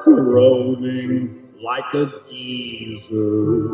corroding like a geezer.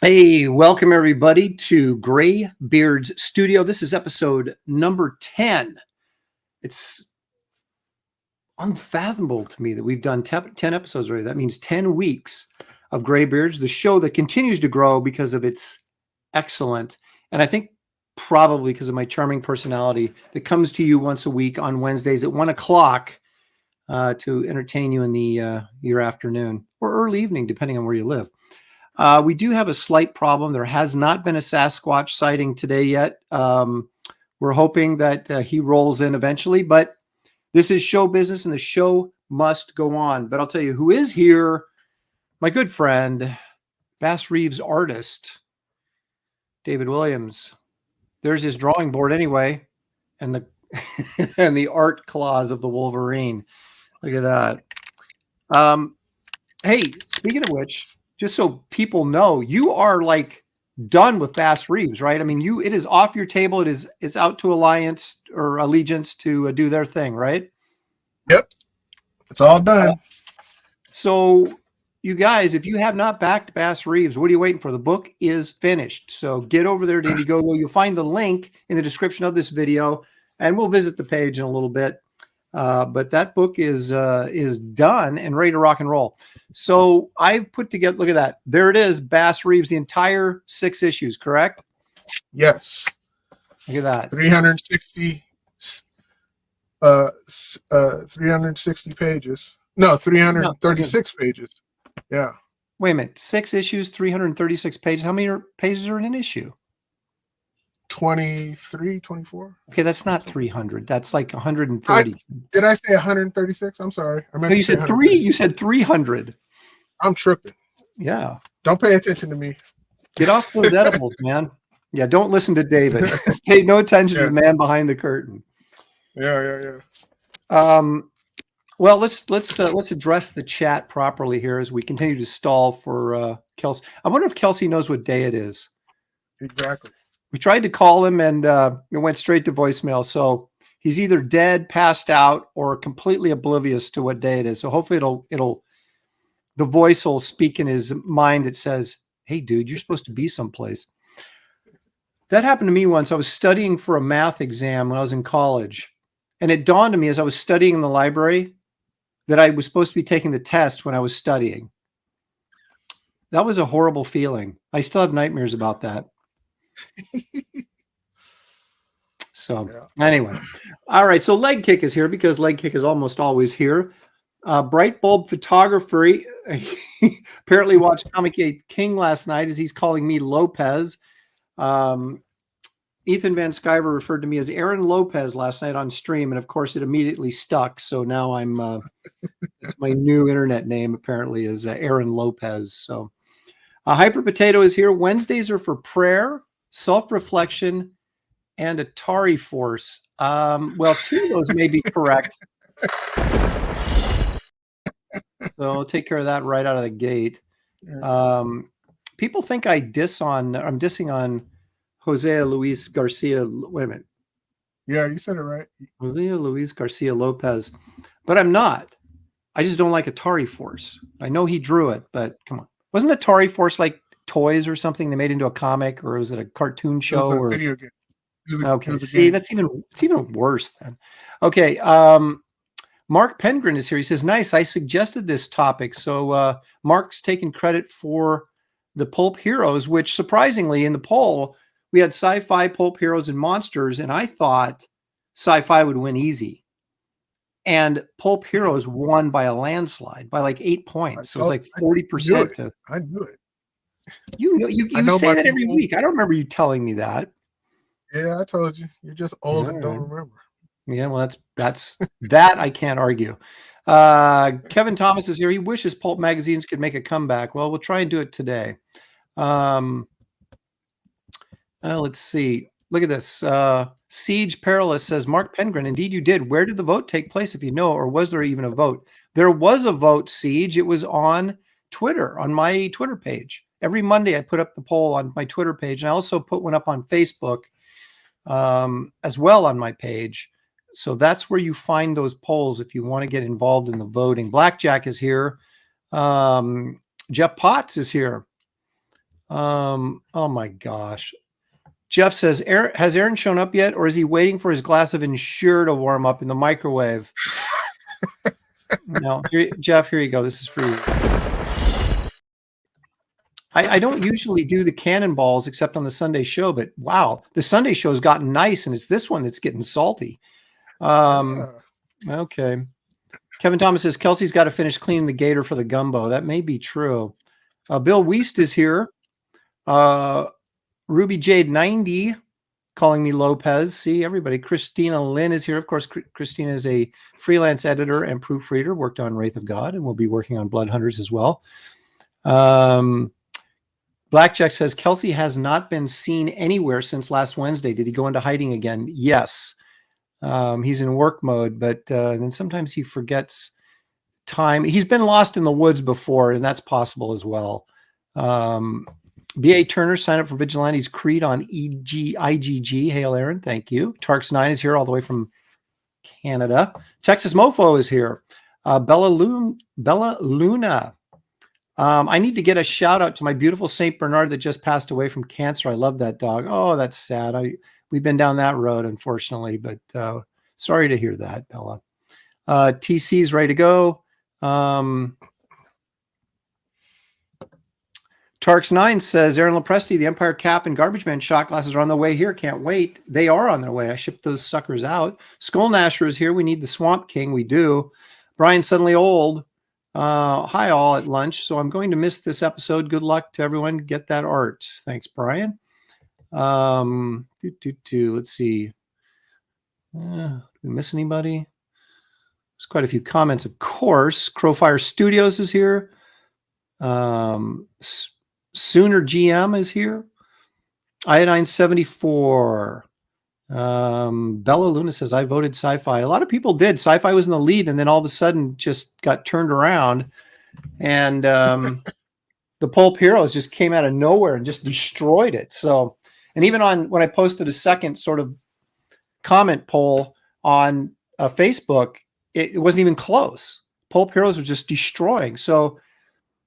Hey, welcome everybody to GRAYBEARD'S studio. This is episode number 10. It's unfathomable to me that we've done 10 episodes already. That means 10 weeks of GRAYBEARD'S, the show that continues to grow because of its excellent, and I think probably because of my charming personality, that comes to you once a week on Wednesdays at 1 o'clock to entertain you in the your afternoon or early evening, depending on where you live. We do have a slight problem. There has not been a Sasquatch sighting today yet. We're hoping that he rolls in eventually, but this is show business and the show must go on. But I'll tell you who is here, my good friend, Bass Reeves artist, David Williams. There's his drawing board anyway, and the and the art claws of the Wolverine. Look at that. Hey, speaking of which, just so people know, you are like done with Bass Reeves, right? I mean, it is off your table. It's out to Alliance or Allegiance to do their thing, right? Yep. It's all done. So you guys, if you have not backed Bass Reeves, what are you waiting for? The book is finished. So get over there to Indiegogo. You'll find the link in the description of this video, and we'll visit the page in a little bit. But that book is done and ready to rock and roll. So I've put together, look at that. There it is, Bass Reeves, the entire 6 issues, correct? Yes. Look at that. 360 pages. No, 336 pages. Yeah. Wait a minute. 6 issues, 336 pages. How many pages are in an issue? 23, 24. Okay, that's not 300. That's like 130. Did I say 136? I'm sorry. I meant no, you said 3. You said 300. I'm tripping. Yeah. Don't pay attention to me. Get off those edibles, man. Yeah, don't listen to David. Pay no attention to the man behind the curtain. Yeah. Well, let's address the chat properly here as we continue to stall for Kelsey. I wonder if Kelsey knows what day it is. Exactly. We tried to call him and it went straight to voicemail. So he's either dead, passed out, or completely oblivious to what day it is. So hopefully the voice will speak in his mind that says, "Hey, dude, you're supposed to be someplace." That happened to me once. I was studying for a math exam when I was in college. And it dawned on me as I was studying in the library that I was supposed to be taking the test when I was studying. That was a horrible feeling. I still have nightmares about that. So anyway, all right. So Leg Kick is here because Leg Kick is almost always here. Bright Bulb Photography apparently watched Comic King last night as he's calling me Lopez. Ethan Van Sciver referred to me as Aaron Lopez last night on stream, and of course it immediately stuck. So now I'm it's my new internet name apparently is Aaron Lopez. So Hyper Potato is here. Wednesdays are for prayer, self-reflection, and Atari Force. Well, 2 of those may be correct. So I'll take care of that right out of the gate. People think I'm dissing on Jose Luis Garcia. Wait a minute. Yeah, you said it right. Jose Luis Garcia Lopez. But I'm not. I just don't like Atari Force. I know he drew it, but come on. Wasn't Atari Force like toys or something they made into a comic, or was it a cartoon show? It was a video game. Okay, see, it's even worse then. Okay, Mark Pengrin is here. He says, "Nice, I suggested this topic." So Mark's taking credit for the Pulp Heroes, which surprisingly in the poll, we had sci-fi, Pulp Heroes, and monsters, and I thought sci-fi would win easy. And Pulp Heroes won by a landslide, by like 8 points. So it was like 40%. I knew it. You know, you say that every week. I don't remember you telling me that. Yeah, I told you. You're just old and don't remember. Yeah, well, that's that I can't argue. Kevin Thomas is here. He wishes pulp magazines could make a comeback. Well, we'll try and do it today. Let's see. Look at this. Siege Perilous says, Mark Pengren, indeed you did. Where did the vote take place, if you know, or was there even a vote? There was a vote, Siege. It was on Twitter, on my Twitter page. Every Monday I put up the poll on my Twitter page, and I also put one up on Facebook as well on my page. So that's where you find those polls if you want to get involved in the voting. Blackjack is here. Jeff Potts is here. Oh my gosh. Jeff says, has Aaron shown up yet, or is he waiting for his glass of Ensure to warm up in the microwave? No, Jeff, here you go. This is for you. I don't usually do the cannonballs except on the Sunday show, but wow, the Sunday show has gotten nice, and it's this one that's getting salty. Okay. Kevin Thomas says, Kelsey's got to finish cleaning the gator for the gumbo. That may be true. Bill Wiest is here. Ruby Jade 90 calling me Lopez. See, everybody. Christina Lynn is here. Of course, Christina is a freelance editor and proofreader, worked on Wraith of God, and will be working on Blood Hunters as well. Blackjack says, Kelsey has not been seen anywhere since last Wednesday. Did he go into hiding again? Yes. He's in work mode, but then sometimes he forgets time. He's been lost in the woods before, and that's possible as well. B.A. Turner signed up for Vigilantes Creed on IGG. Hail, Aaron. Thank you. Tarks9 is here all the way from Canada. Texas Mofo is here. Bella Luna. I need to get a shout out to my beautiful St. Bernard that just passed away from cancer. I love that dog. Oh, that's sad. We've been down that road, unfortunately, but sorry to hear that, Bella. TC's ready to go. Tarks9 says, Aaron Lopresti, the Empire Cap and Garbage Man shot glasses are on the way here. Can't wait. They are on their way. I shipped those suckers out. Skull Nasher is here. We need the Swamp King. We do. Brian Suddenly Old. Hi, all at lunch. So I'm going to miss this episode. Good luck to everyone. Get that art. Thanks, Brian. Let's see. Did we miss anybody? There's quite a few comments, of course. Crowfire Studios is here. Sooner GM is here. Iodine 74. Bella Luna says, I voted sci-fi. A lot of people did. Sci-fi was in the lead, and then all of a sudden just got turned around. And the Pulp Heroes just came out of nowhere and just destroyed it. So, and even on when I posted a second sort of comment poll on Facebook, it wasn't even close. Pulp Heroes were just destroying. So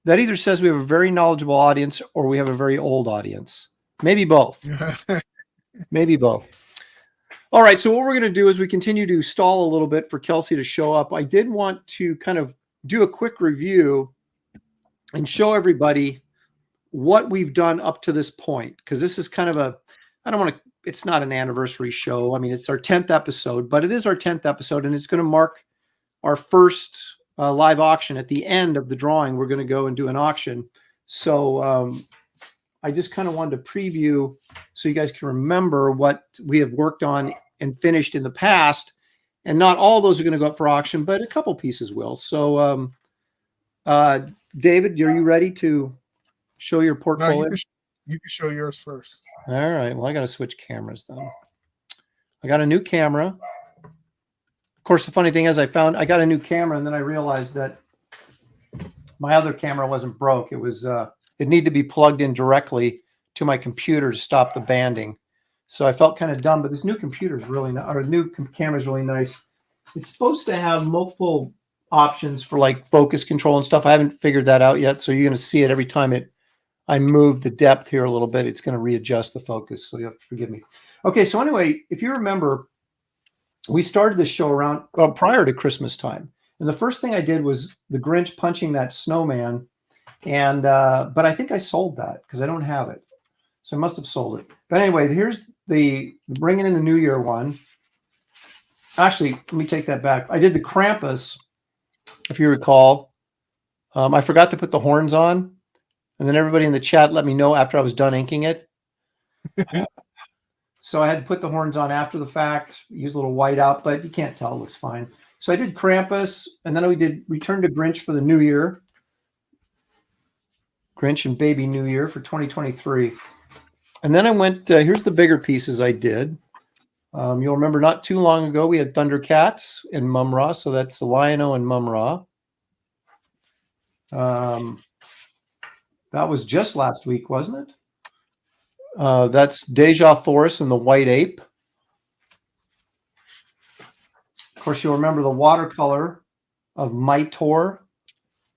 that either says we have a very knowledgeable audience or we have a very old audience. Maybe both. Maybe both. All right. So what we're going to do is we continue to stall a little bit for Kelsey to show up. I did want to kind of do a quick review and show everybody what we've done up to this point. Because this is kind of it's not an anniversary show. I mean, it's our 10th episode, but it is our 10th episode, and it's going to mark our first live auction. At the end of the drawing, we're going to go and do an auction. So I just kind of wanted to preview so you guys can remember what we have worked on and finished in the past. And not all those are going to go up for auction, but a couple pieces will. So David, are you ready to show your portfolio? No, you can show yours first. All right. Well, I got to switch cameras though. I got a new camera. Of course, the funny thing is I got a new camera, and then I realized that my other camera wasn't broke. It was it needed to be plugged in directly to my computer to stop the banding. So I felt kind of dumb, but this new computer is really nice, or new camera is really nice. It's supposed to have multiple options for like focus control and stuff. I haven't figured that out yet. So you're going to see it every time I move the depth here a little bit. It's going to readjust the focus. So you have to forgive me. Okay. So anyway, if you remember, we started this show around prior to Christmas time. And the first thing I did was the Grinch punching that snowman. And, but I think I sold that because I don't have it. So I must have sold it. But anyway, here's the bringing in the New Year one. Actually, let me take that back. I did the Krampus, if you recall. I forgot to put the horns on. And then everybody in the chat let me know after I was done inking it. So I had to put the horns on after the fact, use a little white out, but you can't tell, it looks fine. So I did Krampus, and then we did Return to Grinch for the New Year. Grinch and Baby New Year for 2023. And then I went, here's the bigger pieces I did. You'll remember not too long ago, we had Thundercats and Mum-Ra. So that's the Lion-O and Mum-Ra. That was just last week, wasn't it? That's Deja Thoris and the White Ape. Of course, you'll remember the watercolor of Mytor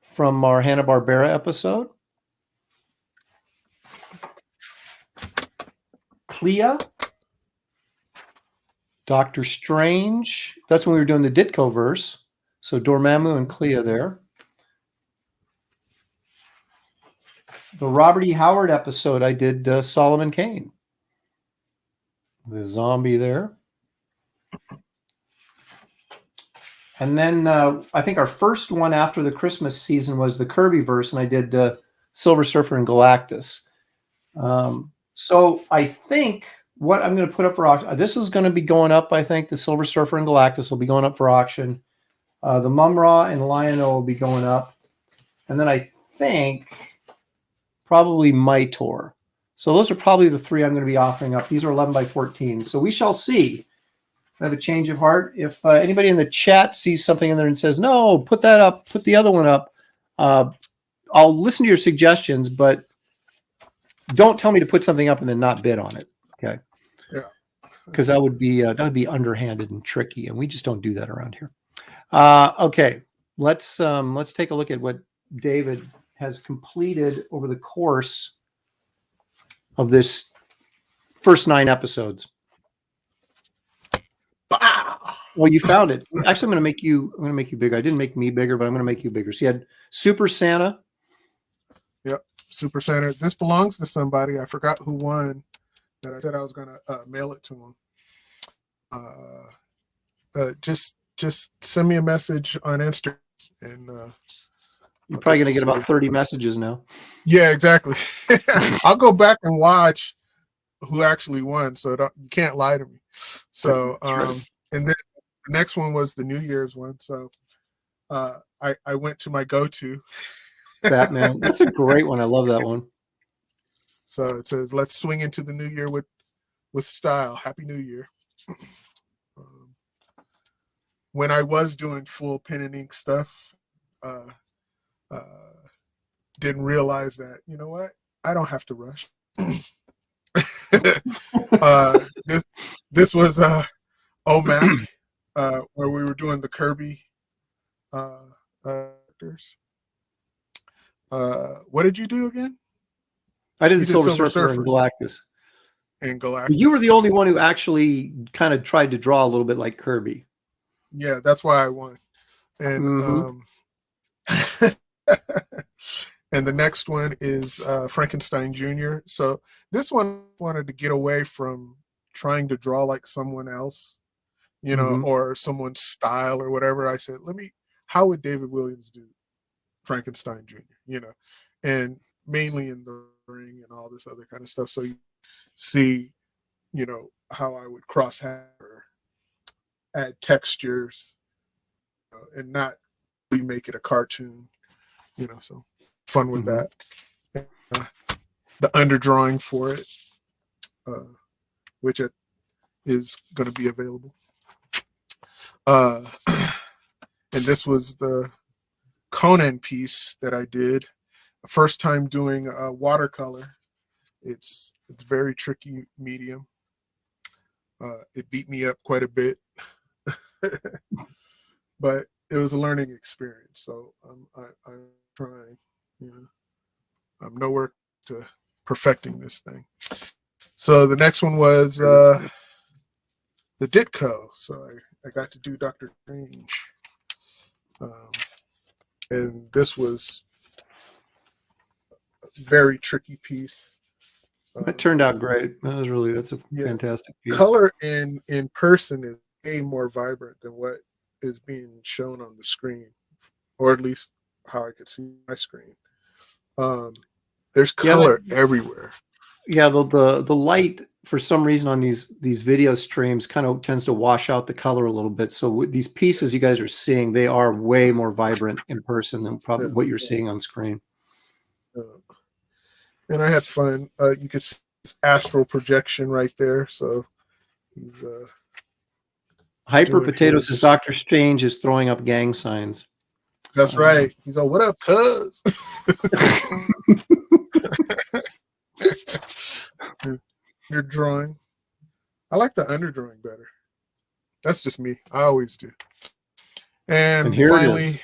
from our Hanna-Barbera episode. Clea. Doctor Strange. That's when we were doing the Ditko verse. So Dormammu and Clea there. The Robert E. Howard episode, I did Solomon Kane. The zombie there. And then I think our first one after the Christmas season was the Kirby verse, and I did Silver Surfer and Galactus. So I think what I'm going to put up for auction, this is going to be going up, I think. The Silver Surfer and Galactus will be going up for auction. The Mum-Ra and Lion-O will be going up. And then I think probably Mytor. So those are probably the three I'm going to be offering up. These are 11 by 14. So we shall see. I have a change of heart. If anybody in the chat sees something in there and says, no, put that up, put the other one up, I'll listen to your suggestions, but don't tell me to put something up and then not bid on it. Okay. Yeah. Because that would be underhanded and tricky, and we just don't do that around here. Okay. Let's take a look at what David has completed over the course of this first 9 episodes. Well, you found it. Actually, I'm going to make you bigger. I didn't make me bigger, but I'm going to make you bigger. So you had Super Santa. Yep, Super Santa. This belongs to somebody. I forgot who won. That I said I was going to mail it to him. Just send me a message on Instagram, and You're probably going to get about 30 messages now. Yeah, exactly. I'll go back and watch who actually won, so you can't lie to me. So, and then the next one was the New Year's one. So, I went to my go-to. Batman. That's a great one. I love that one. So it says, "Let's swing into the new year with style. Happy New Year." When I was doing full pen and ink stuff, didn't realize that, you know what? I don't have to rush. This was OMAC, where we were doing the Kirby actors. What did you do again? I did the Silver Surfer and Galactus. And Galactus. You were the only one who actually kind of tried to draw a little bit like Kirby. Yeah, that's why I won. And and the next one is Frankenstein Jr. So this one wanted to get away from trying to draw like someone else, you know, or someone's style or whatever. I said, how would David Williams do Frankenstein Jr., you know, and mainly in the ring and all this other kind of stuff. So you see, you know, how I would cross or add textures, and not really make it a cartoon, you know, so fun with that. And, the underdrawing for it, which is going to be available. And this was the Conan piece that I did. First time doing watercolor. It's very tricky medium. It beat me up quite a bit, but it was a learning experience. So I'm trying, you know, I'm nowhere to perfecting this thing. So the next one was the Ditko. So I got to do Dr. Strange. And this was a very tricky piece. It turned out great. That's a fantastic piece. Color in person is way more vibrant than what is being shown on the screen, or at least how I could see my screen. There's color everywhere. Yeah, the light for some reason on these video streams kind of tends to wash out the color a little bit. So with these pieces you guys are seeing, they are way more vibrant in person than probably what you're seeing on screen. And I had fun. You could see his astral projection right there. So he's Hyper Potato says Dr. Strange is throwing up gang signs. That's right. He's like, "What up, cuz?" Your drawing. I like the underdrawing better. That's just me. I always do. And finally,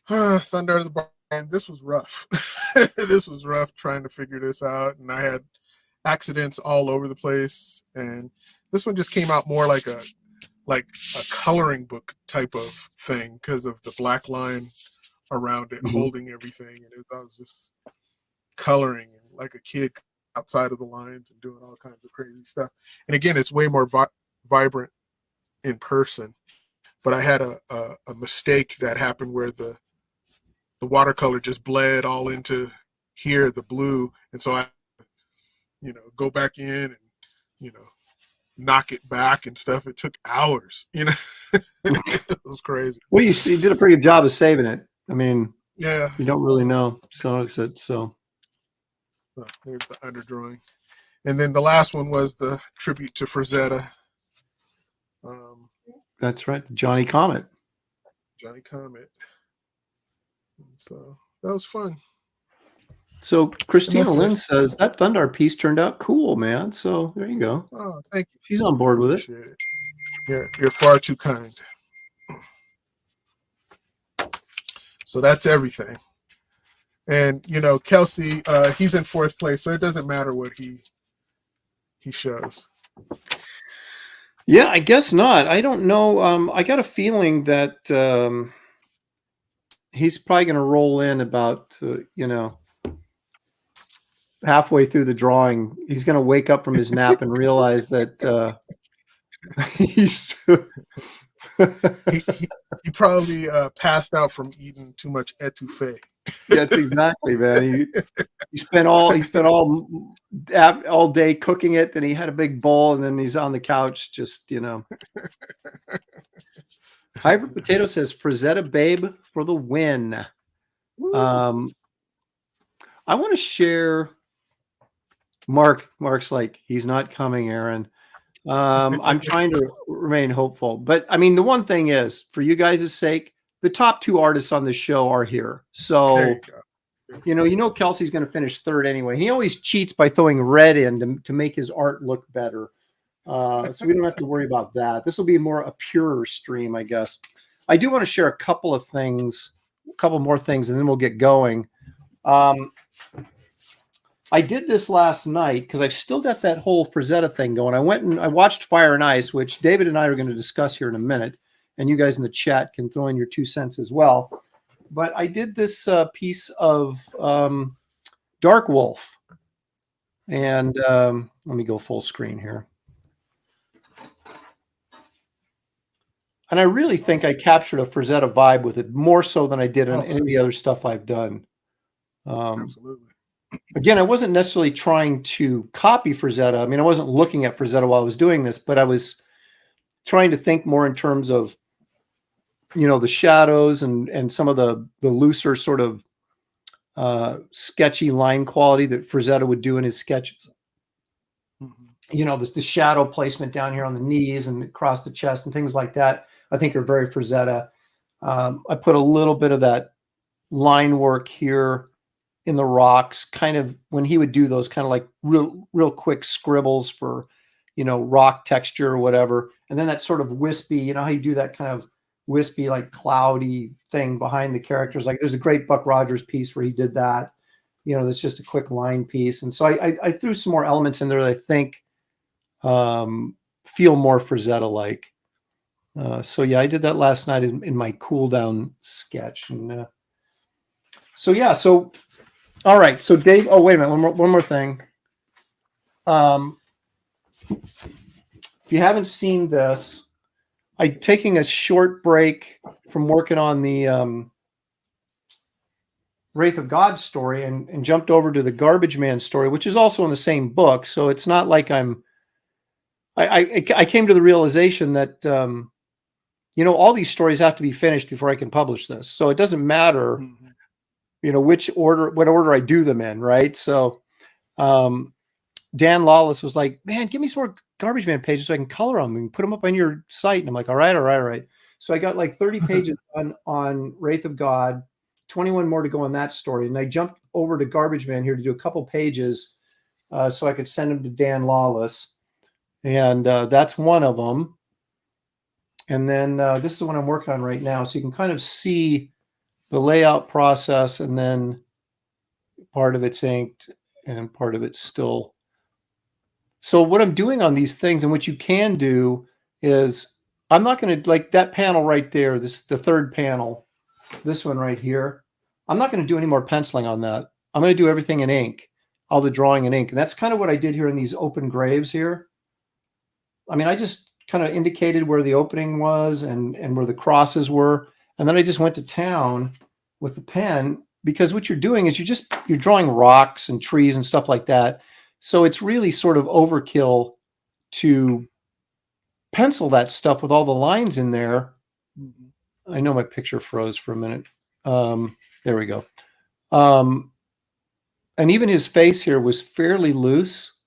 Thunder of the Barn. This was rough. This was rough trying to figure this out, and I had accidents all over the place. And this one just came out more like a coloring book type of thing because of the black line around it, holding everything, and I was just coloring and like a kid outside of the lines and doing all kinds of crazy stuff. And again, it's way more vibrant in person. But I had a mistake that happened where the watercolor just bled all into here, the blue, and so I, go back in and knock it back and stuff. It took hours. It was crazy. Well, you did a pretty good job of saving it. I mean, yeah, you don't really know. So there's the underdrawing. And then the last one was the tribute to Frazetta. That's right, Johnny Comet. Johnny Comet. And so that was fun. So Christina Lynn says that Thundar piece turned out cool, man. So there you go. Oh, thank you. She's on board with it. You're far too kind. So that's everything. And Kelsey, he's in 4th place, so it doesn't matter what he shows. Yeah, I guess not. I don't know. I got a feeling that he's probably going to roll in about halfway through the drawing. He's going to wake up from his nap and realize that he's. he probably passed out from eating too much etouffee. That's exactly, man. He spent all day cooking it. Then he had a big bowl, and then he's on the couch, just Hyper Potato says Frazetta Babe for the win. I want to share. Mark's like, he's not coming, Aaron. I'm trying to remain hopeful, but I mean, the one thing is, for you guys' sake, the top 2 artists on this show are here. So, Kelsey's going to finish 3rd anyway. He always cheats by throwing red in to make his art look better. So we don't have to worry about that. This will be more a purer stream, I guess. I do want to share a couple more things, and then we'll get going. I did this last night because I've still got that whole Frazetta thing going. I went and I watched Fire and Ice, which David and I are going to discuss here in a minute. And you guys in the chat can throw in your 2 cents as well. But I did this piece of Dark Wolf. And let me go full screen here. And I really think I captured a Frazetta vibe with it, more so than I did on any of the other stuff I've done. Absolutely. Again, I wasn't necessarily trying to copy Frazetta. I mean, I wasn't looking at Frazetta while I was doing this, but I was trying to think more in terms of, the shadows and some of the looser sort of sketchy line quality that Frazetta would do in his sketches. The shadow placement down here on the knees and across the chest and things like that, I think are very Frazetta. I put a little bit of that line work here in the rocks, kind of when he would do those kind of like real quick scribbles for, rock texture or whatever. And then that sort of wispy, how you do that kind of wispy, like cloudy thing behind the characters. Like there's a great Buck Rogers piece where he did that, that's just a quick line piece. And so I threw some more elements in there that I think feel more Frazetta-like. So yeah, I did that last night in my cool down sketch. And so all right. So Dave, oh, wait a minute. One more thing. If you haven't seen this, I'm taking a short break from working on the Wraith of God story and jumped over to the Garbage Man story, which is also in the same book. So it's not like I came to the realization that, all these stories have to be finished before I can publish this. So it doesn't matter, what order I do them in. Right. So, Dan Lawless was like, man, give me some more Garbage Man pages so I can color them and put them up on your site. And I'm like, all right. So I got like 30 pages on Wraith of God, 21 more to go on that story. And I jumped over to Garbage Man here to do a couple pages so I could send them to Dan Lawless. And that's one of them. And then this is the one I'm working on right now. So you can kind of see the layout process, and then part of it's inked and part of it's still. So what I'm doing on these things, and what you can do, is I'm not going to, like that panel right there, the third panel, this one right here, I'm not going to do any more penciling on that. I'm going to do everything in ink, all the drawing in ink. And that's kind of what I did here in these open graves here. I mean, I just kind of indicated where the opening was and where the crosses were. And then I just went to town with the pen, because what you're doing is you're drawing rocks and trees and stuff like that. So it's really sort of overkill to pencil that stuff with all the lines in there. I know my picture froze for a minute. There we go. And even his face here was fairly loose.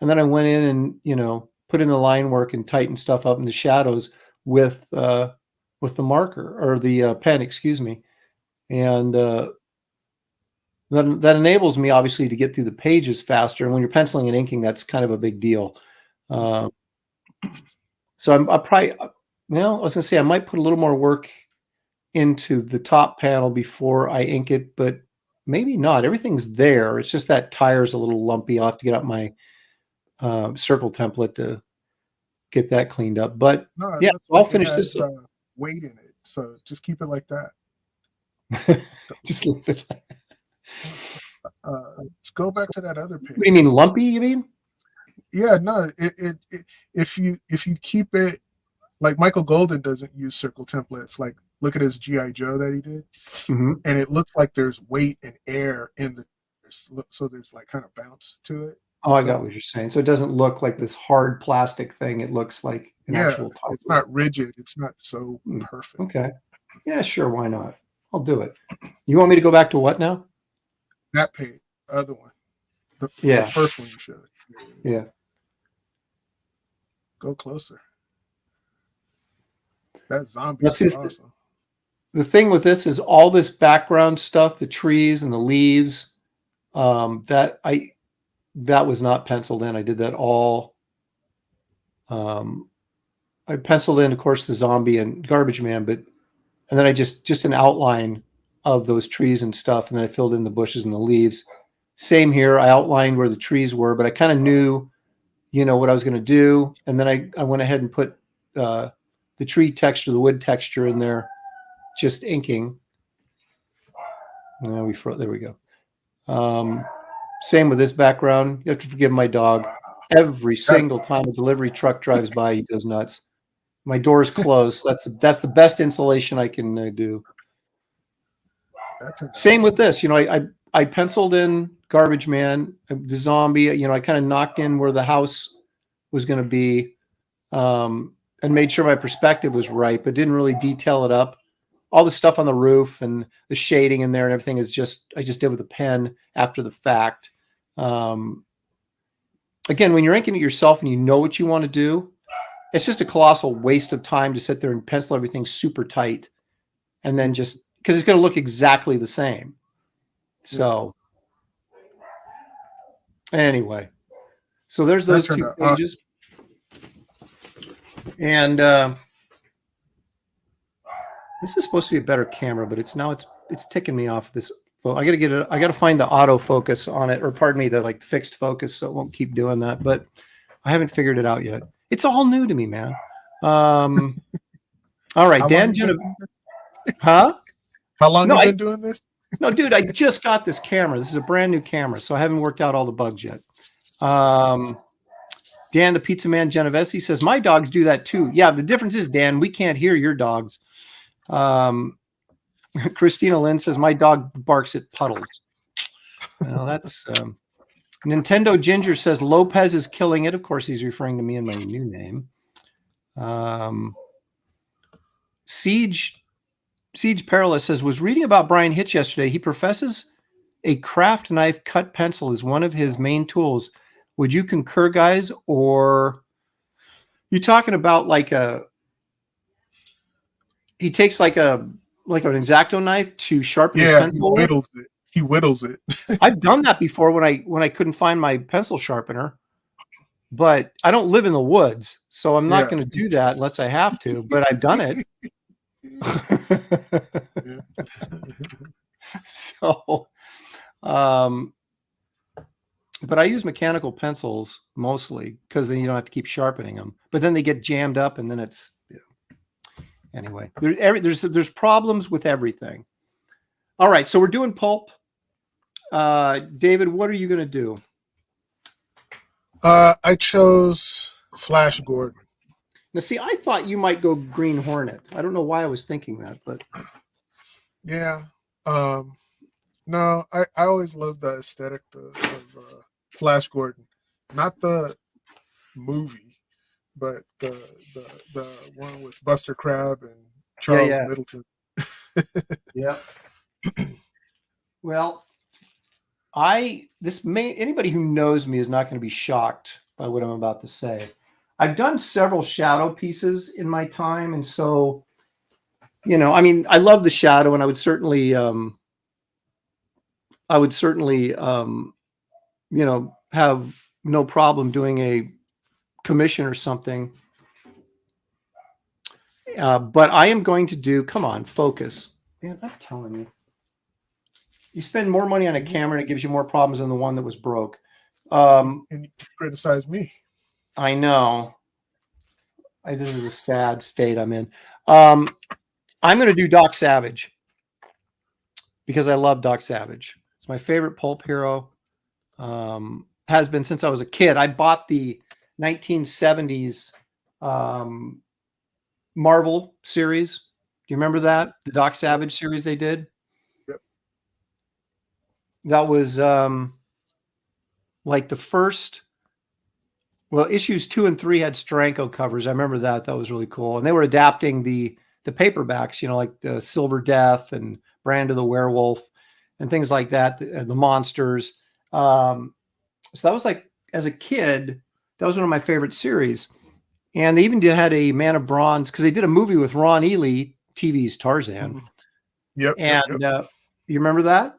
And then I went in and, put in the line work and tightened stuff up in the shadows with the marker, or the pen, excuse me. And that enables me, obviously, to get through the pages faster. And when you're penciling and inking, that's kind of a big deal. So I'll probably, I was going to say I might put a little more work into the top panel before I ink it, but maybe not. Everything's there. It's just that tire's a little lumpy. I'll have to get out my circle template to get that cleaned up. But No, yeah, that's I'll like it finish has, this. weight in it, so just keep it like that. Just leave it. Just go back to that other page. What do you mean, lumpy? You mean? Yeah, no. If you keep it, like Michael Golden doesn't use circle templates. Like, look at his GI Joe that he did, and it looks like there's weight and air in the, so there's like kind of bounce to it. Oh, I got what you're saying. So it doesn't look like this hard plastic thing. It looks like an actual top. It's not rigid. It's not so perfect. Okay. Yeah, sure. Why not? I'll do it. You want me to go back to what now? That page, other one. The first one you showed. Yeah. Go closer. That zombie is awesome. The thing with this is all this background stuff, the trees and the leaves, that was not penciled in. I did that all. I penciled in, of course, the zombie and Garbage Man, and then I just an outline of those trees and stuff, and then I filled in the bushes and the leaves. Same here. I outlined where the trees were, but I kind of knew, what I was going to do, and then I went ahead and put the tree texture, the wood texture in there, just inking. Now there we go. Same with this background. You have to forgive my dog. Every single time a delivery truck drives by, he goes nuts. My door's closed. That's the best insulation I can do. Same with this. I penciled in Garbage Man, the zombie. I kind of knocked in where the house was going to be, and made sure my perspective was right, but didn't really detail it up. All the stuff on the roof and the shading in there and everything I just did with a pen after the fact. Again, when you're inking it yourself and you know what you want to do, it's just a colossal waste of time to sit there and pencil everything super tight, and then just because it's going to look exactly the same. So anyway, so there's those two pages. And this is supposed to be a better camera, but it's ticking me off this. Well, I got to find the autofocus on it, or pardon me, the like fixed focus, so it won't keep doing that. But I haven't figured it out yet. It's all new to me, man. All right, Dan. Huh? How long have you been doing this? No, dude, I just got this camera. This is a brand new camera, so I haven't worked out all the bugs yet. Dan, the Pizza Man Genovese says, my dogs do that too. Yeah, the difference is, Dan, we can't hear your dogs. Christina Lynn says, my dog barks at puddles. Well, that's Nintendo Ginger says Lopez is killing it. Of course, he's referring to me and my new name. Siege Perilous says, was reading about Brian Hitch yesterday. He professes a craft knife cut pencil is one of his main tools. Would you concur, guys? Or you talking about like he takes like an X-Acto knife to sharpen his pencil? He whittles it. I've done that before when I couldn't find my pencil sharpener, but I don't live in the woods, so I'm not going to do that unless I have to, but I've done it. So, but I use mechanical pencils mostly because then you don't have to keep sharpening them, but then they get jammed up and then it's, anyway, there's problems with everything. All right. So we're doing pulp. David, what are you going to do? I chose Flash Gordon. Now, see, I thought you might go Green Hornet. I don't know why I was thinking that, but yeah. No, I always loved the aesthetic of Flash Gordon, not the movie, but the one with Buster Crabbe and Charles Middleton. Yeah. Well, anybody who knows me is not going to be shocked by what I'm about to say. I've done several shadow pieces in my time, and so, I mean, I love the shadow, and I would certainly have no problem doing a commission or something. But I am going to do, come on, focus. Man, I'm telling you. You spend more money on a camera and it gives you more problems than the one that was broke. And you criticize me. I know. This is a sad state I'm in. I'm going to do Doc Savage because I love Doc Savage. It's my favorite pulp hero. Has been since I was a kid. I bought the 1970s Marvel series. Do you remember that? The Doc Savage series they did? Yep. That was like the first, well, issues 2 and 3 had Steranko covers. I remember that. That was really cool. And they were adapting the paperbacks, like Silver Death and Brand of the Werewolf and things like that, the monsters. So that was like, as a kid, that was one of my favorite series. And they even had a Man of Bronze because they did a movie with Ron Ely, TV's Tarzan. Mm-hmm. Yep. And you remember that?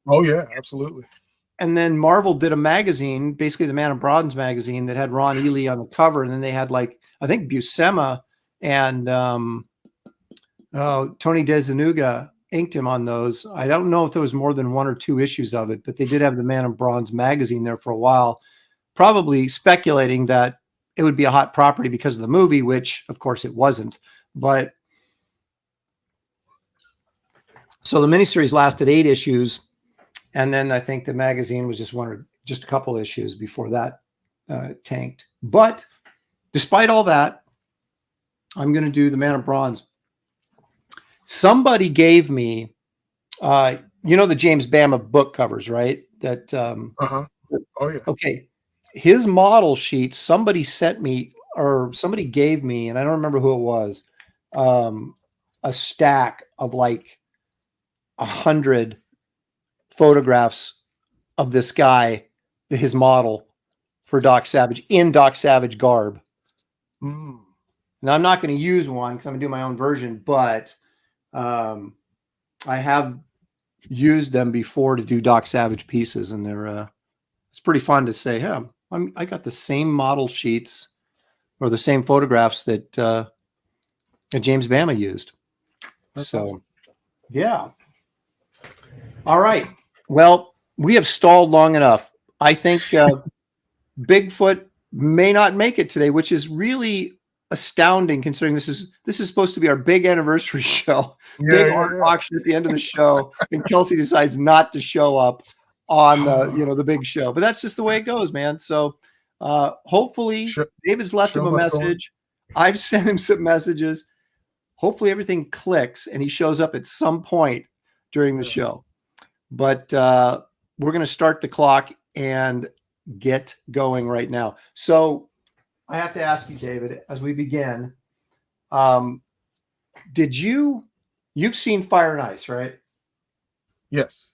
Oh, yeah, absolutely. And then Marvel did a magazine, basically the Man of Bronze magazine, that had Ron Ely on the cover. And then they had I think Buscema and Tony DeZanuga inked him on those. I don't know if there was more than 1 or 2 issues of it, but they did have the Man of Bronze magazine there for a while, probably speculating that it would be a hot property because of the movie, which of course it wasn't. But so the miniseries lasted 8 issues. And then I think the magazine was just a couple issues before that tanked. But despite all that, I'm going to do the Man of Bronze. Somebody gave me, the James Bama book covers, right? That. Oh yeah. Okay. His model sheet, somebody sent me, or somebody gave me, and I don't remember who it was, a stack of like 100 photographs of this guy, his model for Doc Savage in Doc Savage garb. Mm. Now I'm not going to use one because I'm going to do my own version, but I have used them before to do Doc Savage pieces, and they're it's pretty fun to say, hey, I got the same model sheets or the same photographs that James Bama used. That's so awesome. Yeah. All right. Well, we have stalled long enough. I think Bigfoot may not make it today, which is really astounding considering this is supposed to be our big anniversary show. Big art auction at the end of the show, and Kelsey decides not to show up on the big show. But that's just the way it goes, man. So hopefully David's left him a message. I've sent him some messages. hopefully everything clicks and he shows up at some point during the show. But we're going to start the clock and get going right now. So I have to ask you, David, as we begin, you've seen Fire and Ice, right? Yes.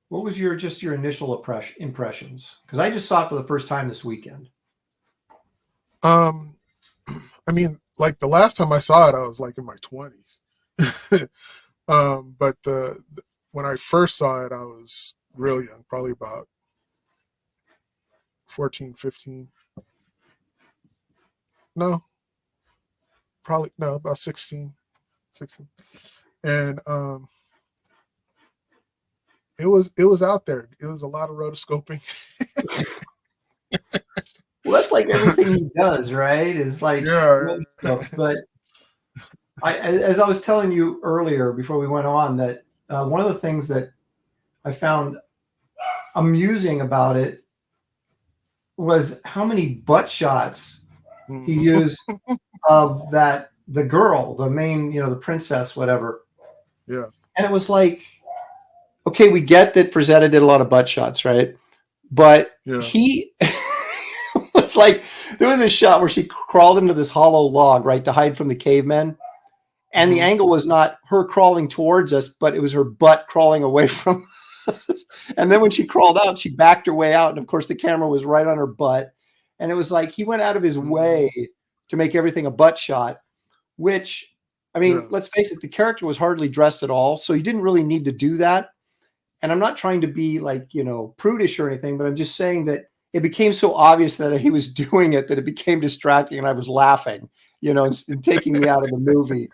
What was your initial impressions? Because I just saw it for the first time this weekend. I mean, like the last time I saw it, I was like in my 20s. But when I first saw it, I was real young, probably about 14, 15. No, probably no, about 16. And it was out there. It was a lot of rotoscoping. Well, that's like everything he does, right? Is like, Yeah. But as I was telling you earlier before we went on, that one of the things that I found amusing about it was how many butt shots he used of the girl, the main, the princess, whatever. Yeah. And it was like, okay, we get that Frazetta did a lot of butt shots, right? But he was like, there was a shot where she crawled into this hollow log, right, to hide from the cavemen. And the angle was not her crawling towards us, but it was her butt crawling away from us. And then when she crawled out, she backed her way out. And of course, the camera was right on her butt. And it was like he went out of his way to make everything a butt shot, which, I mean, let's face it, the character was hardly dressed at all. So he didn't really need to do that. And I'm not trying to be like, prudish or anything, but I'm just saying that it became so obvious that he was doing it that it became distracting and I was laughing, and taking me out of the movie.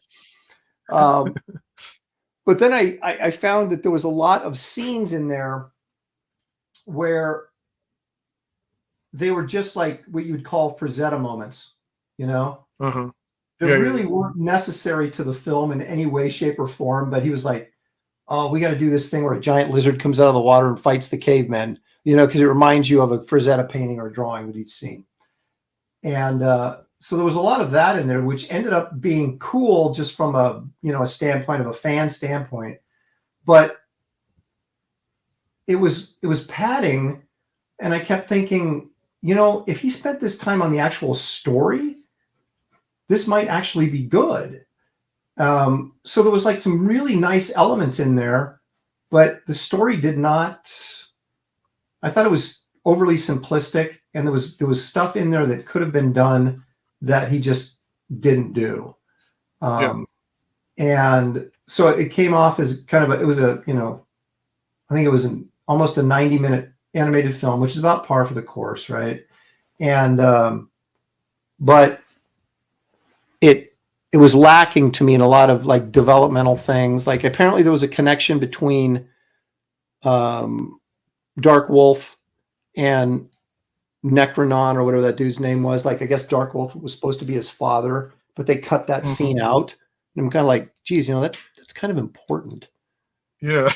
But then I found that there was a lot of scenes in there where they were just like what you would call Frazetta moments, that really weren't necessary to the film in any way, shape, or form. But he was like, oh, we got to do this thing where a giant lizard comes out of the water and fights the cavemen, because it reminds you of a Frazetta painting or drawing that he'd seen. And so there was a lot of that in there, which ended up being cool just from a standpoint of a fan standpoint. But it was padding. And I kept thinking, if he spent this time on the actual story, this might actually be good. So there was like some really nice elements in there, but the story did not. I thought it was overly simplistic, and there was stuff in there that could have been done that he just didn't do. And so it came off as kind of I think it was almost a 90-minute animated film, which is about par for the course, right? And but it was lacking to me in a lot of like developmental things. Like apparently there was a connection between Dark Wolf and Necronon or whatever that dude's name was. Like I guess Dark Wolf was supposed to be his father, but they cut that scene out. And I'm kind of like, geez, that's kind of important. Yeah.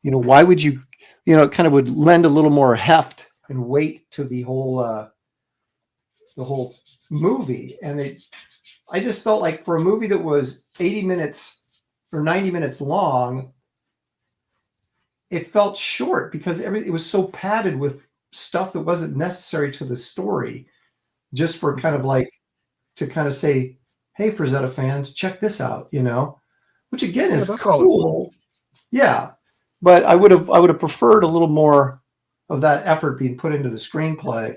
Why would you, it kind of would lend a little more heft and weight to the whole movie. And I just felt like for a movie that was 80 minutes or 90 minutes long, it felt short because it was so padded with stuff that wasn't necessary to the story, just for kind of like to kind of say, hey, Frazetta fans, check this out, which again is cool. Yeah. But I would have preferred a little more of that effort being put into the screenplay.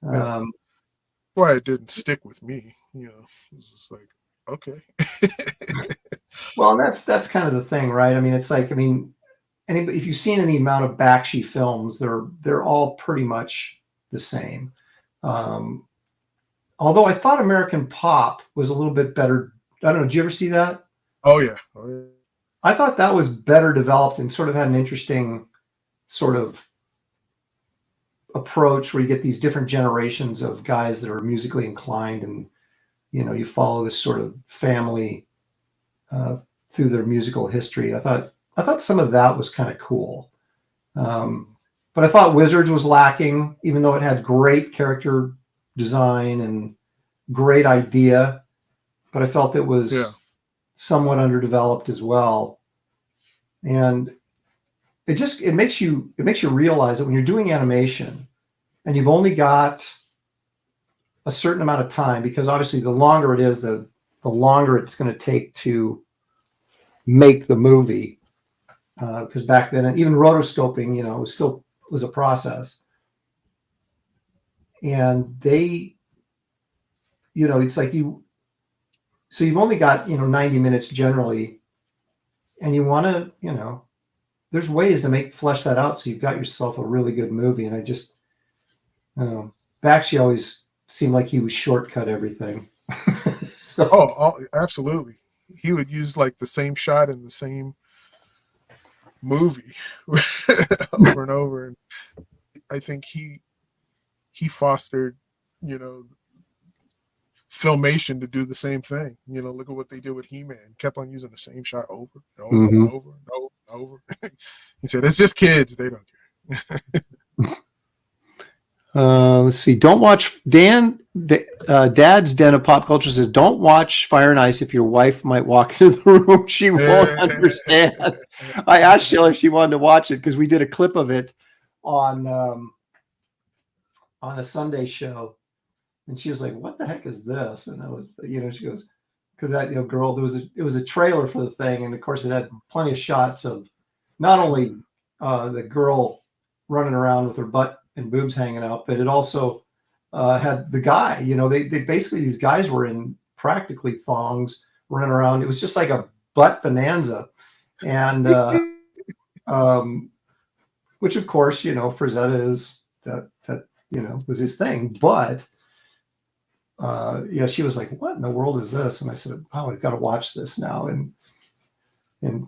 Why it didn't stick with me, it's just like, okay. Well, that's kind of the thing, right? I mean, it's like, if you've seen any amount of Bakshi films, they're all pretty much the same. Although I thought American Pop was a little bit better. I don't know. Did you ever see that? Oh yeah. I thought that was better developed and sort of had an interesting sort of approach where you get these different generations of guys that are musically inclined, and you follow this sort of family through their musical history. I thought some of that was kind of cool, but I thought Wizards was lacking, even though it had great character design and great idea. but I felt it was somewhat underdeveloped as well. And it makes you realize that when you're doing animation and you've only got a certain amount of time, because obviously the longer it is, the longer it's going to take to make the movie. Because back then, and even rotoscoping, you know, was a process. And they, you know, it's like so you've only got, you know, 90 minutes generally, and you want to, you know, there's ways to flesh that out so you've got yourself a really good movie. And I just, Bakshi always seemed like he would shortcut everything. So, absolutely. He would use like the same shot in the same movie over and over. And I think he fostered, you know, Filmation to do the same thing. You know, look at what they did with He-Man. Kept on using the same shot over and over and over and over and over. He said, "It's just kids; they don't care." Let's see. Don't watch Dad's Den of Pop Culture says, don't watch Fire and Ice if your wife might walk into the room. She won't understand. I asked Sheila if she wanted to watch it because we did a clip of it on a Sunday show. And she was like, what the heck is this? And I was, you know, she goes, because that, you know, girl, it was a trailer for the thing. And of course it had plenty of shots of not only the girl running around with her butt and boobs hanging out, but it also had the guy, you know, they basically, these guys were in practically thongs running around. It was just like a butt bonanza. And which of course, you know, Frazetta is that, you know, was his thing. But yeah, she was like, what in the world is this? And I said, oh, I've got to watch this now. And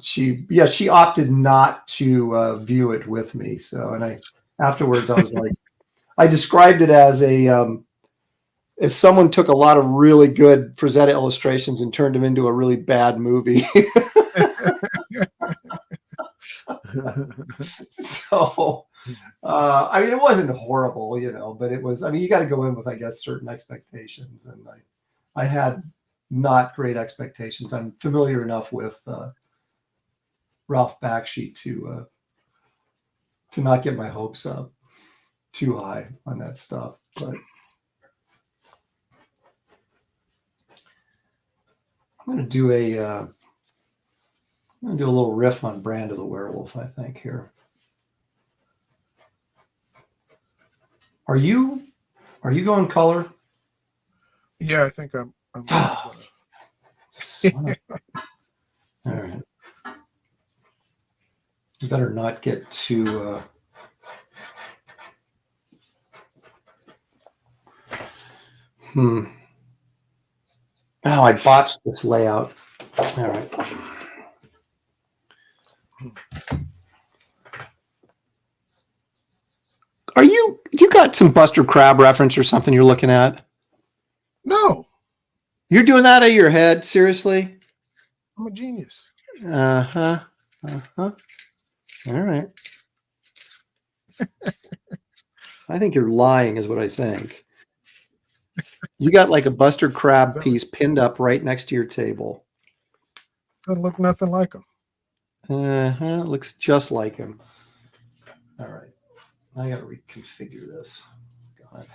she opted not to view it with me. So, and afterwards I was like, I described it as as someone took a lot of really good Frazetta illustrations and turned them into a really bad movie. So, I mean, it wasn't horrible, you know, but it was, I mean, you got to go in with, I guess, certain expectations. And I had not great expectations. I'm familiar enough with Ralph Bakshi to not get my hopes up too high on that stuff. But I'm going to do a little riff on Brand of the Werewolf, I think, here. Are you going color? Yeah, I think I'm All right. You better not get too Oh, I botched this layout. All right. You got some Buster Crab reference or something you're looking at? No. You're doing that out of your head? Seriously? I'm a genius. Uh-huh. Uh-huh. All right. I think you're lying is what I think. You got like a Buster Crab piece pinned up right next to your table. Doesn't look nothing like him. Uh-huh. Looks just like him. All right. I got to reconfigure this. God.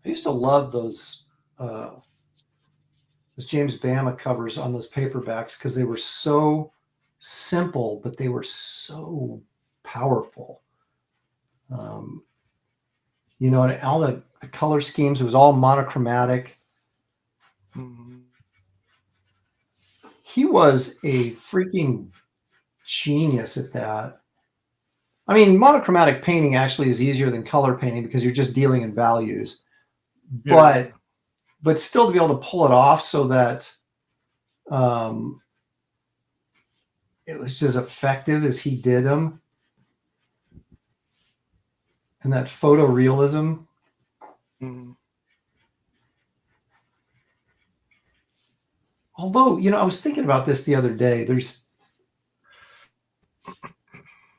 I used to love those James Bama covers on those paperbacks because they were so simple, but they were so powerful. You know, and all the color schemes, it was all monochromatic. Mm-hmm. He was a freaking genius at that. I mean, monochromatic painting actually is easier than color painting because you're just dealing in values. Yeah. But still to be able to pull it off so that it was as effective as he did them. And that photorealism. Mm-hmm. Although, I was thinking about this the other day.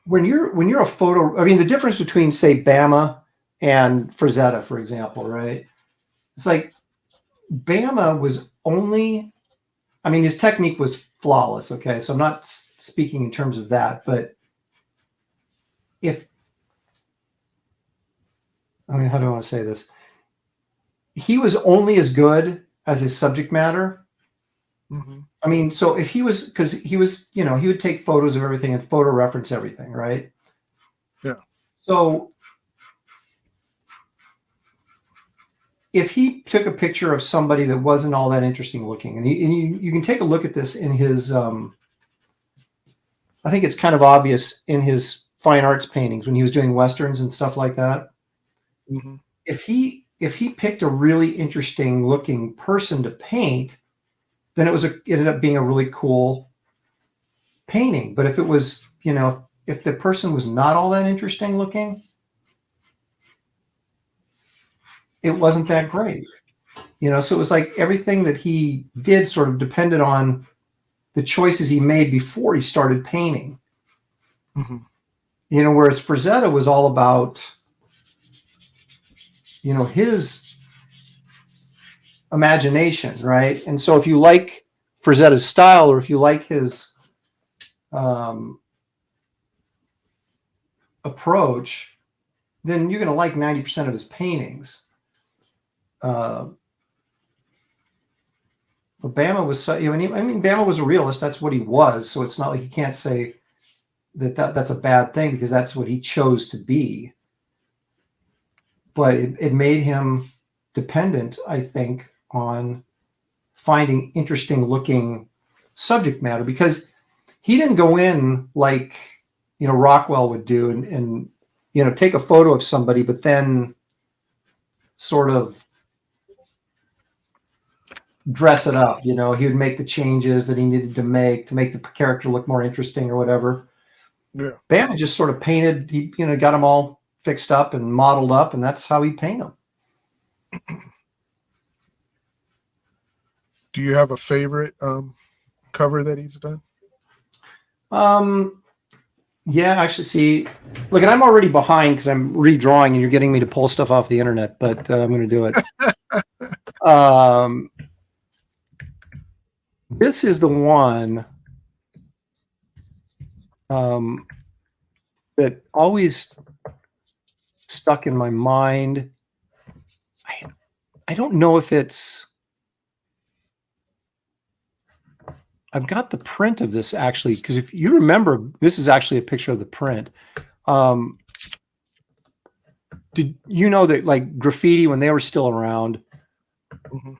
When you're a photo, I mean, the difference between, say, Bama and Frazetta, for example, right? It's like Bama was only, I mean, his technique was flawless. Okay. So I'm not speaking in terms of that, but how do I want to say this? He was only as good as his subject matter. Mm-hmm. I mean, so if he was, because he was, he would take photos of everything and photo reference everything, right? Yeah. So if he took a picture of somebody that wasn't all that interesting looking, and you can take a look at this in his, I think it's kind of obvious in his fine arts paintings when he was doing Westerns and stuff like that. Mm-hmm. If he picked a really interesting looking person to paint, then it ended up being a really cool painting. But if it was, if the person was not all that interesting looking, it wasn't that great. So it was like everything that he did sort of depended on the choices he made before he started painting. Mm-hmm. Whereas Frazetta was all about, his imagination, right? And so if you like Frazetta's style, or if you like his approach, then you're going to like 90% of his paintings. But Bama was, Bama was a realist. That's what he was. So it's not like you can't say that's a bad thing, because that's what he chose to be. But it made him dependent, I think, on finding interesting looking subject matter, because he didn't go in like, Rockwell would do and take a photo of somebody, but then sort of dress it up. He would make the changes that he needed to make the character look more interesting or whatever. Yeah. Bam just sort of painted, he, got them all fixed up and modeled up, and that's how he paint them. Do you have a favorite cover that he's done? Yeah, actually, see, look, and I'm already behind because I'm redrawing and you're getting me to pull stuff off the internet, but I'm going to do it. This is the one that always stuck in my mind. I don't know if it's, I've got the print of this actually, because if you remember, this is actually a picture of the print. Did you know that like graffiti, when they were still around, Mm-hmm.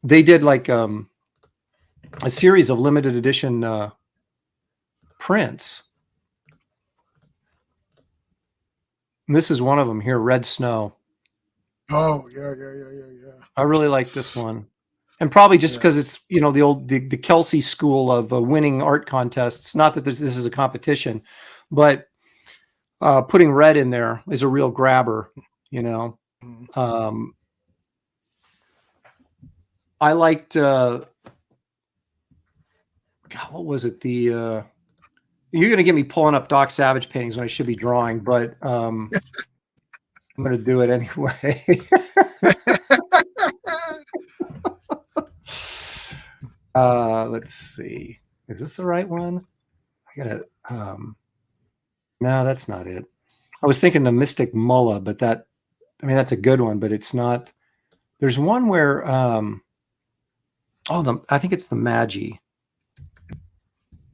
they did like a series of limited edition prints. And this is one of them here, Red Snow. Oh, yeah. I really like this one. And probably just because it's, the Kelsey school of winning art contests. Not that this is a competition, but putting red in there is a real grabber, I liked, God, what was it? You're going to get me pulling up Doc Savage paintings when I should be drawing, but I'm going to do it anyway. Let's see. Is this the right one? I gotta, no, that's not it. I was thinking the Mystic Mullah, but that's a good one, but it's not. There's one where, I think it's the Magi.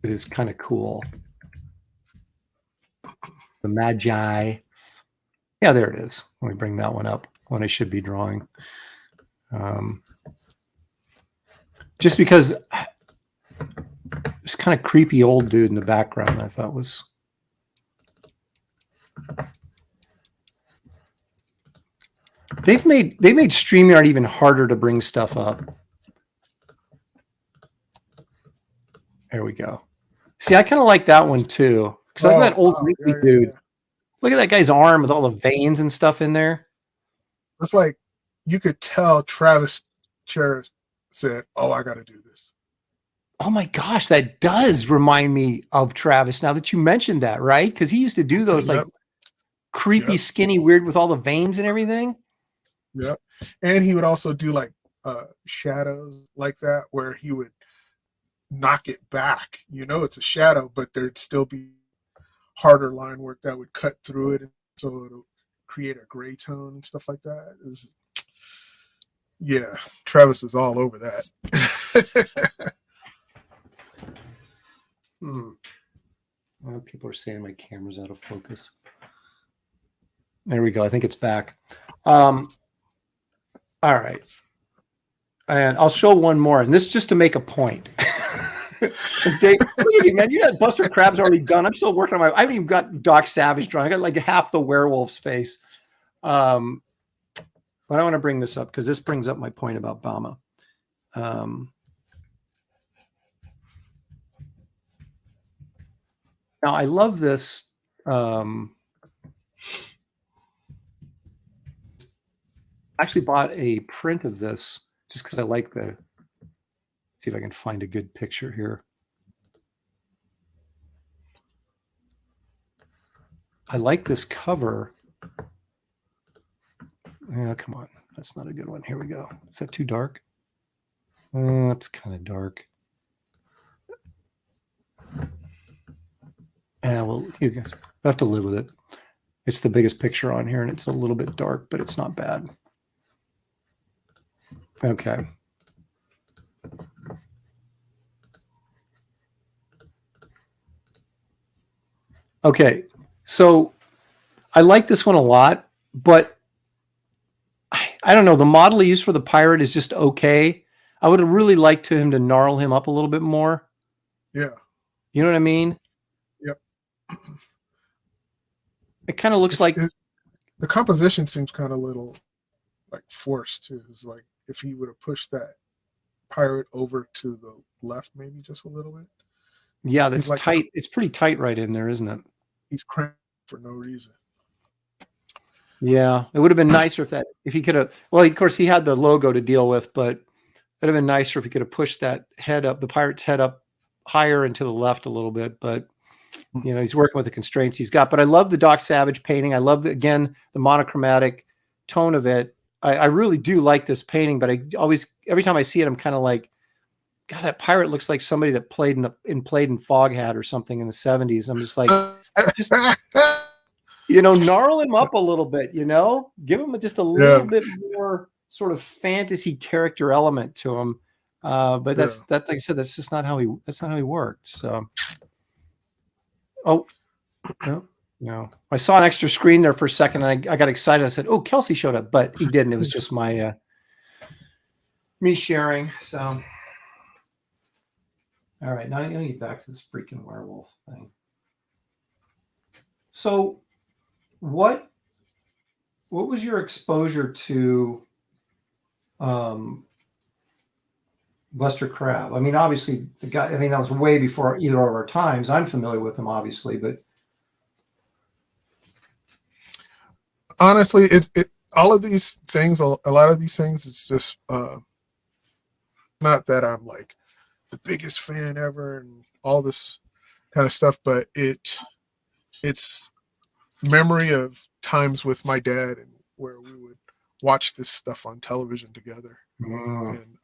It is kind of cool. The Magi. Yeah, there it is. Let me bring that one up when I should be drawing. Just because this kind of creepy old dude in the background, I thought was. They've made StreamYard even harder to bring stuff up. There we go. See, I kind of like that one too, because I like that old creepy dude. Yeah. Look at that guy's arm with all the veins and stuff in there. It's like you could tell Travis Charest said, "Oh, I got to do this." Oh my gosh, that does remind me of Travis now that you mentioned that, right? Because he used to do those like creepy, skinny, weird with all the veins and everything. Yep. And he would also do like shadows like that, where he would knock it back. You know, it's a shadow, but there'd still be harder line work that would cut through it, and so it'll create a gray tone and stuff like that. Yeah, Travis is all over that. Well, people are saying my camera's out of focus. There we go. I think it's back. All right. And I'll show one more. And this just to make a point. Dave, look at you, man. You got Buster Crab's already done. I'm still working on I haven't even got Doc Savage drawn. I got like half the werewolf's face. But I want to bring this up because this brings up my point about Bama. Now, I love this. I actually bought a print of this just because I like the. See if I can find a good picture here. I like this cover. Oh, come on. That's not a good one. Here we go. Is that too dark? It's kind of dark. Well, you guys have to live with it. It's the biggest picture on here, and it's a little bit dark, but it's not bad. Okay. Okay, so I like this one a lot, but I don't know. The model he used for the pirate is just okay. I would have really liked him to gnarl him up a little bit more. Yeah. You know what I mean? Yep. It kind of looks like the composition seems kind of little like forced too. It's like if he would have pushed that pirate over to the left, maybe just a little bit. Yeah, that's like, tight. It's pretty tight right in there, isn't it? He's cramped for no reason. Yeah, it would have been nicer if he could have. Well, of course, he had the logo to deal with, but it would have been nicer if he could have pushed that head up, the pirate's head up higher and to the left a little bit. But you know, he's working with the constraints he's got. But I love the Doc Savage painting. I love the monochromatic tone of it. I really do like this painting. But I always, every time I see it, I'm kind of like, God, that pirate looks like somebody that played in Foghat or something in the 70s. I'm just like, you know, gnarl him up a little bit, you know, give him just a little bit more sort of fantasy character element to him. But that's like I said, that's not how he worked. So, no. I saw an extra screen there for a second and I got excited. I said, "Oh, Kelsey showed up," but he didn't. It was just my, me sharing. So, all right, now I'm going to get back to this freaking werewolf thing. So, what was your exposure to Buster Crab? I mean, obviously, the guy. I mean, that was way before either of our times. I'm familiar with him, obviously, but honestly, all of these things, a lot of these things, it's just not that I'm like the biggest fan ever and all this kind of stuff, but it's memory of times with my dad and where we would watch this stuff on television together. And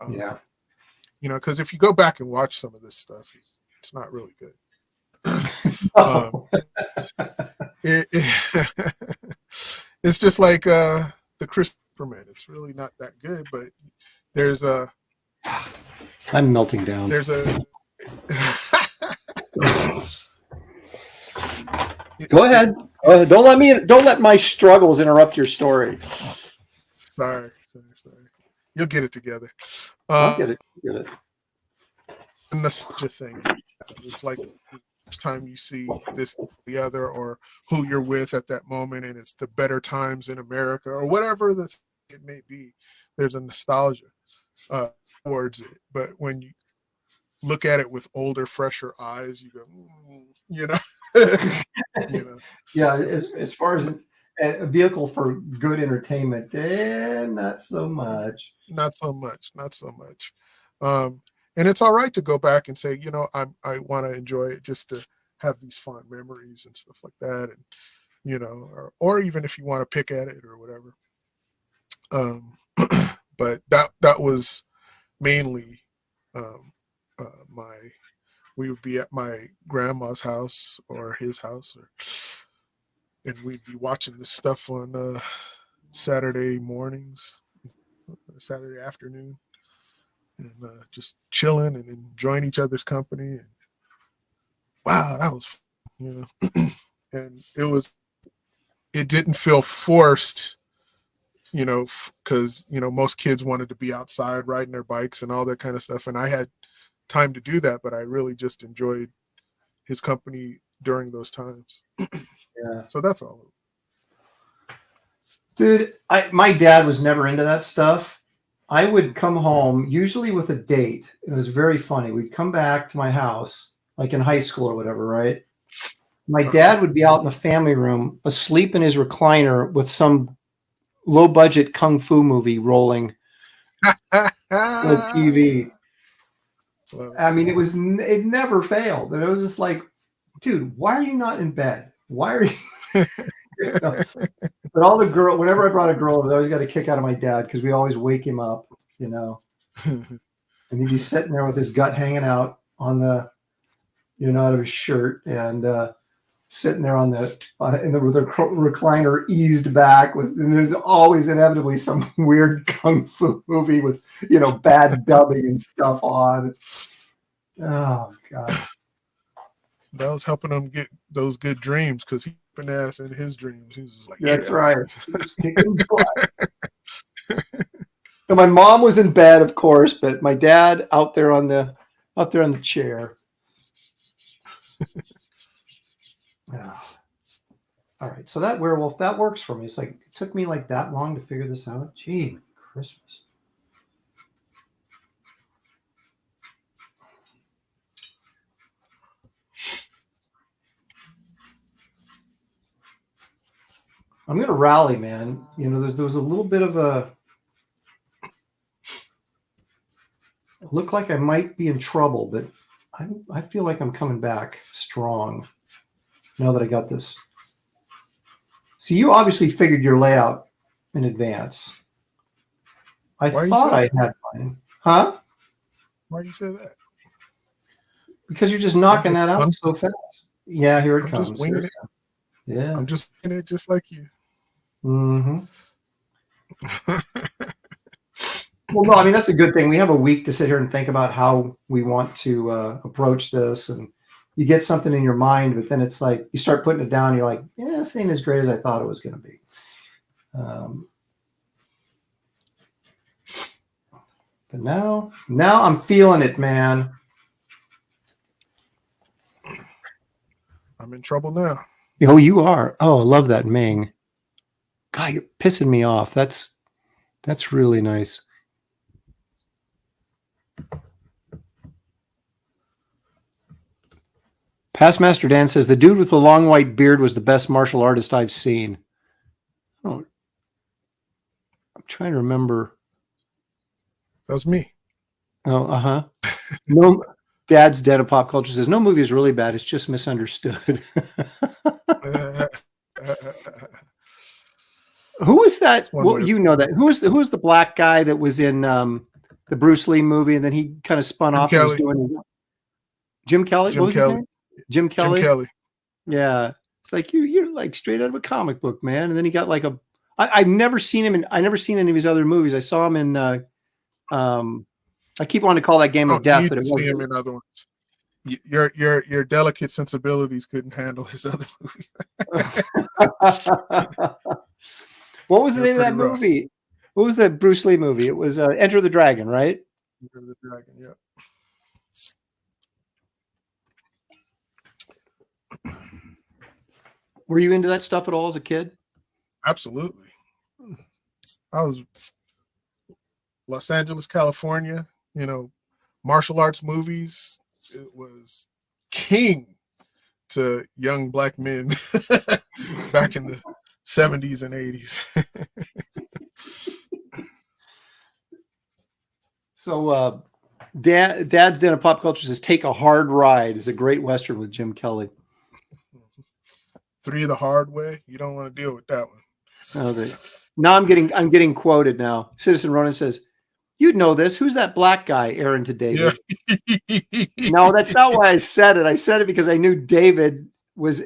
you know, because if you go back and watch some of this stuff, it's not really good. It's just like the Christopher Man. It's really not that good, but there's a. I'm melting down. There's a. Go ahead. Don't let my struggles interrupt your story. Sorry. You'll get it together. I'll get it. And that's such a thing. It's like the first time you see this, the other, or who you're with at that moment, and it's the better times in America, or whatever it may be. There's a nostalgia towards it, but when you look at it with older, fresher eyes, you go, you know. You know. Yeah, as far as a vehicle for good entertainment, not so much. Not so much. And it's all right to go back and say, I want to enjoy it just to have these fond memories and stuff like that. And, or even if you want to pick at it or whatever. But that was mainly my we would be at my grandma's house or his house, and we'd be watching this stuff on Saturday mornings, Saturday afternoon, and just chilling and enjoying each other's company. And wow, that was and it didn't feel forced, because most kids wanted to be outside riding their bikes and all that kind of stuff, and I had time to do that, but I really just enjoyed his company during those times. Yeah. So that's all. Dude, my dad was never into that stuff. I would come home usually with a date. It was very funny. We'd come back to my house, like in high school or whatever, right? My dad would be out in the family room, asleep in his recliner with some low budget kung fu movie rolling on the TV. I mean, it never failed. And it was just like, dude, why are you not in bed? Why are you? But all the whenever I brought a girl over, I always got a kick out of my dad because we always wake him up, and he'd be sitting there with his gut hanging out on the, out of his shirt, and sitting there on with the recliner eased back and there's always inevitably some weird kung fu movie with, bad dubbing and stuff on. Oh God. That was helping him get those good dreams because he been ass in his dreams. He was just like, that's right. So my mom was in bed, of course, but my dad out there on the chair. Oh. All right, so that werewolf, that works for me. It's like it took me like that long to figure this out. Gee, Christmas. I'm gonna rally, man. There was a little bit of it looked like I might be in trouble, but I feel like I'm coming back strong now that I got this. So you obviously figured your layout in advance. I thought I had mine. Huh? Why do you say that? Because you're just knocking that out so fast. Yeah, here it comes. Just winging it. Yeah. I'm just winging it just like you. Mm-hmm. Well, no, I mean, that's a good thing. We have a week to sit here and think about how we want to approach this. And you get something in your mind, but then it's like you start putting it down. You're like, yeah, this ain't as great as I thought it was going to be. But now I'm feeling it, man. I'm in trouble now. Oh, you are. Oh, I love that Ming. God, you're pissing me off. That's really nice. Past Master Dan says the dude with the long white beard was the best martial artist I've seen. Oh, I'm trying to remember. That was me. Oh, No, Dad's Dead of Pop Culture says no movie is really bad. It's just misunderstood. Who was that? Well, you know that. Who was the black guy that was in the Bruce Lee movie, and then he kind of spun off and was doing Jim Kelly? What was his name? Jim Kelly. Jim Kelly. Yeah, it's like you're like straight out of a comic book, man. And then he got like I've never seen him I never seen any of his other movies. I saw him in I keep wanting to call that Game of Death, but it wasn't. See him in other ones. Your delicate sensibilities couldn't handle his other movie. What was the name of that movie? What was the Bruce Lee movie? It was Enter the Dragon, right? Enter the Dragon, yeah. Were you into that stuff at all as a kid? Absolutely. I was Los Angeles, California, martial arts movies. It was king to young black men back in the 70s and 80s. So Dad's Den of Pop Culture says Take a Hard Ride is a great Western with Jim Kelly. 3 the Hard Way. You don't want to deal with that one. Okay. Now I'm getting quoted now. Citizen Ronan says, "You'd know this. Who's that black guy?" Aaron to David. Yeah. No, that's not why I said it. I said it because I knew David was.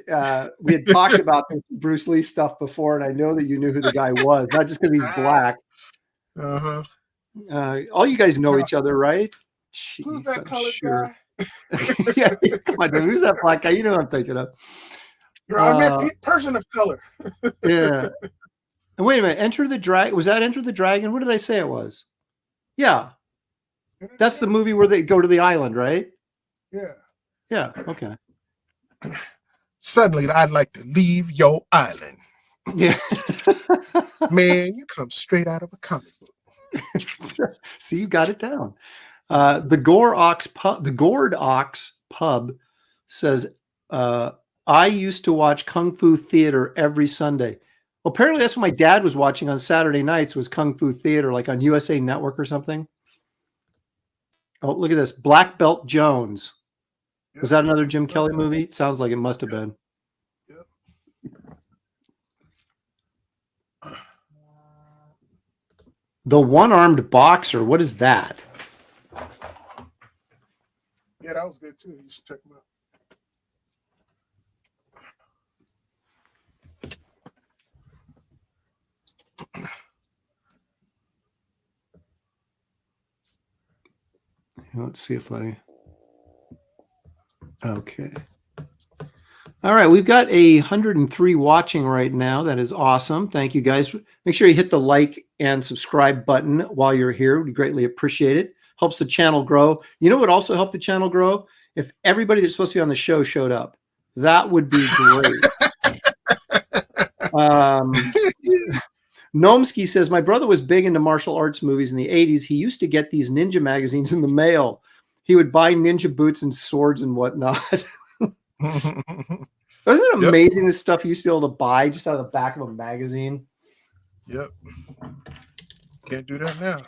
We had talked about this Bruce Lee stuff before, and I know that you knew who the guy was, not just because he's black. All you guys know each other, right? Jeez, Who's that colored guy? Yeah, come on, dude. Who's that black guy? You know what I'm thinking of. I meant person of color. Yeah. And wait a minute. Enter the Dragon. Was that Enter the Dragon? What did I say it was? Yeah. That's the movie where they go to the island, right? Yeah. Yeah. Okay. Suddenly, I'd like to leave your island. Yeah. Man, you come straight out of a comic book. See, you got it down. The Gourd Ox Pub says, I used to watch Kung Fu Theater every Sunday. Well, apparently that's what my dad was watching on Saturday nights was Kung Fu Theater, like on USA Network or something. Oh, look at this. Black Belt Jones. Yep. Was that another Jim Kelly movie? It sounds like it must have been. Yep. The One-Armed Boxer. What is that? Yeah, that was good too. You should check them out. Let's see if okay. All right. We've got 103 watching right now. That is awesome. Thank you guys. Make sure you hit the like and subscribe button while you're here. We greatly appreciate it. Helps the channel grow. You know what also helped the channel grow? If everybody that's supposed to be on the show showed up. That would be great. Nomsky says, my brother was big into martial arts movies in the 80s. He used to get these ninja magazines in the mail. He would buy ninja boots and swords and whatnot. Wasn't it amazing, this stuff you used to be able to buy just out of the back of a magazine? Yep. Can't do that now.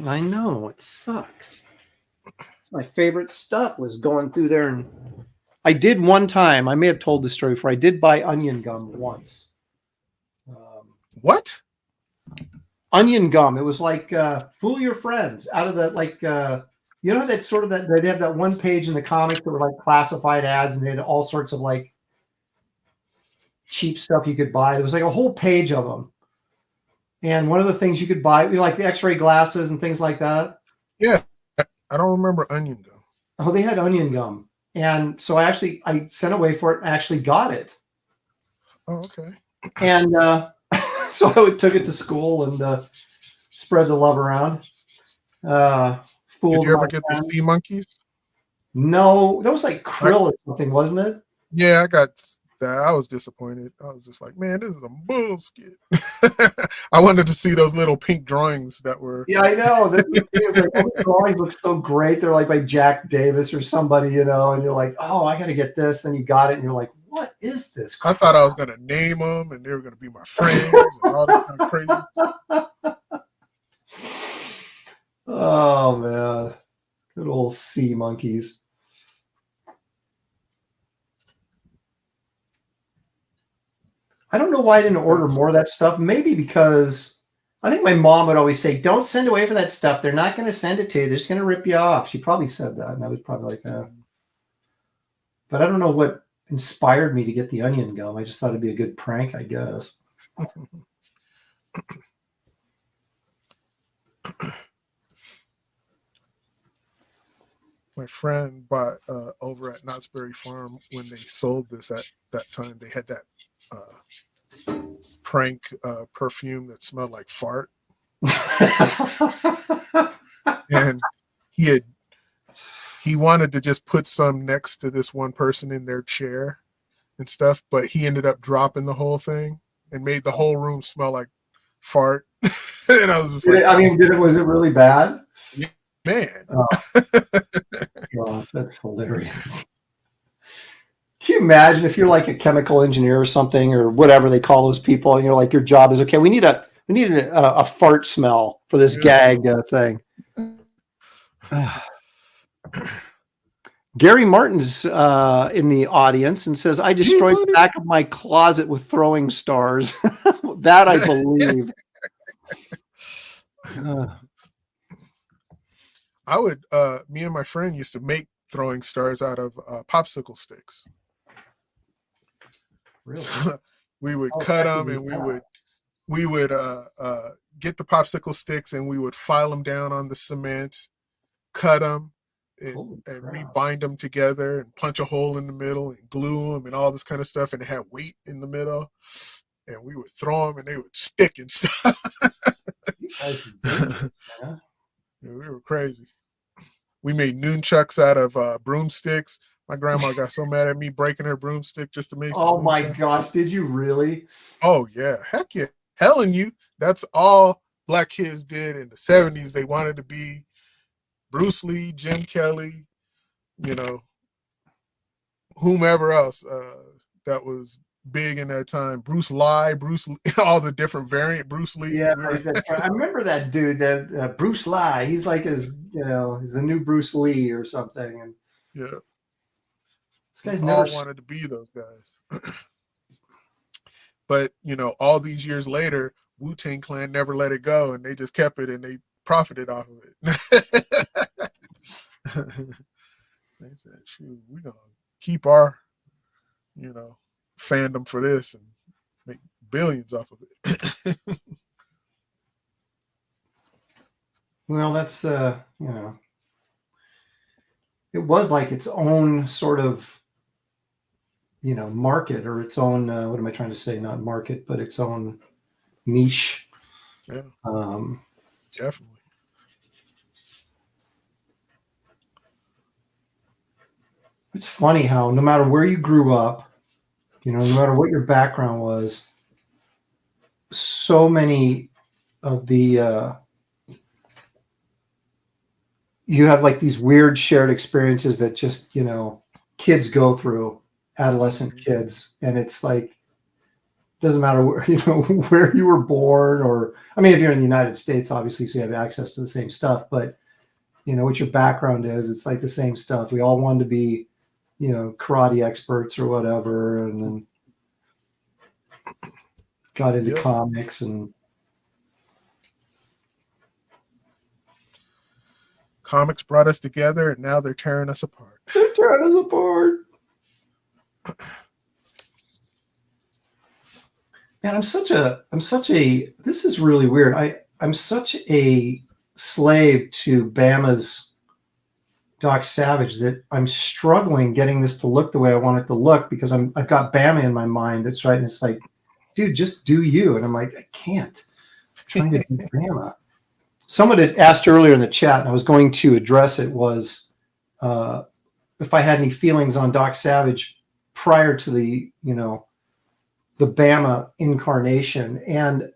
I know. It sucks. It's my favorite stuff was going through there. And I did one time. I may have told this story before. I did buy onion gum once. What? Onion gum. It was like Fool Your Friends out of the you know that sort of that they have that one page in the comics that were like classified ads and they had all sorts of like cheap stuff you could buy. There was like a whole page of them. And one of the things you could buy, like the X-ray glasses and things like that. Yeah, I don't remember onion gum. Oh, they had onion gum, and so I sent away for it and actually got it. Oh, okay. And so I took it to school and spread the love around. Did you ever get the sea monkeys? No, that was like krill or something, wasn't it? Yeah, I got that. I was disappointed. I was just like, man, this is a bullshit. I wanted to see those little pink drawings that were. Yeah, I know. The drawings look so great. They're like by Jack Davis or somebody, you know, and you're like, oh, I got to get this. Then you got it, and you're like, what is this crap? I thought I was going to name them, and they were going to be my friends and all this kind of crazy. Oh, man. Good old sea monkeys. I don't know why I didn't order more of that stuff. Maybe because I think my mom would always say, don't send away for that stuff. They're not going to send it to you. They're just going to rip you off. She probably said that, and I was probably like, But I don't know what inspired me to get the onion gum. I just thought it'd be a good prank, I guess. My friend bought over at Knott's Berry Farm when they sold this at that time. They had that prank perfume that smelled like fart. And he wanted to just put some next to this one person in their chair and stuff, but he ended up dropping the whole thing and made the whole room smell like fart. And I was just was it really bad? Man. Oh. God, that's hilarious. Can you imagine if you're like a chemical engineer or something or whatever they call those people, and you're like, your job is, okay, we need a fart smell for this gag thing. Gary Martin's in the audience and says, I destroyed the back of my closet with throwing stars. That I believe. I would, me and my friend used to make throwing stars out of popsicle sticks. Really? So we would cut them, and we would get the popsicle sticks, and we would file them down on the cement, cut them, and rebind them together, and punch a hole in the middle, and glue them, and all this kind of stuff. And it had weight in the middle, and we would throw them, and they would stick and stuff. Yeah, we were crazy. We made nunchucks out of broomsticks. My grandma got so mad at me breaking her broomstick just to make some. Oh my gosh, did you really? Oh yeah, heck yeah. Telling you, that's all black kids did in the 70s. They wanted to be Bruce Lee, Jim Kelly, you know, whomever else that was big in that time. Bruce Lee, all the different variant Bruce Lee. Yeah, I remember that dude, that Bruce Lee. He's like he's the new Bruce Lee or something. And yeah, this guy's never wanted to be those guys. But all these years later, Wu-Tang Clan never let it go, and they just kept it, and they profited off of it. They said, "Shoot, we're gonna keep our, fandom for this and make billions off of it." Well, that's it was like its own sort of market, or its own what am I trying to say? Not market, but its own niche. Yeah, definitely. It's funny how no matter where you grew up, no matter what your background was, so many of the you have like these weird shared experiences that just kids go through, adolescent kids, and it's like doesn't matter where where you were born, or I mean, if you're in the United States, obviously, so you have access to the same stuff, but what your background is, it's like the same stuff. We all wanted to be karate experts or whatever, and then got into comics, and comics brought us together, and now they're tearing us apart. They're tearing us apart. Man, this is really weird. I'm such a slave to Bama's Doc Savage that I'm struggling getting this to look the way I want it to look, because I've got Bama in my mind. That's right. And it's like, dude, just do you. And I'm like, I can't. I'm trying to do Bama. Someone had asked earlier in the chat, and I was going to address it, was if I had any feelings on Doc Savage prior to the Bama incarnation. And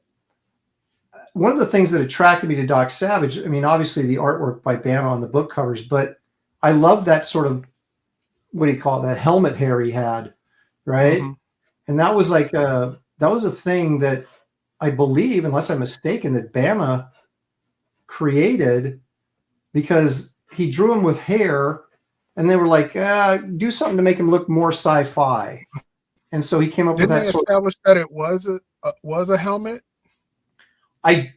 one of the things that attracted me to Doc Savage, I mean, obviously the artwork by Bama on the book covers, but I love that sort of, what do you call it, that helmet hair he had, right? Mm-hmm. And that was like that was a thing that I believe, unless I'm mistaken, that Bama created, because he drew him with hair, and they were like, do something to make him look more sci-fi. And so he came up with that. Didn't they establish that it was a helmet? I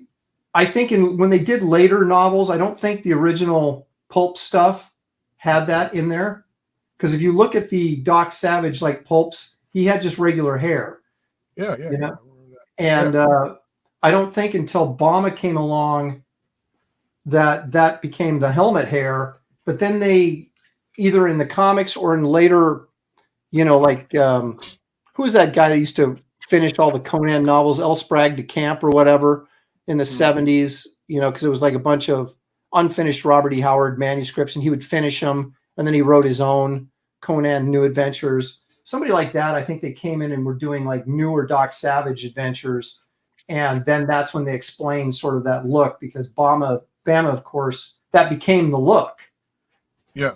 think when they did later novels, I don't think the original Pulp stuff had that in there, because if you look at the Doc Savage like Pulps, he had just regular hair. Yeah. And I don't think until Bama came along that became the helmet hair. But then they, either in the comics or in later, like who was that guy that used to finish all the Conan novels, L. Sprague de Camp or whatever, in the 70s, because it was like a bunch of unfinished Robert E. Howard manuscripts, and he would finish them, and then he wrote his own Conan New Adventures. Somebody like that, I think they came in and were doing like newer Doc Savage adventures, and then that's when they explained sort of that look, because Bama, of course, that became the look. Yeah.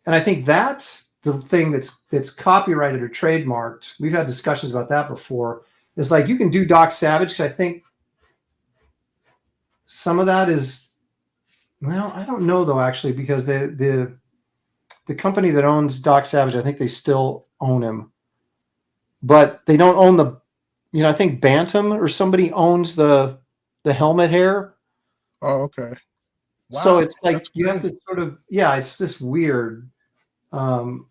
And I think that's the thing that's copyrighted or trademarked. We've had discussions about that before. It's like you can do Doc Savage, because I think some of that is Well, I don't know though, actually, because the company that owns Doc Savage, I think they still own him, but they don't own the. I think Bantam or somebody owns the helmet hair. Oh, okay. So Wow, it's like that's you have to crazy. sort of, yeah, it's just weird. Um,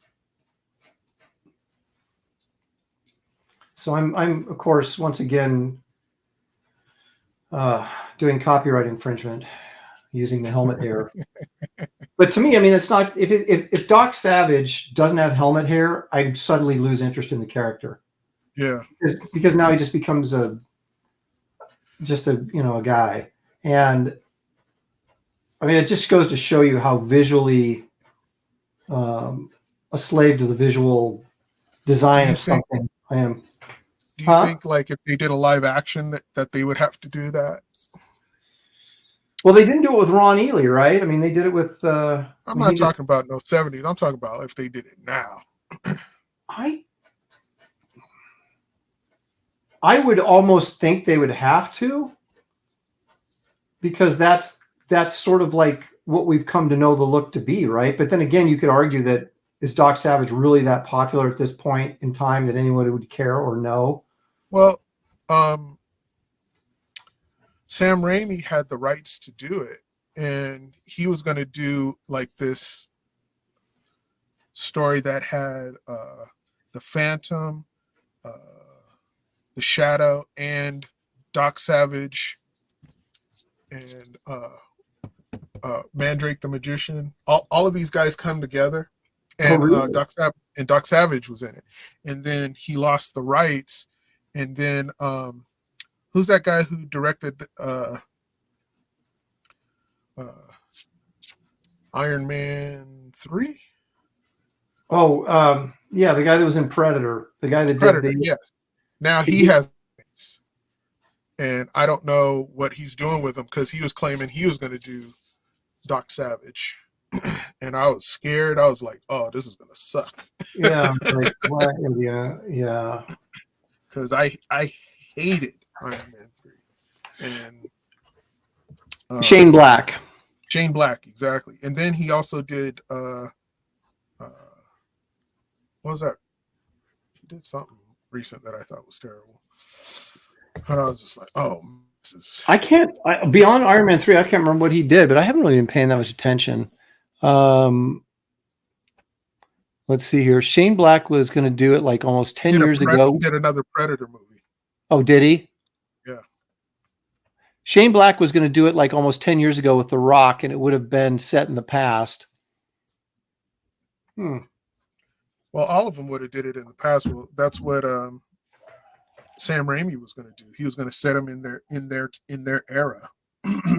so I'm of course once again doing copyright infringement using the helmet hair. But to me, I mean, it's not if Doc Savage doesn't have helmet hair, I'd suddenly lose interest in the character Yeah. because now he just becomes a guy, and I mean, it just goes to show you how visually um, a slave to the visual Do design you of think something I am. do you Huh? think like if they did a live action that they would have to do that? Well, they didn't do it with Ron Ely, right? I mean, they did it with. I I'm mean, he not just. talking about no 70s. I'm talking about if they did it now. I I would almost think they would have to, because that's sort of like what we've come to know the look to be, right? But then again, you could argue that is Doc Savage really that popular at this point in time that anyone would care or know? Well, um, Sam Raimi had the rights to do it, and he was going to do like this story that had the Phantom, uh, the Shadow, and Doc Savage and Mandrake the Magician. All of these guys come together, Oh, and really? Doc Savage was in it, and then he lost the rights, and then who's that guy who directed uh, Iron Man 3? Oh, yeah, the guy that was in Predator, the guy that did Predator, the. yes. Now he has, and I don't know what he's doing with him because he was claiming he was going to do Doc Savage, and I was scared. I was like, "Oh, this is going to suck," Yeah, like what? Yeah, yeah. because I hated Iron Man 3 and Shane um, Black. Shane Black exactly. And then he also did uh, what was that? He did something recent that I thought was terrible, and I was just like, "Oh, this is." I can't beyond Iron Man 3. I can't remember what he did, but I haven't really been paying that much attention. Um, let's see here. Shane Black was going to do it like almost 10 years He ago. did another Predator movie. Oh, did he? Yeah. Shane Black was going to do it like almost 10 years ago with The Rock, and it would have been set in the past. Well, all of them would have did it in the past. Well, that's what Sam Raimi was going to do. He was going to set them in their era.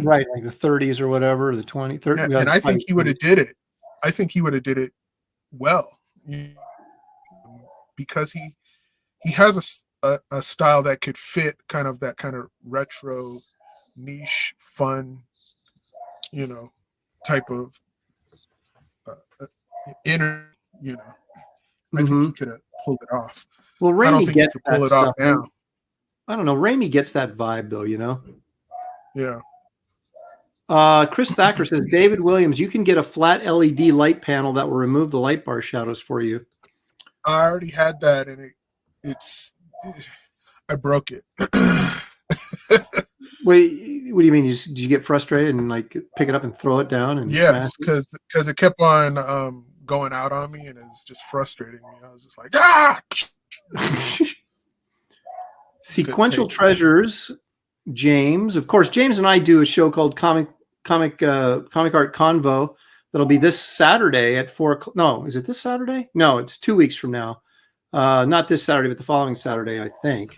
Right, like the 30s or whatever, the 20, 30. Yeah, Yeah, and I think probably he would 20s. have did it. I think he would have did it well because he has a style that could fit kind of that kind of retro, niche, fun, you know, type of inner, you know. I think Mm-hmm. he could have pulled it off. Well, I don't Raimi think he gets could pull that it off stuff. now. I don't know. Raimi gets that vibe, though, you know? Yeah. Chris Thacker says, David Williams, you can get a flat LED light panel that will remove the light bar shadows for you. I already had that, and I broke it. Wait, what do you mean? Did you get frustrated and like pick it up and throw it down and smash Yes, because it kept on going out on me, and it was just frustrating me. I was just like, ah. it? Couldn't Sequential take it. Treasures, James. Of course, James and I do a show called Comic Art Convo that'll be this Saturday at 4:00. No, is it this Saturday? No, it's 2 weeks from now. Not this Saturday, but the following Saturday, I think.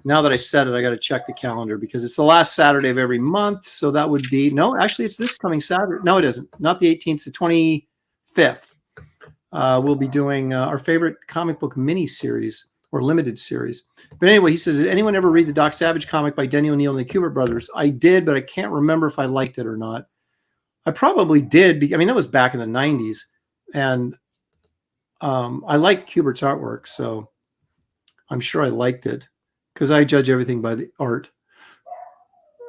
Now that I said it, I got to check the calendar because it's the last Saturday of every month. So that would be, no, actually, it's this coming Saturday. No, it isn't. Not the 18th, it's the 25th. We'll be doing our favorite comic book mini series or limited series. But anyway, he says, did anyone ever read the Doc Savage comic by Denny O'Neil and the Kubert brothers? I did, but I can't remember if I liked it or not. I probably did. I mean, that was back in the 90s. And I like Kubert's artwork, so I'm sure I liked it because I judge everything by the art,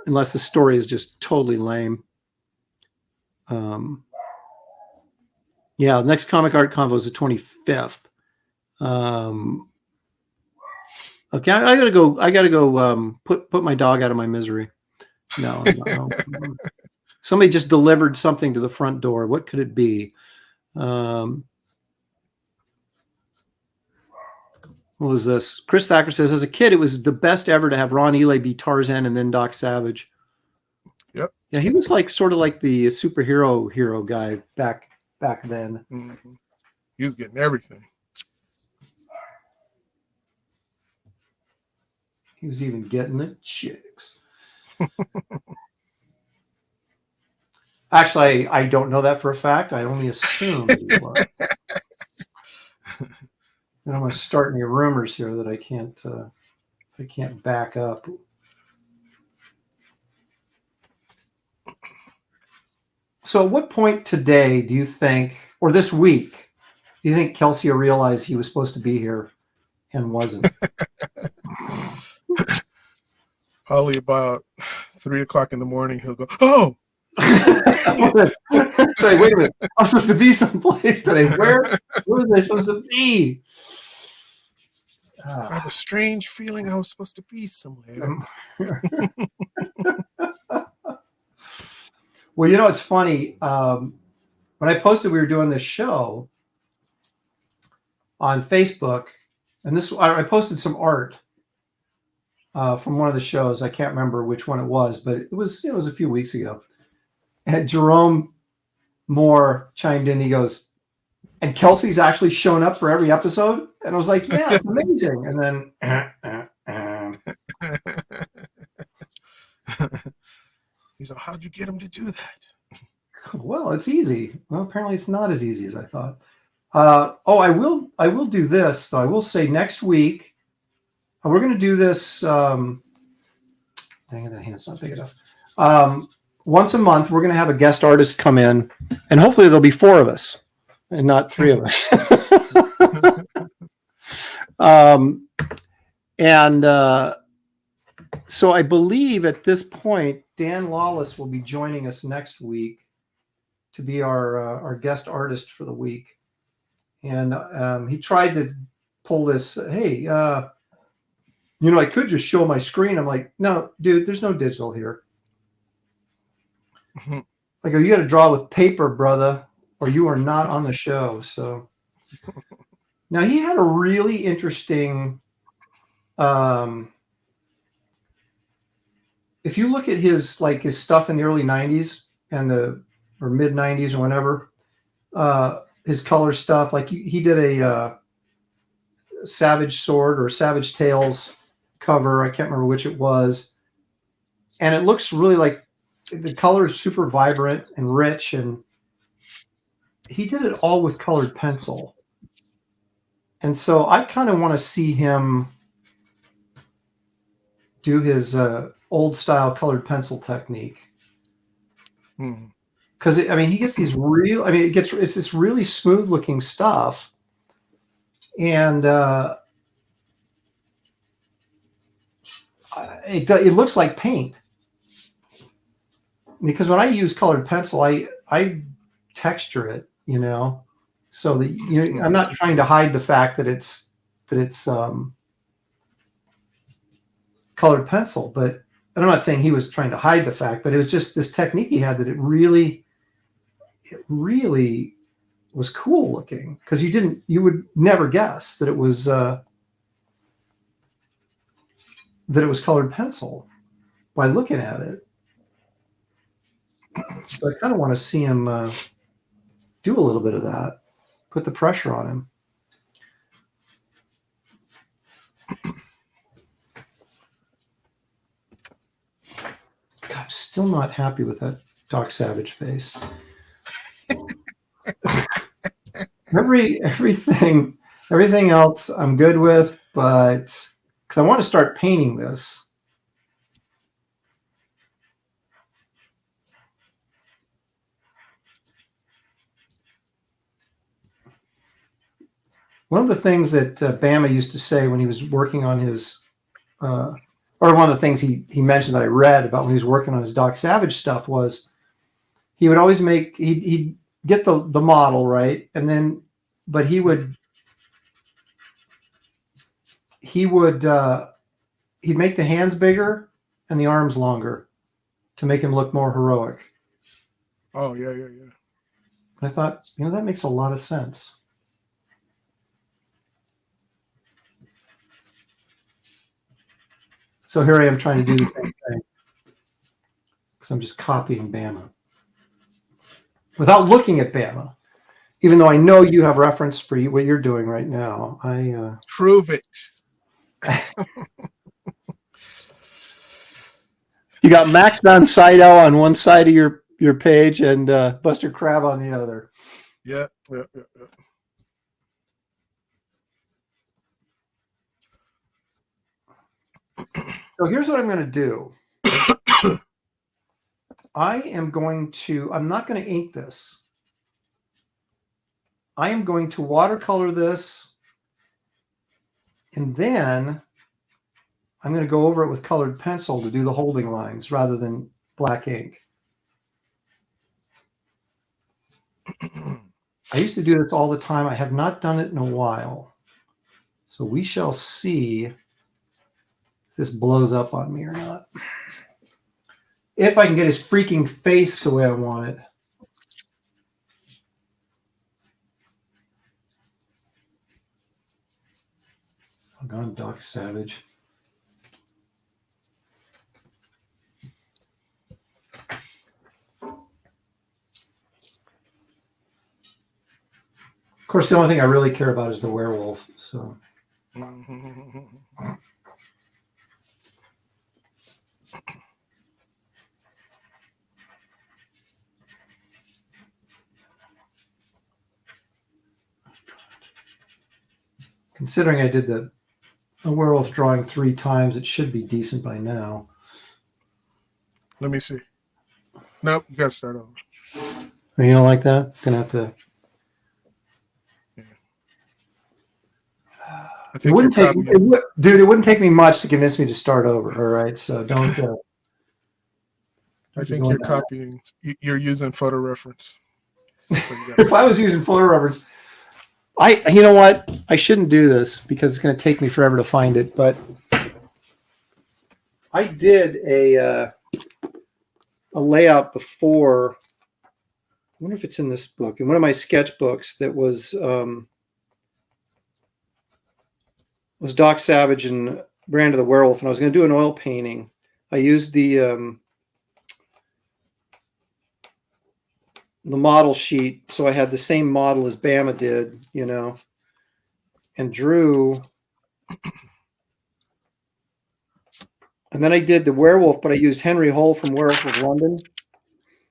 unless the story is just totally lame. Yeah, next Comic Art Convo is the 25th. Okay, I gotta go. I gotta go. Put my dog out of my misery. No, no. Somebody just delivered something to the front door. What could it be? What was this? Chris Thacker says, as a kid, it was the best ever to have Ron Ely be Tarzan and then Doc Savage. Yep. Yeah, he was like sort of like the superhero hero guy back then. Mm-hmm. He was getting everything. He was even getting the chicks. Actually, I don't know that for a fact. I only assume he was. And I'm going to start any rumors here that I can't back up. So at what point today do you think, or this week, do you think Kelsey will realize he was supposed to be here and wasn't? Probably about 3 o'clock in the morning, he'll go, oh! Sorry, wait a minute. I'm supposed to be someplace today. Where was I supposed to be? I have a strange feeling I was supposed to be somewhere. Well, you know, it's funny. When I posted we were doing this show on Facebook, and I posted some art from one of the shows. I can't remember which one it was, but it was a few weeks ago. And Jerome Moore chimed in. He goes, and Kelsey's actually shown up for every episode. And I was like, yeah, it's amazing. And then He's like, how'd you get him to do that? Well, it's easy. Well, apparently it's not as easy as I thought. I will do this. So I will say next week, we're going to do this. Dang it, that hand's not big enough. Once a month, we're going to have a guest artist come in, and hopefully there'll be 4 of us and not 3 of us. So I believe at this point, Dan Lawless will be joining us next week to be our guest artist for the week. And he tried to pull this, hey, I could just show my screen. I'm like, no, dude, there's no digital here. I go, you got to draw with paper, brother, or you are not on the show. So now he had a really interesting, if you look at his stuff in the early 90s or mid 90s or whenever, his color stuff, like he did a Savage Sword or Savage Tales cover. I can't remember which it was. And it looks really like the color is super vibrant and rich. And he did it all with colored pencil. And so I kind of want to see him do his old style colored pencil technique. Because he gets these it's this really smooth looking stuff, and it looks like paint. Because when I use colored pencil, I texture it, so that I'm not trying to hide the fact that it's colored pencil, but and I'm not saying he was trying to hide the fact, but it was just this technique he had that it really was cool looking, because you would never guess that it was colored pencil by looking at it. So I kind of want to see him do a little bit of that, put the pressure on him. God, I'm still not happy with that Doc Savage face. Everything else I'm good with, but because I want to start painting this. One of the things that Bama used to say when he was working on his, or one of the things he mentioned that I read about when he was working on his Doc Savage stuff was he would always make he'd get the model right, and then but he'd make the hands bigger and the arms longer to make him look more heroic. Oh yeah. I thought, that makes a lot of sense. So here I am trying to do the same thing. Because I'm just copying Bama. Without looking at Bama. Even though I know you have reference for what you're doing right now. Prove it. You got Max von Sydow on one side of your page and Buster Crabbe on the other. Yeah. So here's what I'm going to do. I'm not going to ink this. I am going to watercolor this, and then I'm going to go over it with colored pencil to do the holding lines rather than black ink. I used to do this all the time. I have not done it in a while. So we shall see if this blows up on me or not. If I can get his freaking face the way I want it. Oh, God, Doc Savage. Of course, the only thing I really care about is the werewolf. So, considering I did the werewolf drawing 3 times, it should be decent by now. Let me see. Nope, you gotta start over. Oh, you don't like that? Gonna have to. I think it wouldn't take me much to convince me to start over. All right, so don't. I think you're copying. You're using photo reference. If I was using photo reference, you know what? I shouldn't do this because it's going to take me forever to find it. But I did a layout before. I wonder if it's in this book. In one of my sketchbooks that was Doc Savage and Brand of the Werewolf, and I was going to do an oil painting. I used the model sheet, so I had the same model as Bama did, and drew. And then I did the werewolf, but I used Henry Hole from Werewolf of London.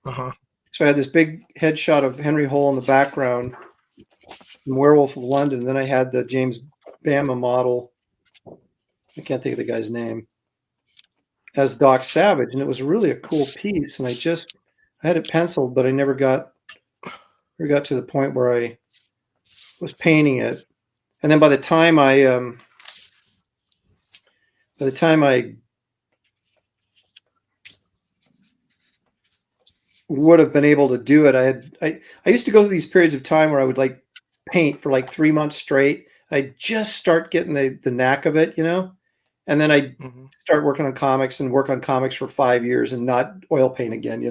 Uh-huh. So I had this big headshot of Henry Hole in the background from Werewolf of London. And then I had the James Bama model. I can't think of the guy's name. As Doc Savage, and it was really a cool piece. And I had it penciled, but I never got to the point where I was painting it. And then by the time I would have been able to do it, I used to go through these periods of time where I would like paint for like 3 months straight. I'd just start getting the knack of it, and then I'd start working on comics and work on comics for 5 years and not oil paint again,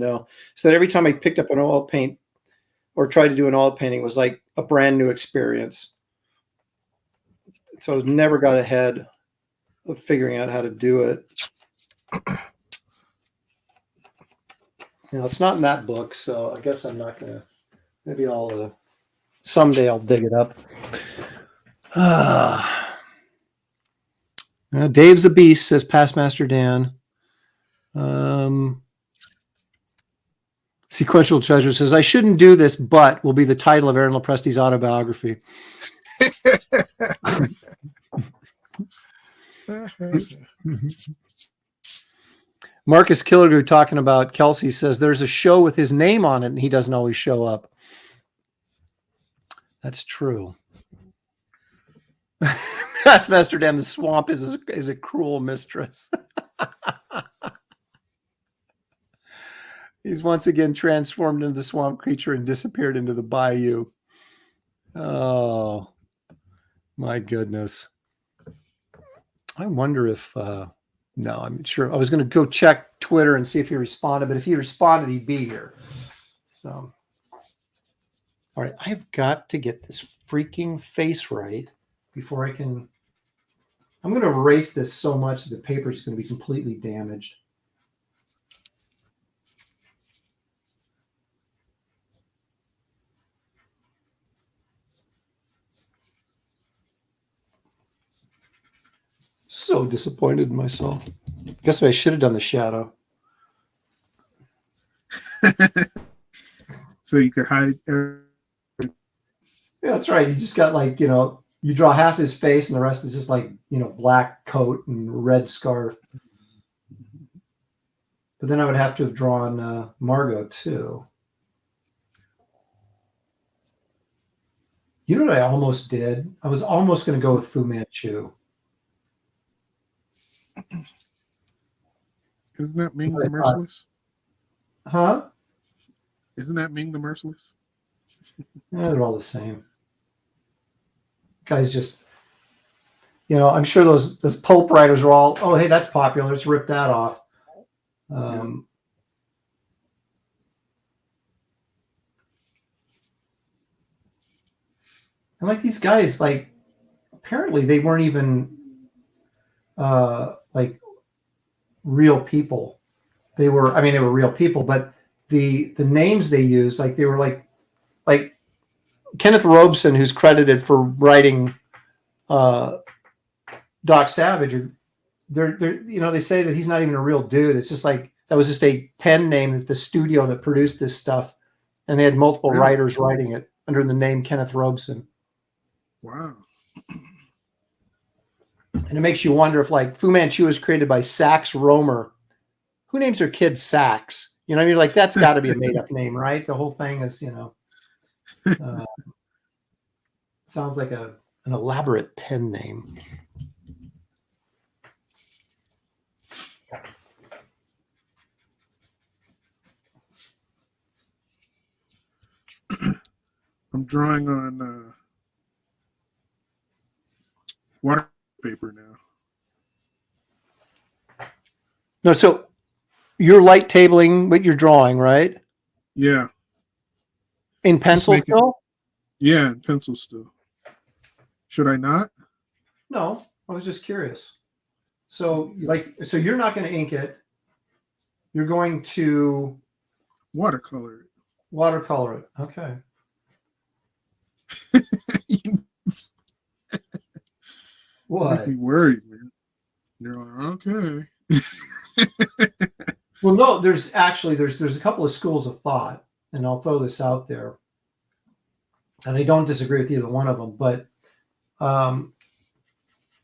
So that every time I picked up an oil paint or tried to do an oil painting was like a brand new experience. So I never got ahead of figuring out how to do it. It's not in that book, so I guess I'm not gonna. Maybe someday I'll dig it up. Dave's a beast, says Pastmaster Dan. Sequential Treasure says, I shouldn't do this, but will be the title of Aaron Lopresti's autobiography. Marcus Killigrew talking about Kelsey says there's a show with his name on it and he doesn't always show up. That's true. That's Master Dan. The swamp is a cruel mistress. He's once again transformed into the swamp creature and disappeared into the bayou. Oh, my goodness. I wonder if, no, I'm sure. I was going to go check Twitter and see if he responded, but if he responded, he'd be here. So, all right, I've got to get this freaking face right before I can. I'm going to erase this so much that the paper is going to be completely damaged. So disappointed in myself. Guess what? I should have done the shadow. So you could hide. Yeah, that's right. You just got like, you draw half his face and the rest is just like, black coat and red scarf. But then I would have to have drawn Margot too. You know what I almost did? I was almost going to go with Fu Manchu. Isn't that Ming the Merciless? Huh? Isn't that Ming the Merciless? Yeah, they're all the same. Guys just, I'm sure those pulp writers are all, oh, hey, that's popular. Let's rip that off. And like these guys, like, apparently they weren't even like real people. They were real people, but the names they used, like they were like Kenneth Robeson, who's credited for writing Doc Savage, or they say that he's not even a real dude. It's just like that was just a pen name that the studio that produced this stuff, and they had multiple writers writing it under the name Kenneth Robeson. Wow. And it makes you wonder if like Fu Manchu was created by Sax Rohmer. Who names their kids Sax? Like that's got to be a made up name, right? The whole thing is, sounds like an elaborate pen name. I'm drawing on water paper now. No, so you're light tabling what you're drawing, right? Yeah. In pencil still? Yeah, in pencil still. Should I not? No, I was just curious. So you're not going to ink it. You're going to watercolor it. Watercolor it. Okay. What? Make me worried, man. You're like, okay. Well, no, there's a couple of schools of thought, and I'll throw this out there. And I don't disagree with either one of them, but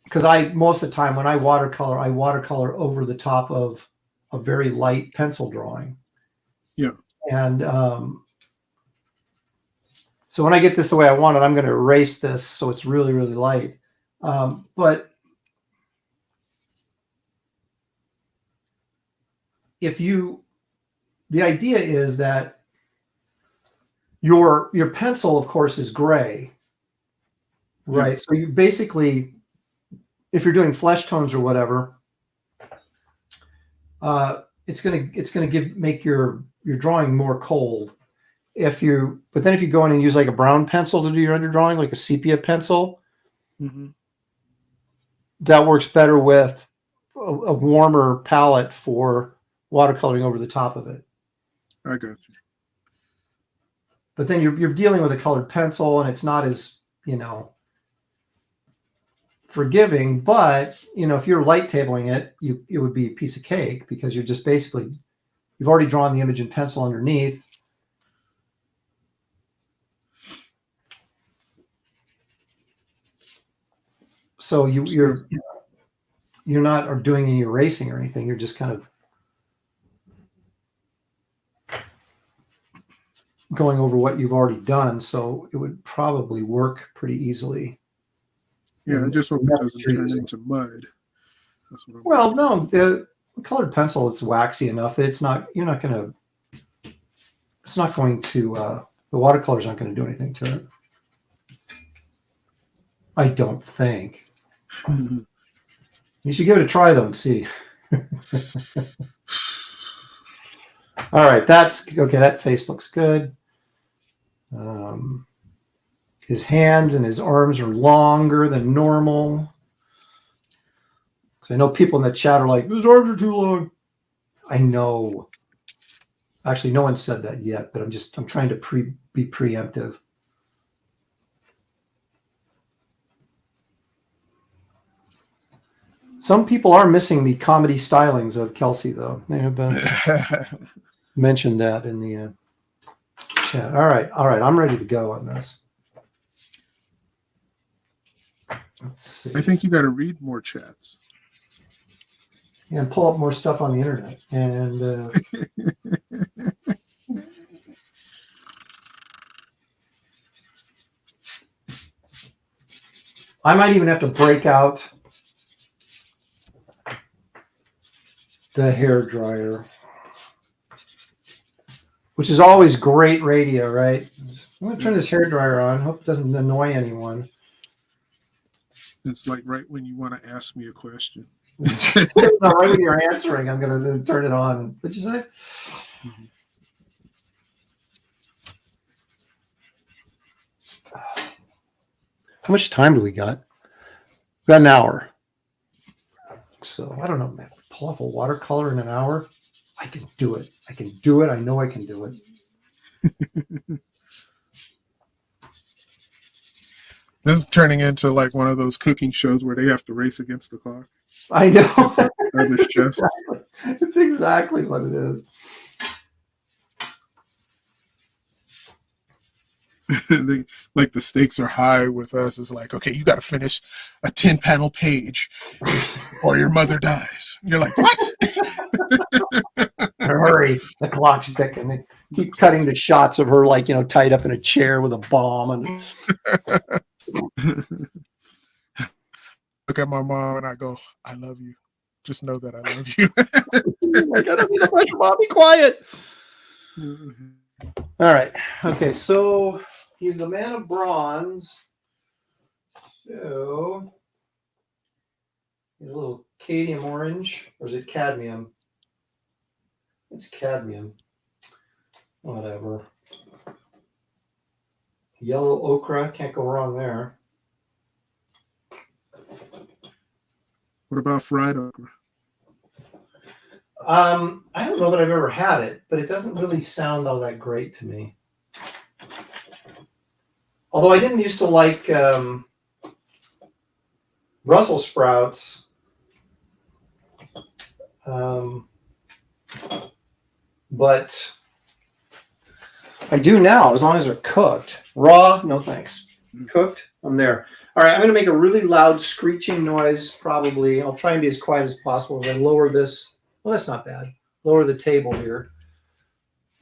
because most of the time when I watercolor over the top of a very light pencil drawing. Yeah. And so when I get this the way I want it, I'm going to erase this so it's really, really light. But the idea is that your pencil, of course, is gray, right? So you basically, if you're doing flesh tones or whatever, it's gonna make your drawing more cold. But then if you go in and use like a brown pencil to do your underdrawing, like a sepia pencil, that works better with a warmer palette for watercoloring over the top of it. I got you. But then you're dealing with a colored pencil, and it's not as forgiving. But if you're light tabling it, it would be a piece of cake because you're just basically you've already drawn the image in pencil underneath. So you're not doing any erasing or anything. You're just kind of going over what you've already done. So it would probably work pretty easily. Yeah, I just hope it doesn't turn into mud. That's what no, the colored pencil is waxy enough that you're not going to it's not going to, the watercolors aren't going to do anything to it. I don't think. You should give it a try though and see. All right, that's okay. That face looks good. His hands and his arms are longer than normal. So I know people in the chat are like, his arms are too long. I know. Actually, no one said that yet, but I'm trying to be preemptive. Some people are missing the comedy stylings of Kelsey, though. They have mentioned that in the chat. All right. I'm ready to go on this. Let's see. I think you got to read more chats. Yeah, and pull up more stuff on the internet. And I might even have to break out the hair dryer, which is always great radio, right? I'm going to turn this hair dryer on. Hope it doesn't annoy anyone. It's like right when you want to ask me a question. No, right when you're answering, I'm going to turn it on. What'd you say? Mm-hmm. How much time do we got? We got an hour. So I don't know, man. Pull off a watercolor in an hour. I can do it. I can do it. I know I can do it. This is turning into like one of those cooking shows where they have to race against the clock. I know. Other's chest. It's exactly what it is. Like the stakes are high with us. It's like, okay, you got to finish a 10-panel page or your mother dies. You're like, what? Hurry. The clock's ticking. They keep cutting the shots of her, like, tied up in a chair with a bomb. And look at my mom and I go, I love you. Just know that I love you. like, I don't need a pressure, Mom. Be quiet. All right. Okay, so he's the man of bronze. So, a little cadmium orange, or is it cadmium? It's cadmium. Whatever. Yellow ochre, can't go wrong there. What about fried okra? I don't know that I've ever had it, but it doesn't really sound all that great to me. Although I didn't used to like Brussels sprouts. But I do now, as long as they're cooked. Raw, no thanks. Cooked, I'm there. All right, I'm going to make a really loud screeching noise, probably. I'll try and be as quiet as possible. If I lower this, well, that's not bad. Lower the table here.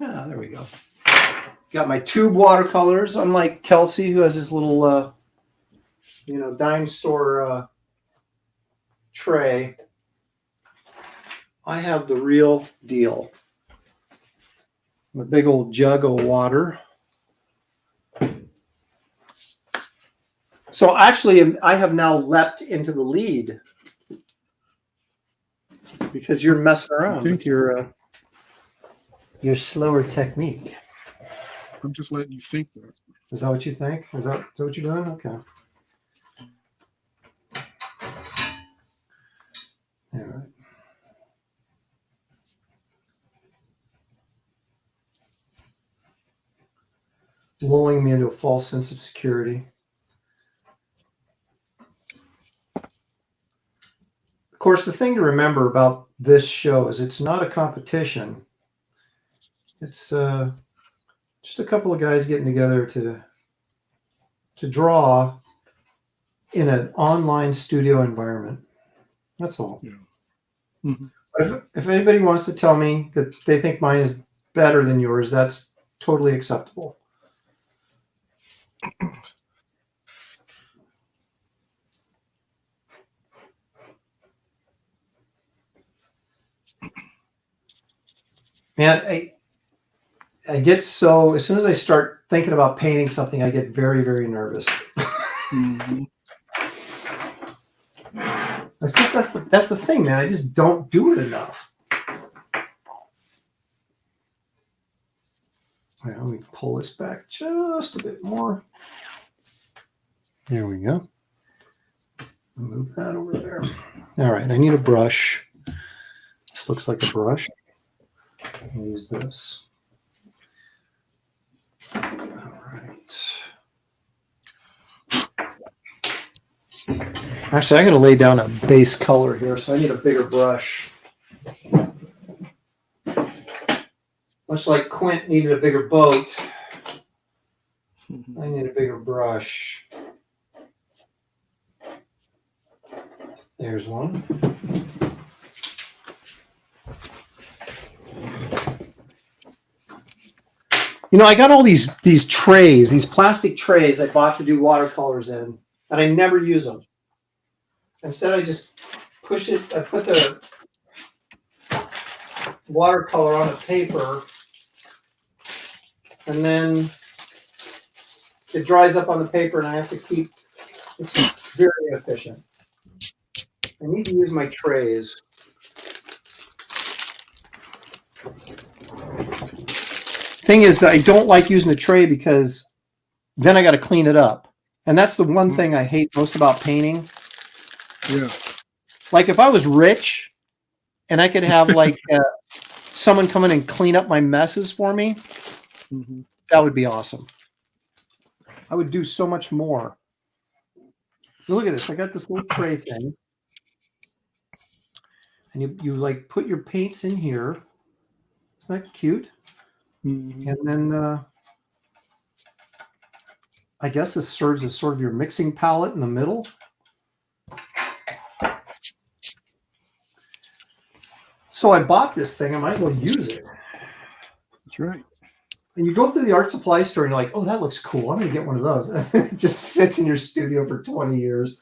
Ah, there we go. Got my tube watercolors, unlike Kelsey, who has his little, dime store tray. I have the real deal. A big old jug of water. So actually, I have now leapt into the lead because you're messing around with your slower technique. I'm just letting you think that. Is that what you think? Is that what you're doing? Okay. All right. Lulling me into a false sense of security. Of course, the thing to remember about this show is it's not a competition. It's just a couple of guys getting together to draw in an online studio environment. That's all. Yeah. Mm-hmm. If anybody wants to tell me that they think mine is better than yours, that's totally acceptable. Man, I get so, as soon as I start thinking about painting something, I get very, very nervous. Mm-hmm. That's the thing, man. I just don't do it enough. All right, let me pull this back just a bit more. There we go. Move that over there. All right, I need a brush. This looks like a brush. I'll use this. All right. Actually, I got to lay down a base color here, so I need a bigger brush. Much like Quint needed a bigger boat, I need a bigger brush. There's one. You know, I got all these trays, these plastic trays I bought to do watercolors in, and I never use them. Instead, I just push it, I put the watercolor on the paper, and then it dries up on the paper, and I have to keep, it's very efficient. I need to use my trays. Thing is that I don't like using a tray because then I got to clean it up. And that's the one thing I hate most about painting. Yeah. Like if I was rich and I could have like someone come in and clean up my messes for me, that would be awesome. I would do so much more. Look at this. I got this little tray thing. And you like put your paints in here. Isn't that cute? And then I guess this serves as sort of your mixing palette in the middle. So I bought this thing. I might as well use it. That's right. And you go through the art supply store and you're like, oh, that looks cool. I'm going to get one of those. It just sits in your studio for 20 years.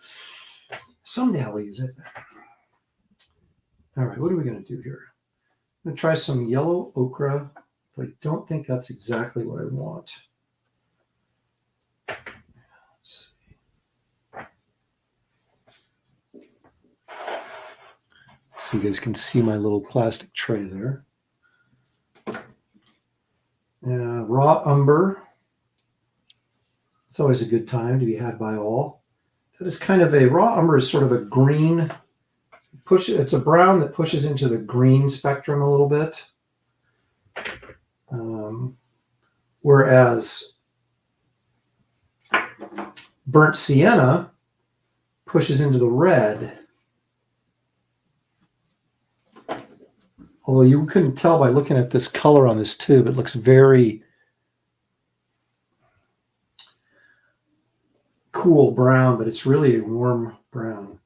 Someday I'll use it. All right, what are we going to do here? I'm going to try some yellow ochre. I don't think that's exactly what I want. Let's see. So you guys can see my little plastic tray there. Raw umber. It's always a good time to be had by all. That is kind of a raw umber is sort of a green it's a brown that pushes into the green spectrum a little bit. Whereas burnt sienna pushes into the red. Although you couldn't tell by looking at this color on this tube, it looks very cool brown, but it's really a warm brown.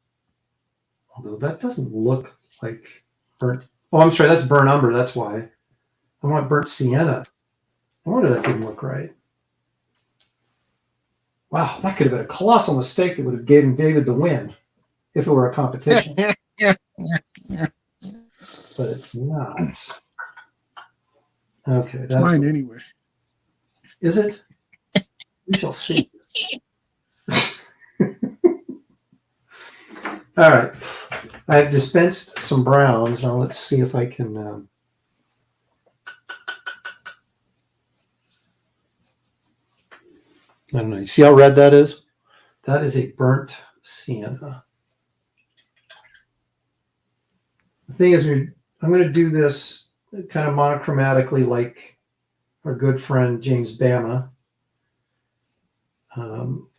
Although that doesn't look like burnt. Oh, I'm sorry, that's burnt umber. That's why. I want burnt sienna. I wonder that didn't look right. Wow, that could have been a colossal mistake that would have given David the win if it were a competition. But it's not. Okay, that's mine anyway. Is it? We shall see. All right. I've dispensed some browns. Now let's see if I can. I don't know. You see how red that is? That is a burnt sienna. The thing is, I'm going to do this kind of monochromatically like our good friend James Bama. So I'm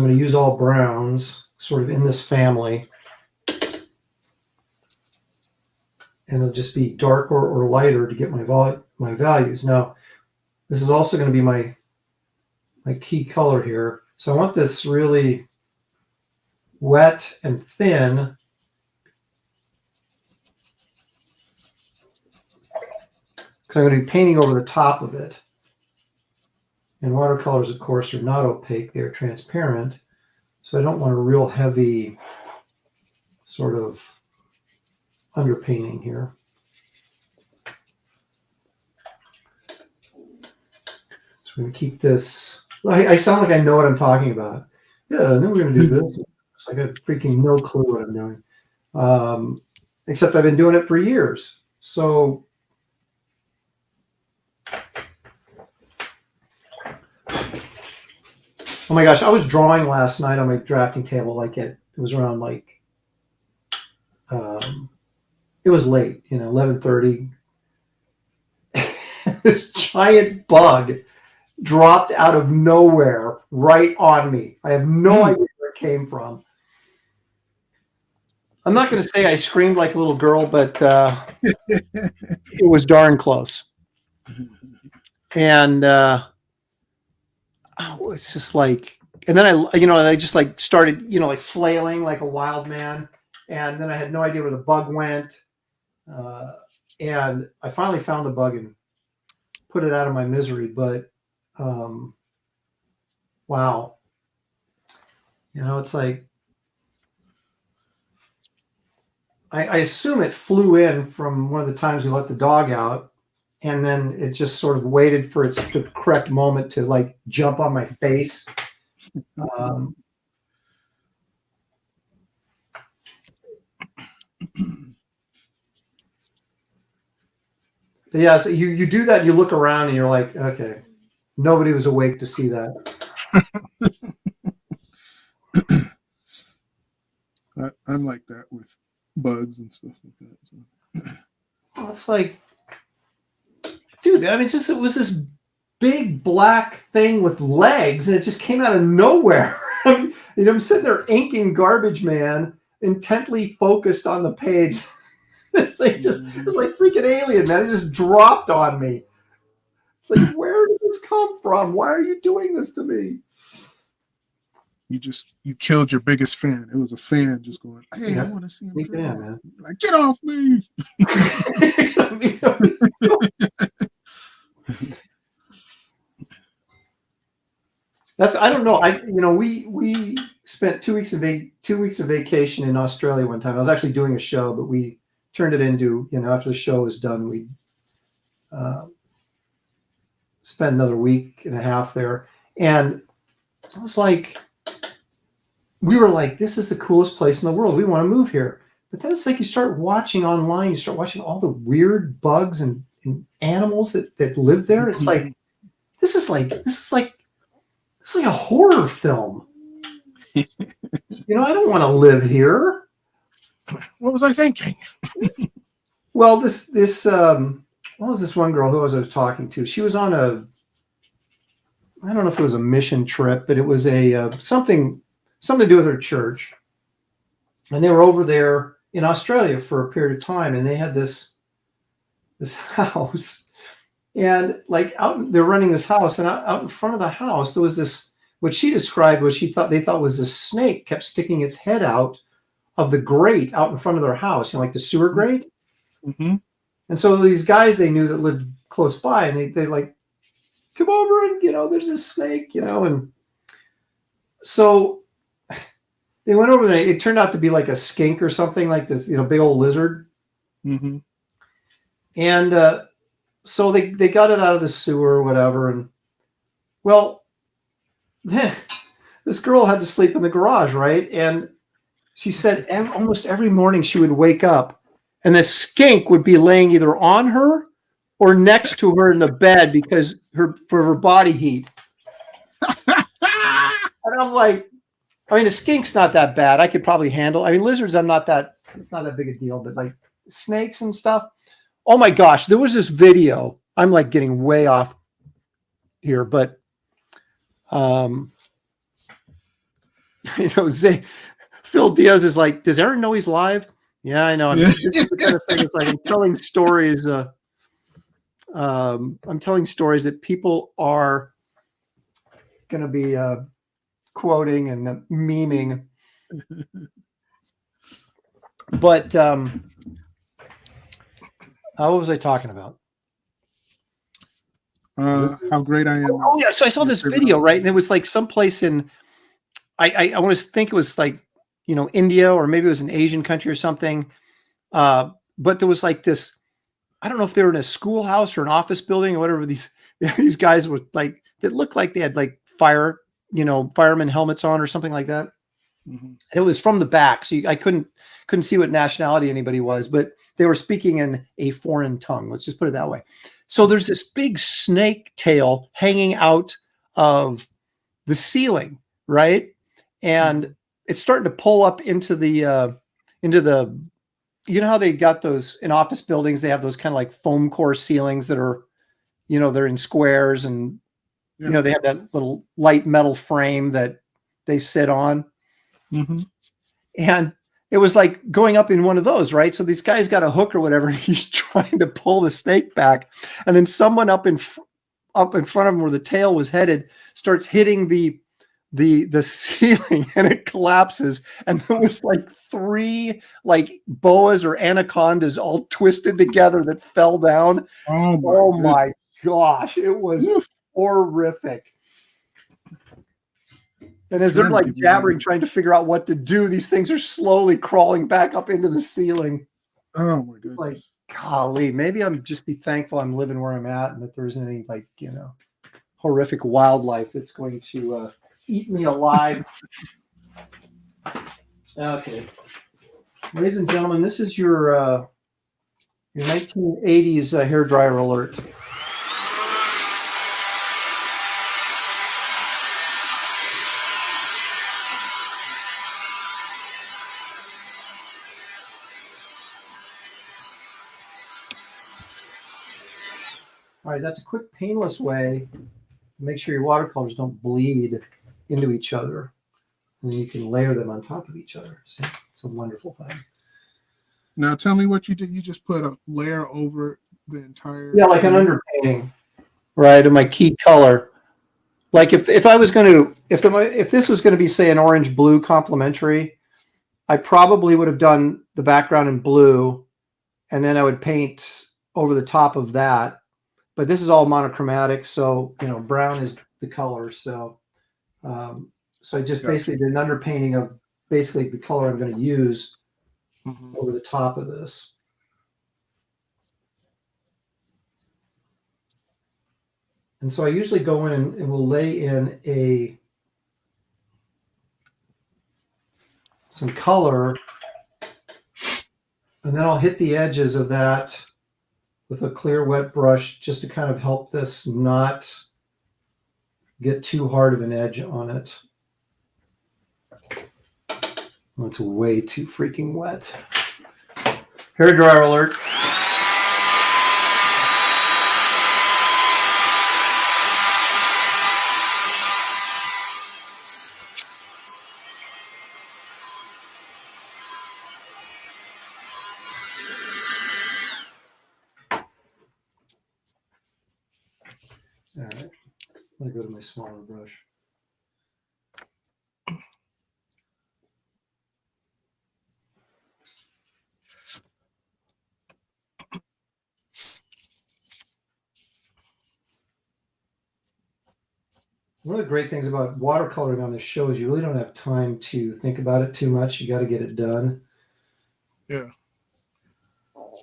going to use all browns sort of in this family. And it'll just be darker or lighter to get my values. Now, this is also going to be my key color here. So I want this really wet and thin. Because I'm going to be painting over the top of it. And watercolors, of course, are not opaque. They're transparent. So I don't want a real heavy sort of underpainting here. I'm going to keep this. I sound like I know what I'm talking about. Yeah, and then we're going to do this. I got freaking no clue what I'm doing. Except I've been doing it for years. So oh my gosh, I was drawing last night on my drafting table. Like it was around like it was late, 11:30. This giant bug dropped out of nowhere right on me. I have no idea where it came from. I'm not going to say I screamed like a little girl, but it was darn close. And it's just like, and then I just like started, like flailing like a wild man. And then I had no idea where the bug went. And I finally found the bug and put it out of my misery. But wow. It's like, I assume it flew in from one of the times we let the dog out, and then it just sort of waited for the correct moment to like jump on my face. But yeah, so you do that, you look around and you're like, okay, nobody was awake to see that. I'm like that with bugs and stuff like that. So. Well, it's like, dude, I mean, it was this big black thing with legs, and it just came out of nowhere. I'm sitting there inking Garbage Man, intently focused on the page. This thing it was like freaking alien, man. It just dropped on me. It's like, where did this come from? Why are you doing this to me? You killed your biggest fan. It was a fan just going, hey, I want to see him. Yeah, man. Like, get off me. I don't know. We spent 2 weeks of vacation in Australia one time. I was actually doing a show, but we turned it into, after the show was done, we spent another week and a half there. And I was like, we were like, this is the coolest place in the world. We want to move here. But then it's like you start watching online, you start watching all the weird bugs and animals that live there. It's like, this is like a horror film. I don't want to live here. What was I thinking? Well, this what was this one girl who I was talking to? She was on I don't know if it was a mission trip, but it was something to do with her church. And they were over there in Australia for a period of time, and they had this house. And like they're running this house, and out in front of the house, there was this, what she described was they thought was this snake kept sticking its head out of the grate out in front of their house, like the sewer grate. Mm-hmm. And so these guys they knew that lived close by, and they're like, come over and, there's this snake, and so they went over there. It turned out to be like a skink or something like this, big old lizard. Mm-hmm. And so they got it out of the sewer or whatever. And well, then this girl had to sleep in the garage, right? And she said almost every morning she would wake up and the skink would be laying either on her or next to her in the bed because for her body heat. And I'm like, a skink's not that bad. I could probably handle. Lizards, it's not that big a deal, but like snakes and stuff. Oh my gosh, there was this video. I'm like getting way off here, but Phil Diaz is like, does Aaron know he's live? Yeah, I know. This is the kind of thing. It's like I'm telling stories. I'm telling stories that people are going to be quoting and memeing. But what was I talking about? How great I am. Oh yeah, so I saw this video, right? And it was like someplace in, I want to think it was like, India, or maybe it was an Asian country or something. But there was like this, I don't know if they were in a schoolhouse or an office building or whatever, these these guys were like, that looked like they had like fireman helmets on or something like that. Mm-hmm. And it was from the back. So I couldn't see what nationality anybody was, but they were speaking in a foreign tongue. Let's just put it that way. So there's this big snake tail hanging out of the ceiling, right? And it's starting to pull up into the, you know how they got those in office buildings, they have those kind of like foam core ceilings that are, they're in squares and, they have that little light metal frame that they sit on. Mm-hmm. And it was like going up in one of those, right? So this guy's got a hook or whatever, and he's trying to pull the snake back. And then someone up in front of him where the tail was headed starts hitting the ceiling, and it collapses. And there was like 3 like boas or anacondas all twisted together that fell down. Oh my gosh, it was horrific. And as they're like jabbering, trying to figure out what to do, these things are slowly crawling back up into the ceiling. Oh my goodness. Like, golly, maybe I'm just be thankful I'm living where I'm at and that there isn't any like, horrific wildlife that's going to eat me alive. Okay. Ladies and gentlemen, this is your 1980s hair dryer alert. All right, that's a quick, painless way to make sure your watercolors don't bleed into each other. And then you can layer them on top of each other. See, it's a wonderful thing. Now tell me what you did. You just put a layer over the entire... Yeah, like an underpainting, right, of my key color. Like if I was going to, if this was going to be, say, an orange-blue complementary, I probably would have done the background in blue, and then I would paint over the top of that. But this is all monochromatic, so brown is the color. So, so I just basically did an underpainting of basically the color I'm going to use over the top of this. And so I usually go in and will lay in some color, and then I'll hit the edges of that with a clear wet brush just to kind of help this not get too hard of an edge on it. Oh, it's way too freaking wet. Hair dryer alert. All right, I'm gonna go to my smaller brush. One of the great things about watercoloring on this show is you really don't have time to think about it too much. You got to get it done. Yeah.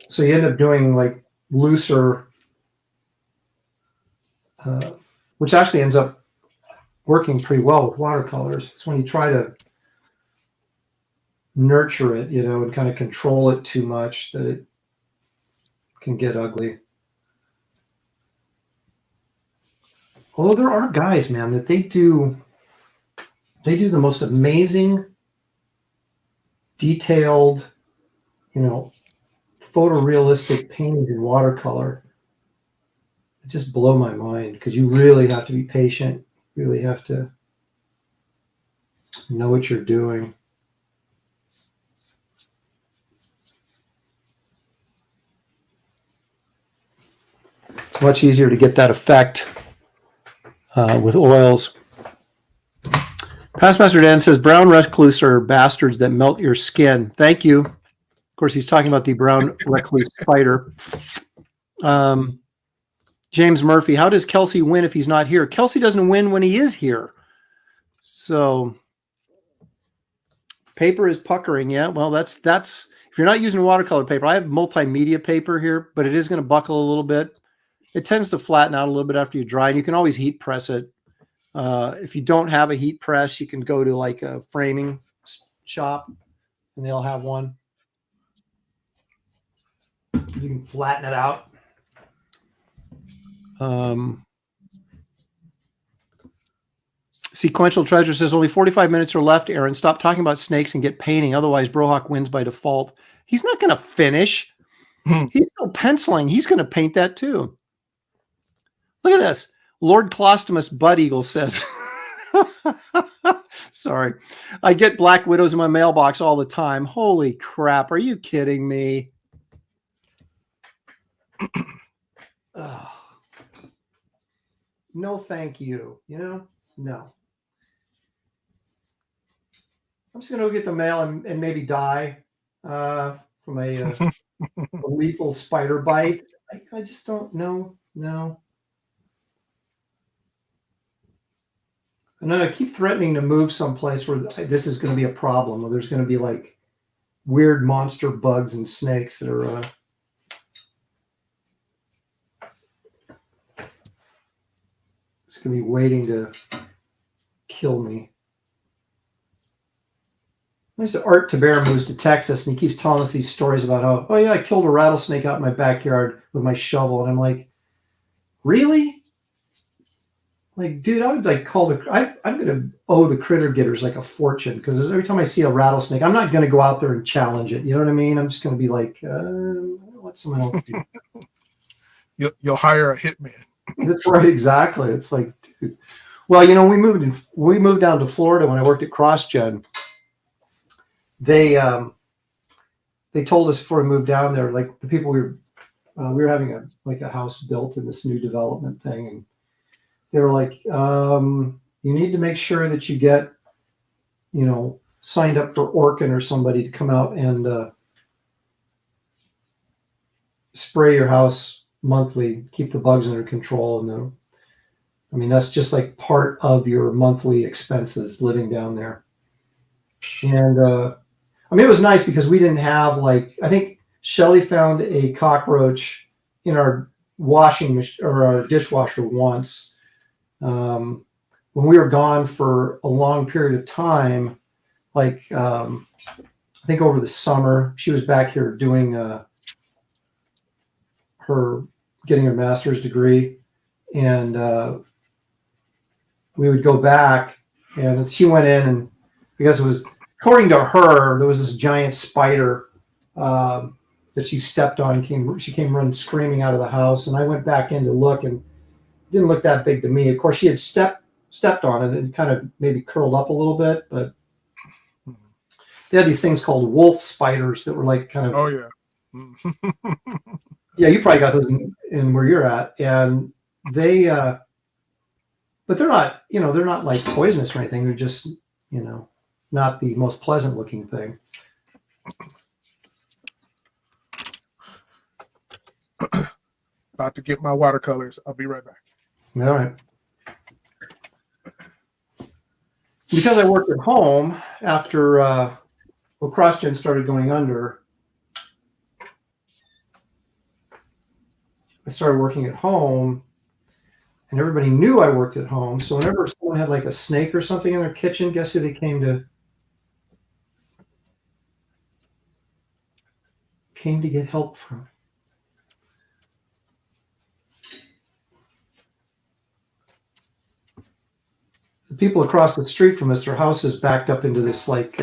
So you end up doing like looser, which actually ends up working pretty well with watercolors. It's when you try to nurture it, and kind of control it too much that it can get ugly. Although there are guys, man, that they do the most amazing, detailed, photorealistic paintings in watercolor. It just blow my mind because you really have to be patient. Really have to know what you're doing. It's much easier to get that effect with oils. Pastmaster Dan says brown recluse are bastards that melt your skin. Thank you. Of course, he's talking about the brown recluse spider. James Murphy, how does Kelsey win if he's not here? Kelsey doesn't win when he is here. So paper is puckering. Yeah, well, that's if you're not using watercolor paper. I have multimedia paper here, but it is going to buckle a little bit. it tends to flatten out a little bit after you dry, and you can always heat press it. If you don't have a heat press, you can go to like a framing shop and they'll have one. You can flatten it out. Sequential Treasure says only 45 minutes are left, Aaron. Stop talking about snakes and get painting. Otherwise, Brohawk wins by default. He's not going to finish. He's still penciling. He's going to paint that too. Look at this. Lord Clostomus Bud Eagle says, sorry, I get Black Widows in my mailbox all the time. Holy crap. Are you kidding me? No, thank you. You know, no. I'm just going to go get the mail and maybe die from a lethal spider bite. I just don't know. No. And then I keep threatening to move someplace where this is going to be a problem, or there's going to be like weird monster bugs and snakes that are it's going to be waiting to kill me. There's Art Taber moves to Texas, and he keeps telling us these stories about how, oh yeah, I killed a rattlesnake out in my backyard with my shovel, and I'm like, really? Like, dude, I would like call I'm going to owe the critter getters like a fortune, because every time I see a rattlesnake, I'm not going to go out there and challenge it. You know what I mean? I'm just going to be like, let someone else do it. You'll hire a hitman. That's right, exactly. It's like, dude. Well, you know, we moved down to Florida when I worked at CrossGen. They told us before we moved down there, like the people we were having a house built in this new development thing, and they were like, you need to make sure that you get, you know, signed up for Orkin or somebody to come out and spray your house monthly, keep the bugs under control. And I mean, that's just like part of your monthly expenses living down there. And I mean, it was nice because we didn't have like, I think Shelly found a cockroach in our washing machine or our dishwasher once. When we were gone for a long period of time, like I think over the summer, she was back here doing getting her master's degree, and we would go back, and she went in, and I guess it was, according to her, there was this giant spider that she stepped on. She came running screaming out of the house, and I went back in to look, and it didn't look that big to me. Of course, she had stepped on it and kind of maybe curled up a little bit, but they had these things called wolf spiders that were like kind of. Oh yeah. Yeah, you probably got those in where you're at, and they, but they're not, you know, they're not like poisonous or anything. They're just, you know, not the most pleasant looking thing. About to get my watercolors. I'll be right back. All right. Because I worked at home after CrossGen started going under, I started working at home, and everybody knew I worked at home. So whenever someone had like a snake or something in their kitchen, guess who they came to get help from? The people across the street from us, their house is backed up into this like,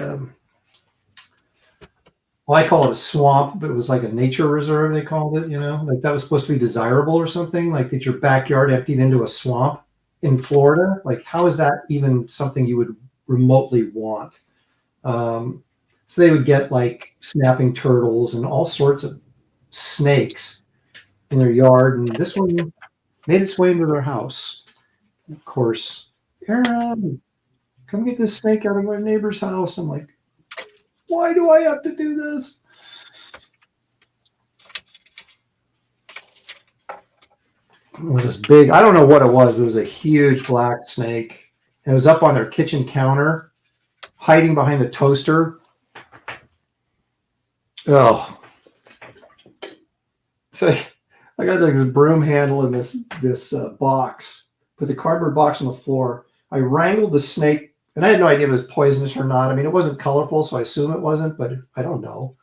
well, I call it a swamp, but it was like a nature reserve, they called it, you know, like that was supposed to be desirable or something, like that your backyard emptied into a swamp in Florida. Like, how is that even something you would remotely want? So they would get like snapping turtles and all sorts of snakes in their yard. And this one made its way into their house. Of course, Aaron, come get this snake out of my neighbor's house. I'm like, why do I have to do this? It was this big, I don't know what it was, but it was a huge black snake. And it was up on their kitchen counter, hiding behind the toaster. Oh. So I got like this broom handle in this box. Put the cardboard box on the floor. I wrangled the snake, and I had no idea if it was poisonous or not. I mean, it wasn't colorful, so I assume it wasn't, but I don't know.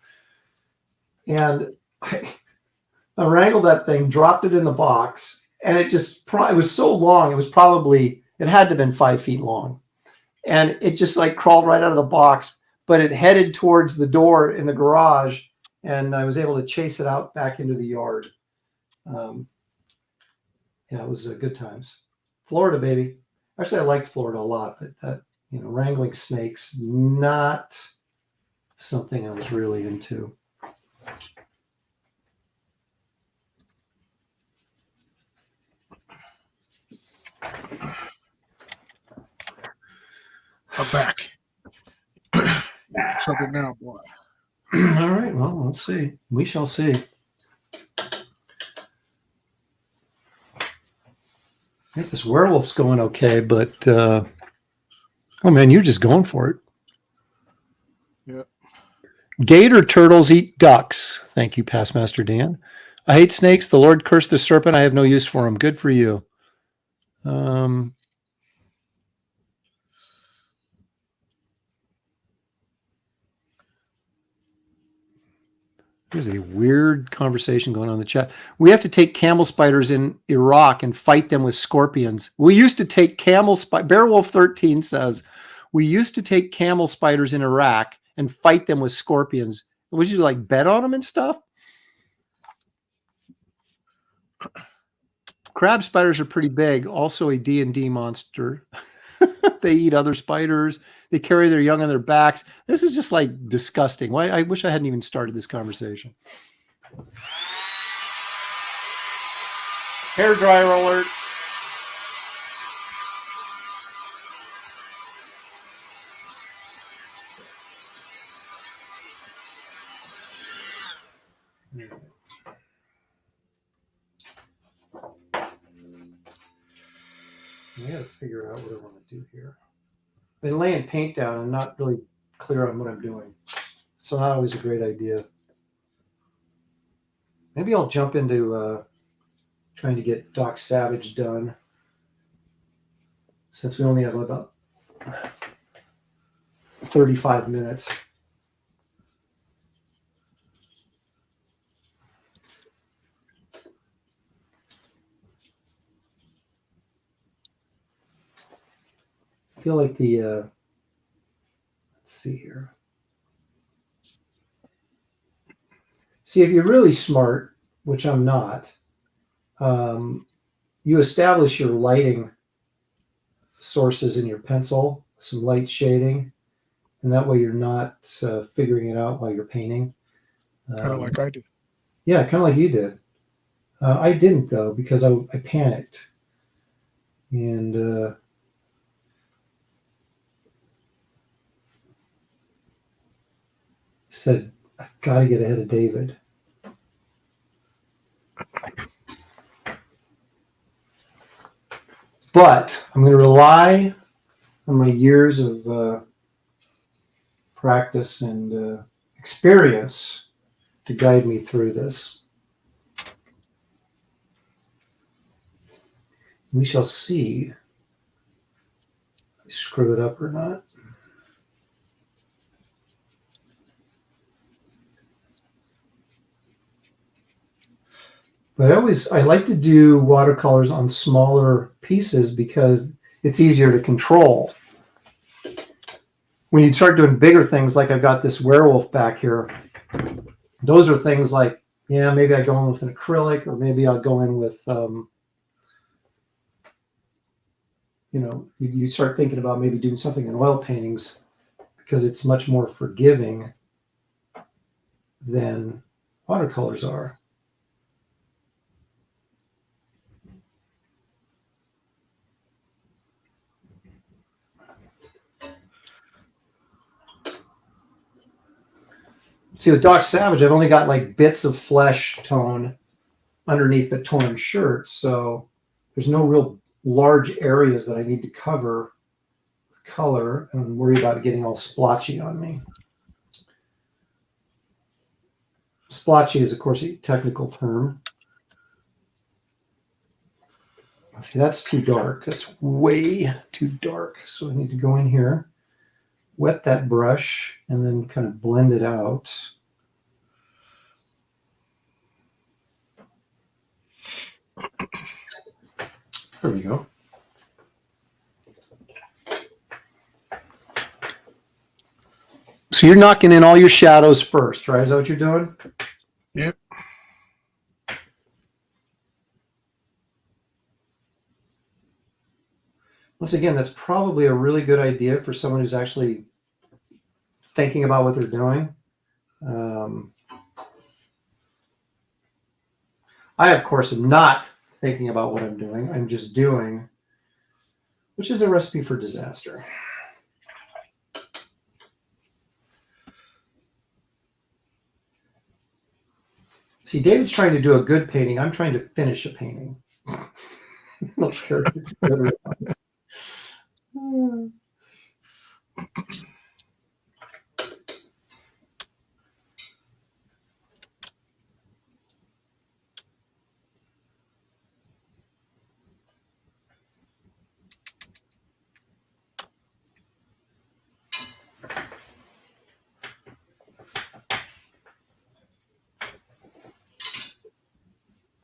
And I wrangled that thing, dropped it in the box, and it was so long. It had to have been 5 feet long. And it just like crawled right out of the box, but it headed towards the door in the garage, and I was able to chase it out back into the yard. Yeah, it was good times. Florida, baby. Actually, I liked Florida a lot, but that, wrangling snakes, not something I was really into. I'm back. Trouble now, boy. All right. Well, let's see. We shall see. I think this werewolf's going okay, but oh man, you're just going for it. Yeah. Gator turtles eat ducks. Thank you, Past Master Dan. I hate snakes. The Lord cursed the serpent. I have no use for him. Good for you. There's a weird conversation going on in the chat. We have to take camel spiders in Iraq and fight them with scorpions. We used to take Bearwolf 13 says, we used to take camel spiders in Iraq and fight them with scorpions. Would you like bet on them and stuff? Crab spiders are pretty big. Also a D&D monster. They eat other spiders. They carry their young on their backs. This is just like disgusting. Why? I wish I hadn't even started this conversation. Hair dryer alert. I got to figure out what I want to do here. I've been laying paint down and not really clear on what I'm doing. So not always a great idea. Maybe I'll jump into trying to get Doc Savage done, since we only have about 35 minutes. I feel like let's see here. See, if you're really smart, which I'm not, you establish your lighting sources in your pencil, some light shading, and that way you're not figuring it out while you're painting. Kind of like I did. Yeah, kind of like you did. I didn't, though, because I panicked. And said, I've got to get ahead of David. But I'm going to rely on my years of practice and experience to guide me through this. We shall see if I screw it up or not. But I like to do watercolors on smaller pieces because it's easier to control. When you start doing bigger things, like I've got this werewolf back here, those are things like, yeah, maybe I go in with an acrylic, or maybe I'll go in with, you start thinking about maybe doing something in oil paintings because it's much more forgiving than watercolors are. See, with Doc Savage, I've only got like bits of flesh tone underneath the torn shirt, so there's no real large areas that I need to cover with color and worry about getting all splotchy on me. Splotchy is, of course, a technical term. See, that's too dark. That's way too dark. So I need to go in here, wet that brush, and then kind of blend it out. There we go. So you're knocking in all your shadows first, right? Is that what you're doing? Yep. Once again, that's probably a really good idea for someone who's actually thinking about what they're doing. I, of course, am not thinking about what I'm doing. I'm just doing, which is a recipe for disaster. See, David's trying to do a good painting. I'm trying to finish a painting. I'm not sure if it's good or not.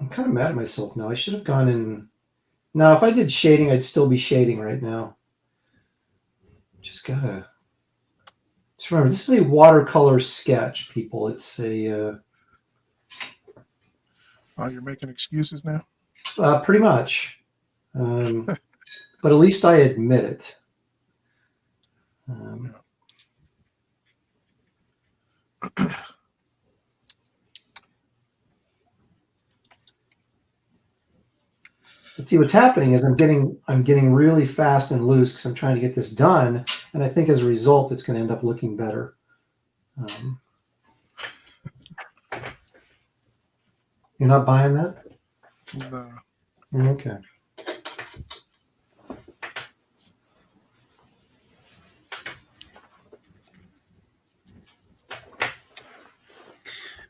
I'm kind of mad at myself now. I should have gone in. Now, if I did shading, I'd still be shading right now. Just gotta. Just remember, this is a watercolor sketch, people. It's a. Oh, you're making excuses now? Pretty much. But at least I admit it. But see, what's happening is I'm getting really fast and loose because I'm trying to get this done, and I think as a result, it's going to end up looking better. You're not buying that? No. Okay.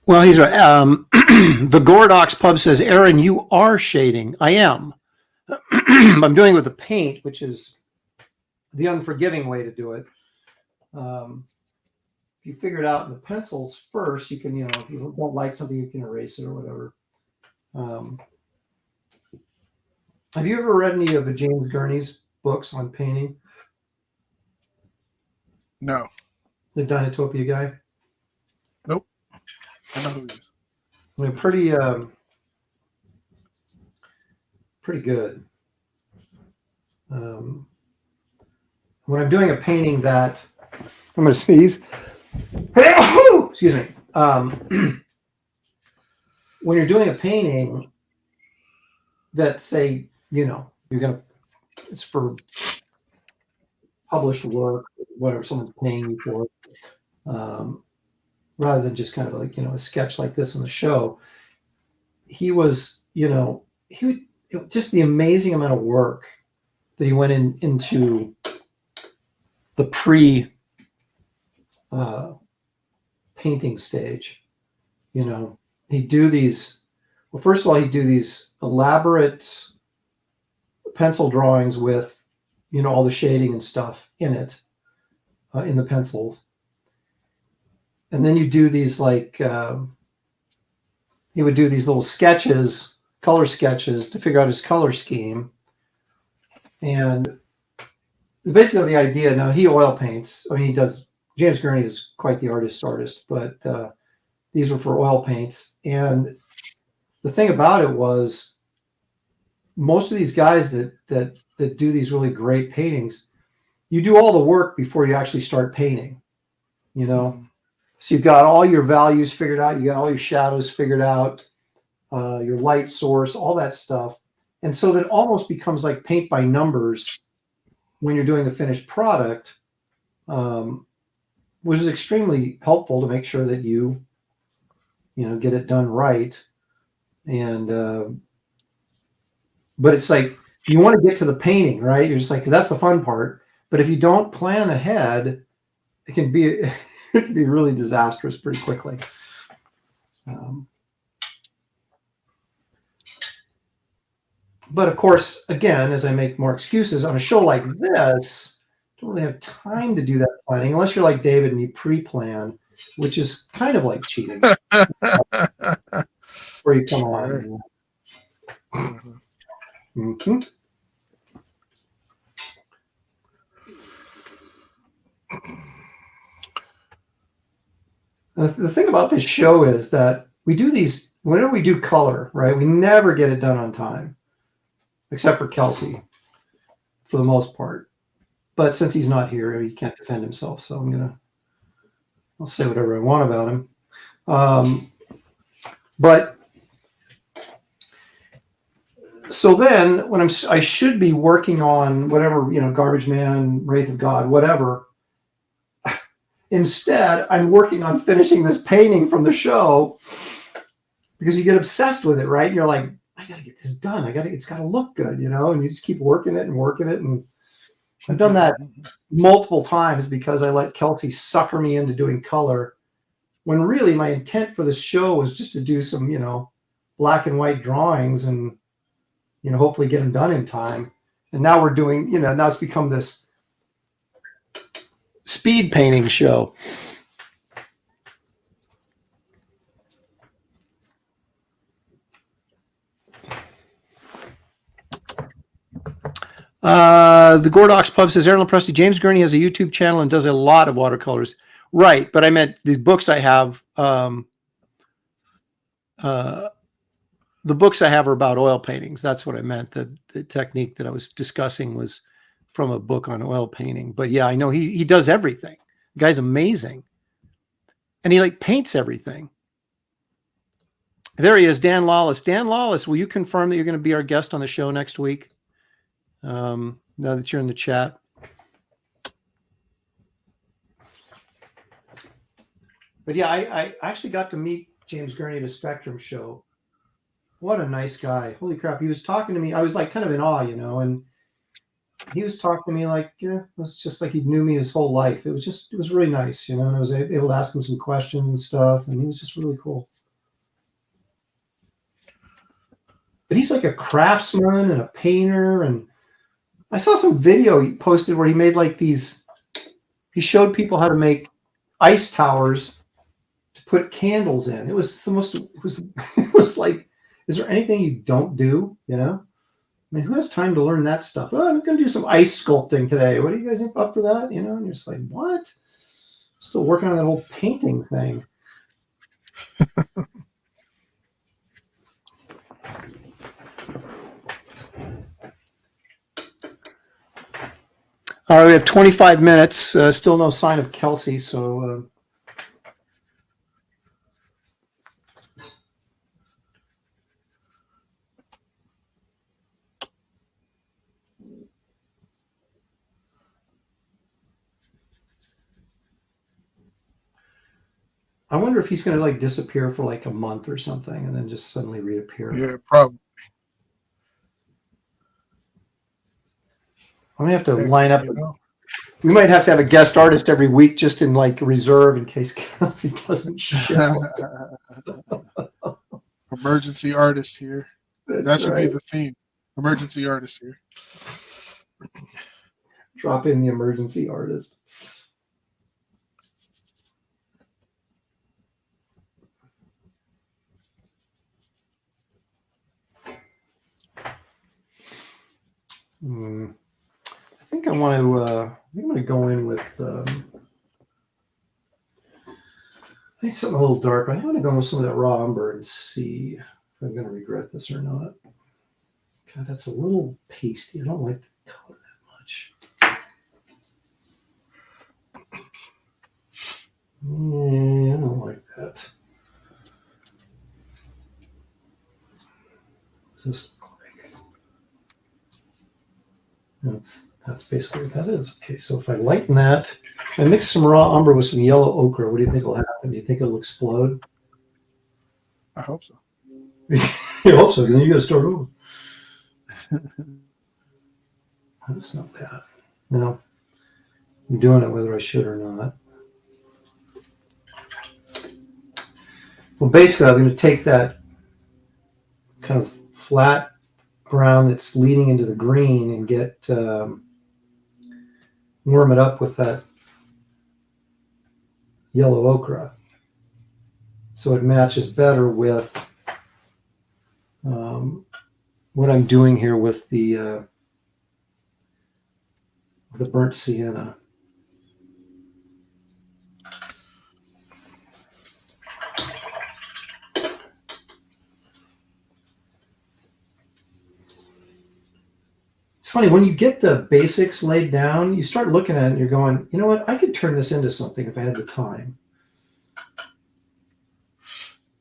Well, he's right. The Gordox Pub says, Aaron, you are shading. I am. I'm doing it with the paint, which is the unforgiving way to do it. If you figure it out in the pencils first, you can, if you don't like something, you can erase it or whatever. Have you ever read any of James Gurney's books on painting? No. The Dinotopia guy? Nope. I know who he is. I mean, pretty good. When I'm doing a painting that I'm going to sneeze. Excuse me. When you're doing a painting that, say, it's for published work, whatever someone's paying you for, rather than just kind of like, a sketch like this in the show, he was, just the amazing amount of work that he went into the painting stage. He'd do these, well, first of all, he'd do these elaborate pencil drawings with, all the shading and stuff in it, in the pencils. And then you do these he would do these little sketches, color sketches to figure out his color scheme. And basically the idea, now he oil paints. I mean, James Gurney is quite the artist, but these were for oil paints. And the thing about it was most of these guys that do these really great paintings, you do all the work before you actually start painting, So you've got all your values figured out. You got all your shadows figured out, your light source, all that stuff. And so that almost becomes like paint by numbers when you're doing the finished product, which is extremely helpful to make sure that you get it done right. And, but it's like, you want to get to the painting, right? You're just like, 'cause that's the fun part. But if you don't plan ahead, it can be really disastrous pretty quickly. But of course, again, as I make more excuses on a show like this, I don't really have time to do that planning unless you're like David and you pre-plan, which is kind of like cheating where you come Sure. on. Mhm. Mm-hmm. The thing about this show is that we do these, whenever we do color, right, we never get it done on time, except for Kelsey, for the most part. But since he's not here, he can't defend himself, so I'll say whatever I want about him. But so then when I should be working on whatever, Garbage Man, Wraith of God, whatever. Instead, I'm working on finishing this painting from the show because you get obsessed with it, right? And you're like, I got to get this done. It's got to look good, and you just keep working it and working it. And I've done that multiple times because I let Kelsey sucker me into doing color when really my intent for this show was just to do some, black and white drawings and, hopefully get them done in time. And now we're doing, now it's become this speed painting show. The Gordox Pub says, Aaron Lepresti, James Gurney has a YouTube channel and does a lot of watercolors. Right, but I meant the books I have. The books I have are about oil paintings. That's what I meant. The technique that I was discussing was from a book on oil painting. But yeah, I know he does everything. The guy's amazing. And he paints everything. There he is, Dan Lawless. Dan Lawless, will you confirm that you're going to be our guest on the show next week? Now that you're in the chat. But yeah, I actually got to meet James Gurney at a Spectrum show. What a nice guy. Holy crap. He was talking to me. I was kind of in awe, and he was talking to me it was just like he knew me his whole life. It was really nice, and I was able to ask him some questions and stuff, and he was just really cool. But he's like a craftsman and a painter, and I saw some video he posted where he made he showed people how to make ice towers to put candles in. It was it was like, is there anything you don't do, I mean, who has time to learn that stuff? Oh, I'm going to do some ice sculpting today. What are you guys up for that? And you're just like, what? Still working on that whole painting thing. All right, we have 25 minutes. Still no sign of Kelsey, so... I wonder if he's going to disappear for a month or something and then just suddenly reappear. Yeah, probably. I'm going to have to line up. We might have to have a guest artist every week just in reserve in case Kelsey doesn't show. Emergency artist here. That should be the theme. Emergency artist here. Drop in the emergency artist. I think I want to. I'm going to go in with. I think something a little dark. I want to go with some of that raw umber and see if I'm going to regret this or not. God, that's a little pasty. I don't like the color that much. Yeah, I don't like that. What's this look like? That's basically what that is. Okay, so if I lighten that, I mix some raw umber with some yellow ochre. What do you think will happen? Do you think it'll explode? I hope so. You hope so, because then you got to start over. That's not bad. No, I'm doing it whether I should or not. Well, basically, I'm going to take that kind of flat brown that's leading into the green and get warm it up with that yellow ochre, so it matches better with what I'm doing here with the burnt sienna. It's funny, when you get the basics laid down, you start looking at it and you're going, you know what, I could turn this into something if I had the time.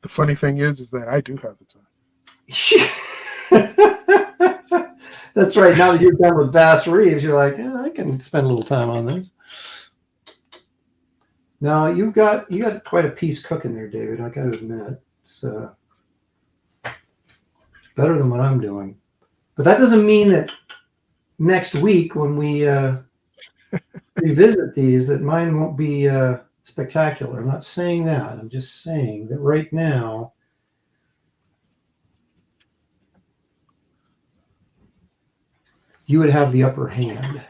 The funny thing is that I do have the time. That's right. Now that you're done with Bass Reeves, you're like, yeah, I can spend a little time on this. Now you got quite a piece cooking there, David. I got to admit, it's better than what I'm doing. But that doesn't mean that next week when we revisit these, that mine won't be spectacular. I'm not saying that. I'm just saying that right now, you would have the upper hand.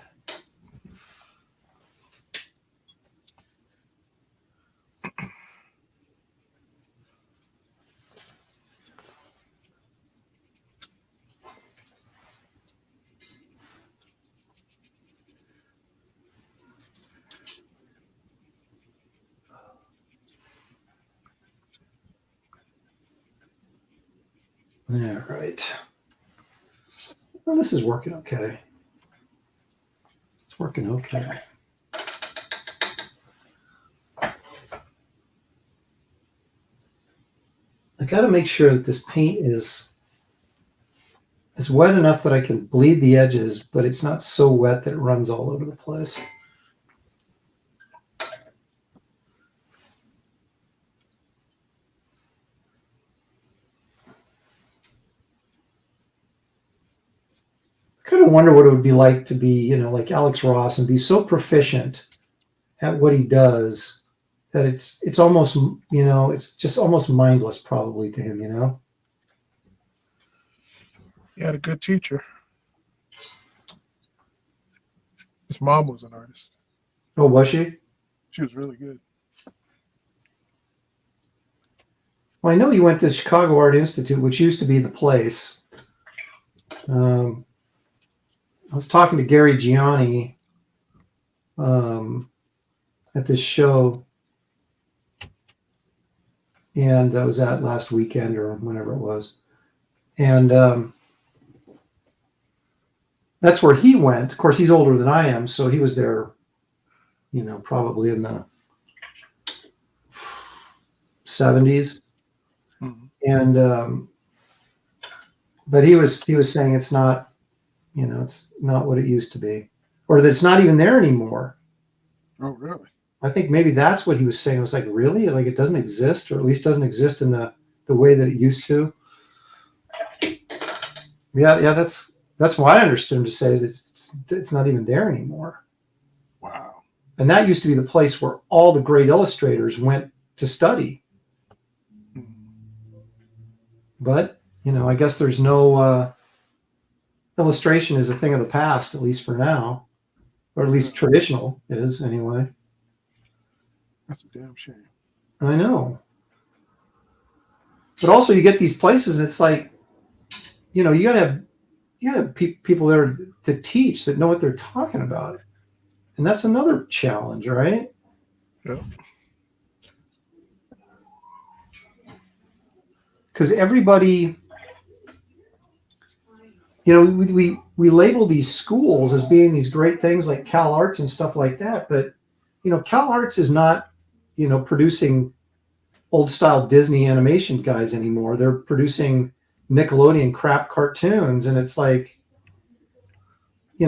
All right. Well, this is working okay. It's working okay. I got to make sure that this paint is wet enough that I can bleed the edges, but it's not so wet that it runs all over the place. I kind of wonder what it would be like to be, like Alex Ross and be so proficient at what he does that it's almost, it's just almost mindless probably to him, He had a good teacher. His mom was an artist. Oh, was she? She was really good. Well, I know you went to Chicago Art Institute, which used to be the place. I was talking to Gary Gianni at this show, and that was at last weekend or whenever it was. And that's where he went. Of course, he's older than I am, so he was there, probably in the 70s. Mm-hmm. And but he was saying it's not, it's not what it used to be, or that it's not even there anymore. Oh, really? I think maybe that's what he was saying. It was like, really? Like it doesn't exist, or at least doesn't exist in the way that it used to. Yeah, that's what I understood him to say, is it's not even there anymore. Wow. And that used to be the place where all the great illustrators went to study. Mm-hmm. But, I guess there's no illustration is a thing of the past, at least for now, or at least traditional is anyway. That's a damn shame. I know. But also you get these places and it's like, you gotta have people there to teach that know what they're talking about. And that's another challenge, right? Yeah. Because everybody, we label these schools as being these great things like Cal Arts and stuff like that. But, Cal Arts is not, producing old style Disney animation guys anymore. They're producing Nickelodeon crap cartoons. And it's like,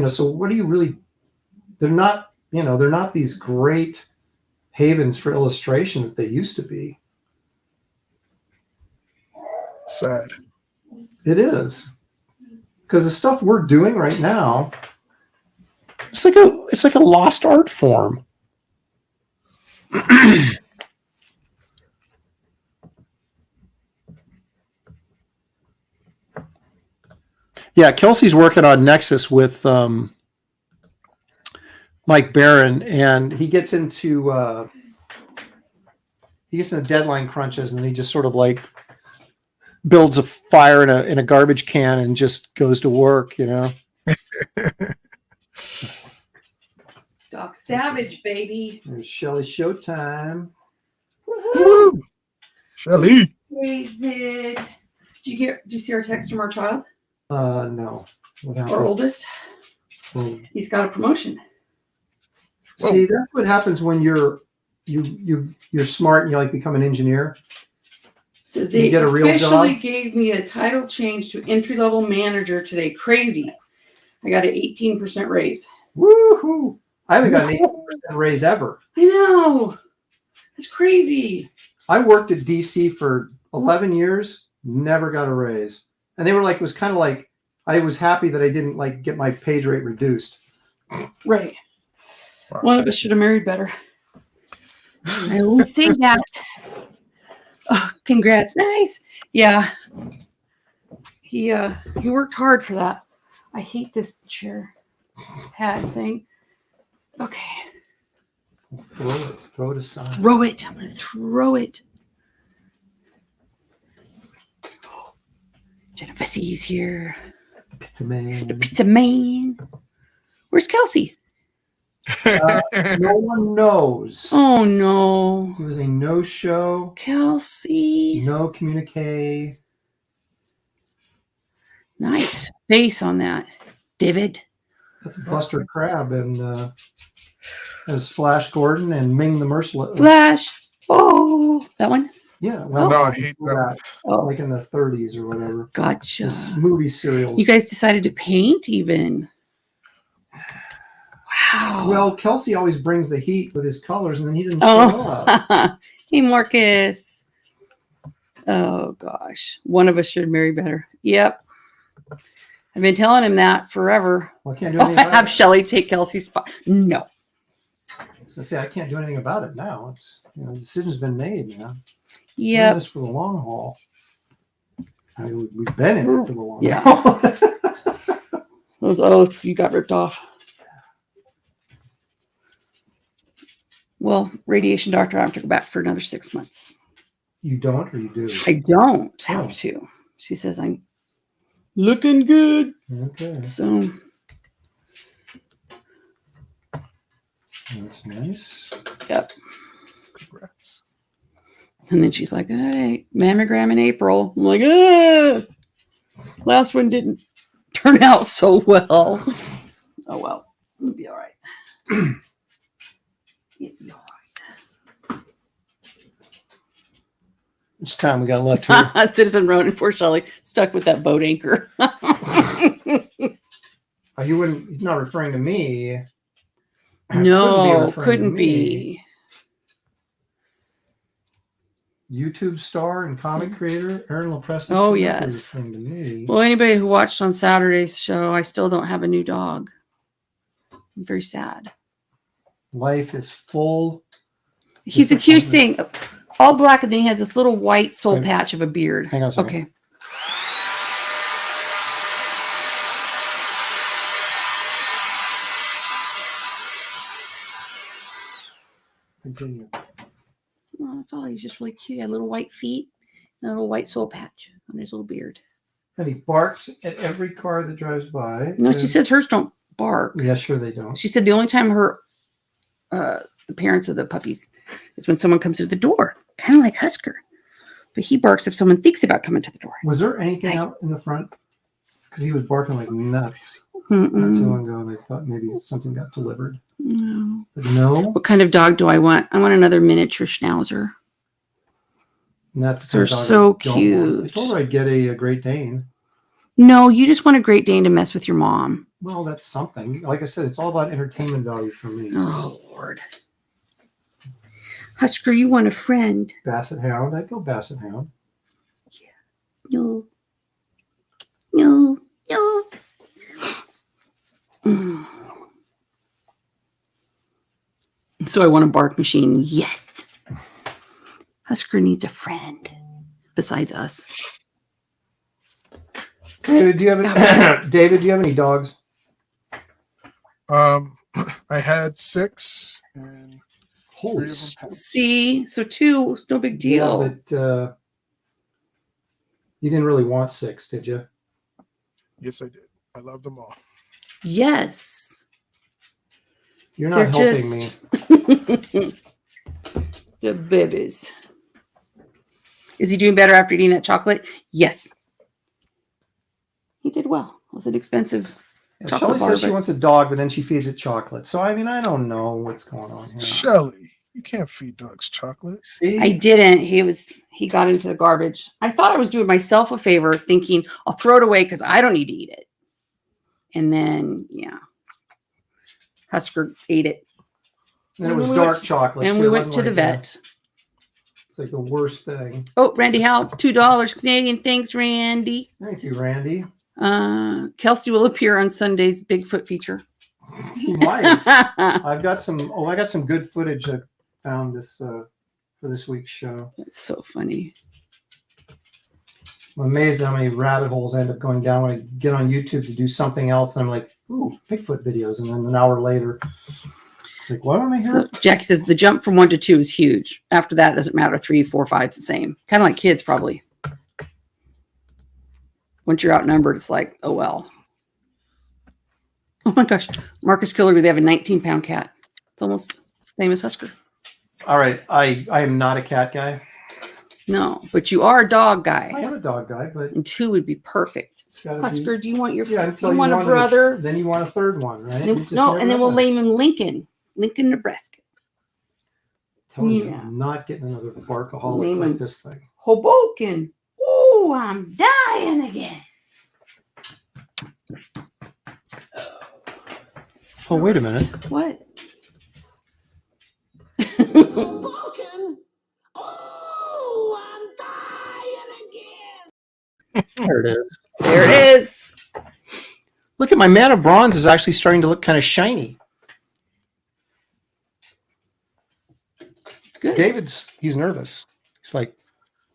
so what do you really, they're not these great havens for illustration that they used to be. Sad. It is. Because the stuff we're doing right now, it's like a lost art form. Yeah, Kelsey's working on Nexus with Mike Barron, and he gets into deadline crunches, and then he just sort of like builds a fire in a garbage can and just goes to work, you know. Doc Savage, baby. There's Shelly Showtime. Woo! Shelly. David. Did you see our text from our child? No. What happened? Our oldest? Oh. He's got a promotion. See, that's what happens when you're smart and you like become an engineer. Says they get a real officially job? gave me a title change to entry-level manager today. Crazy. I got an 18% raise. Woohoo! I haven't got an 18% raise ever. I know. That's crazy. I worked at DC for 11 years, never got a raise. And they were like, it was kind of like, I was happy that I didn't like get my page rate reduced. Right. Wow. One of us should have married better. I will say that. Oh, congrats. Nice. Yeah. He worked hard for that. I hate this chair pad thing. Okay. Throw it. Throw it aside. Throw it. I'm going to throw it. Genevieve's here. Pizza man. The pizza man. Where's Kelsey? No one knows. Oh, no. It was a no-show. Kelsey. No communique. Nice face on that. David. That's Buster Crab and as Flash Gordon and Ming the Merciless. Flash. Oh, that one? Yeah. Well, No, I hate that. Oh, like in the 30s or whatever. gotcha. This movie serials. You guys decided to paint even. Wow. Well, Kelsey always brings the heat with his colors, and then he didn't show up. Oh, hey, Marcus. Oh, gosh. One of us should marry better. Yep. I've been telling him that forever. Well, I can't do Oh, anything about have it. Shelly take Kelsey's spot. No. So say I can't do anything about it now. It's, the decision's been made. You know, we're in Yep. this for the long haul. I mean, we've been in it for the long Yeah. haul. Those oaths you got ripped off. Well, radiation doctor, I have to go back for another 6 months. You don't, or you do? I don't have Oh. to. She says I'm looking good. Okay, So that's nice. yep. Congrats. And then she's like, all right, mammogram in April. I'm like, ah. Last one didn't turn out so well. Oh well. It'll be all right. It'll be all right. Which time we got left here? Citizen Ronan, poor Shelley, stuck with that boat anchor. Oh, you wouldn't. He's not referring to me. No, referring to couldn't me. be. YouTube star and comic creator Aaron LaPresta. Oh, couldn't be yes. referring to me. Well, anybody who watched on Saturday's show, I still don't have a new dog. I'm very sad. Life is full. He's accusing all black, and then he has this little white soul Hang- patch of a beard. Hang on a second. Okay. Continue. Well, that's all. He's just really cute. He had little white feet and a little white soul patch on his little beard. And he barks at every car that drives by. No, she says hers don't bark. Yeah, sure they don't. She said the only time the parents of the puppies is when someone comes to the door, kind of like Husker. But he barks if someone thinks about coming to the door. Was there anything out in the front? Because he was barking like nuts not too Mm-mm. long ago, and I thought maybe something got delivered. No. But no, What kind of dog do I want? I want another miniature schnauzer. and that's the They're kind of dog so I don't want. I cute. told her I'd get a Great Dane. No, you just want a Great Dane to mess with your mom. Well, that's something. Like I said, it's all about entertainment value for me. Oh, Lord. Husker, you want a friend. Basset Hound, I'd go Basset Hound. No. No. No. Mm. So I want a bark machine. Yes. Husker needs a friend besides us. David, do you have David, do you have any dogs? I had 6 and Holy 3 of them passed. See, so 2 is no big deal. Yeah, but you didn't really want 6, did you? Yes, I did. I love them all. Yes. You're not They're helping me. The babies. Is he doing better after eating that chocolate? Yes. He did well. It was an expensive Shelly chocolate bar. says she wants a dog, but then she feeds it chocolate. So, I mean, I don't know what's going on here. Shelly, you can't feed dogs chocolate. See? I didn't. He got into the garbage. I thought I was doing myself a favor, thinking I'll throw it away because I don't need to eat it. And then, yeah, Husker ate it. And it was dark chocolate. And too. we It went wasn't to the like vet. It's like the worst thing. Oh, Randy Howell, $2 Canadian. Thanks, Randy. Thank you, Randy. Kelsey will appear on Sunday's Bigfoot feature. She might. I got some good footage I found this for this week's show. That's so funny. I'm amazed how many rabbit holes I end up going down when I get on YouTube to do something else. And I'm like, ooh, Bigfoot videos. And then an hour later, like, what am I So hearing? Jackie says the jump from 1 to 2 is huge. After that, it doesn't matter. 3, 4, 5 is the same. Kind of like kids, probably. Once you're outnumbered, it's like, oh, well. Oh, my gosh. Marcus Killer, they have a 19-pound cat. It's almost the same as Husker. All right. I am not a cat guy. No, but you are a dog I guy. am a dog guay, but And 2 would be perfect. it's got to Husker, do you want your until you want a want brother? then you want a third one, right? No, You just no, never and then we'll know. name him Lincoln, Nebraska. Telling you, Yeah. I'm not getting another barkaholic Name like him. this thing. Hoboken. Oh, I'm dying again. Oh, wait a minute. What? Hoboken. Oh, I'm dying again. There it is. There it is. Look at my Man of Bronze is actually starting to look kind of shiny. Good. He's nervous. He's like,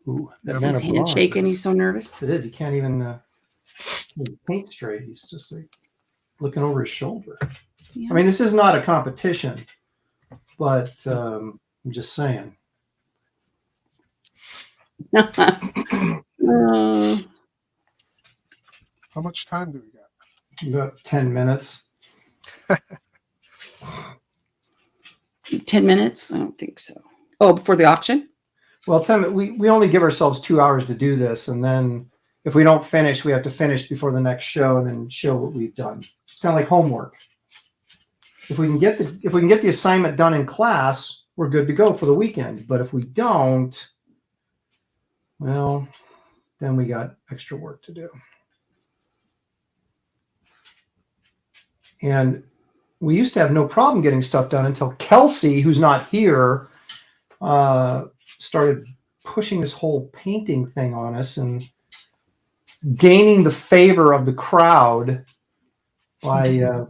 ooh, that Is Man His of hand Bronze. shaking. He's so nervous. It is. He can't even paint straight. He's just like looking over his shoulder. Yeah. I mean, this is not a competition, but I'm just saying. How much time do we got? About 10 minutes. 10 minutes? I don't think so. Oh, before the auction? Well, 10, we only give ourselves 2 hours to do this, and then if we don't finish, we have to finish before the next show and then show what we've done. It's kind of like homework. If we can get the assignment done in class, we're good to go for the weekend. But if we don't, well, then we got extra work to do. And we used to have no problem getting stuff done until Kelsey, who's not here, started pushing this whole painting thing on us and gaining the favor of the crowd by,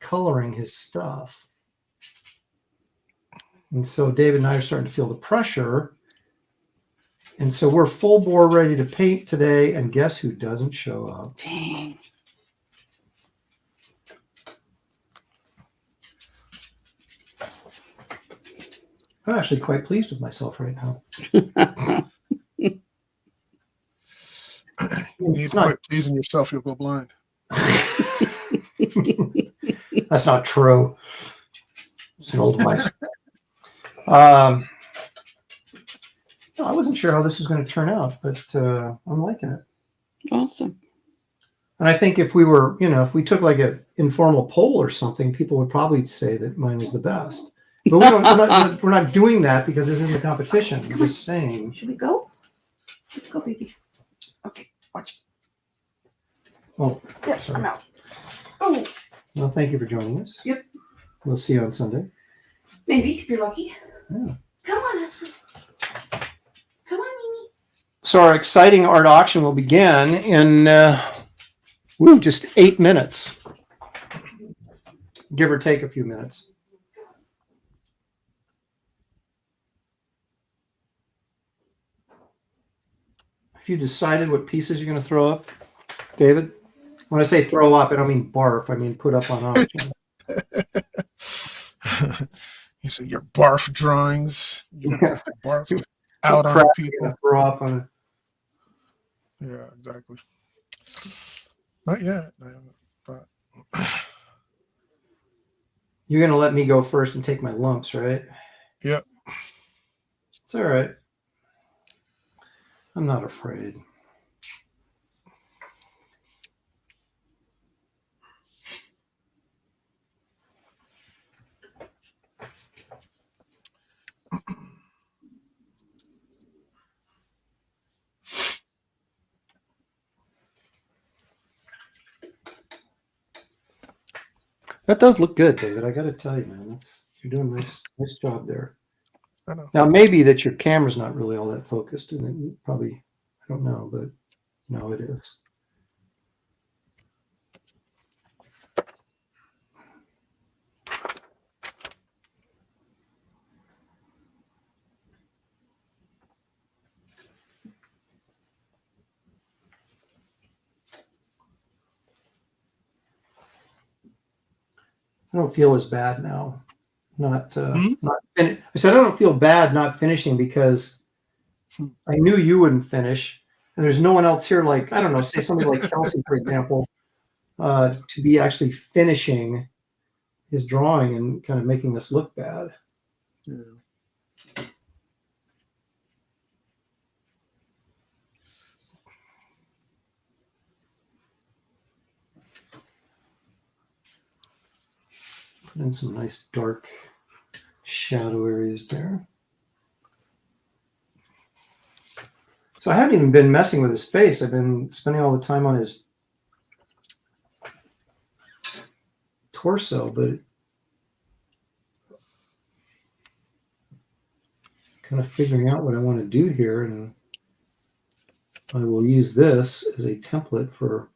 coloring his stuff. And so David and I are starting to feel the pressure. And so we're full bore ready to paint today. And guess who doesn't show up? Dang. I'm actually quite pleased with myself right now. You need to quit teasing yourself, you'll go blind. That's not true. It's an old wife. I wasn't sure how this was going to turn out, but I'm liking it. Awesome. And I think if we took like an informal poll or something, people would probably say that mine was the best. But we're not doing that because this isn't a competition. I'm just saying. Should we go? Let's go, baby. Okay, watch. Oh, Yeah, sorry. I'm out. Oh, Well, thank you for joining us. Yep. We'll see you on Sunday. maybe if you're lucky. Yeah. Come on, Husker. Come on, Mimi. So our exciting art auction will begin in just 8 minutes, give or take a few minutes. I Have you decided what pieces you're going to throw up, David? When I say throw up, I don't mean barf. I mean put up on auction. You say your barf drawings, your Yeah. barf What out on crap the are you people. going to throw up on? Yeah, exactly. Not yet. I haven't thought. You're going to let me go first and take my lumps, right? Yep. It's all right. I'm not afraid. That does look good, David. I got to tell you, man, you're doing a nice job there. I know. Now, maybe that your camera's not really all that focused, and it probably, I don't know, but no, it is. I don't feel as bad now. I said I don't feel bad not finishing because I knew you wouldn't finish, and there's no one else here. Like, I don't know, say somebody like Kelsey, for example, to be actually finishing his drawing and kind of making this look bad. Yeah. Put in some nice dark shadow areas there. So I haven't even been messing with his face. I've been spending all the time on his torso, but kind of figuring out what I want to do here, and I will use this as a template for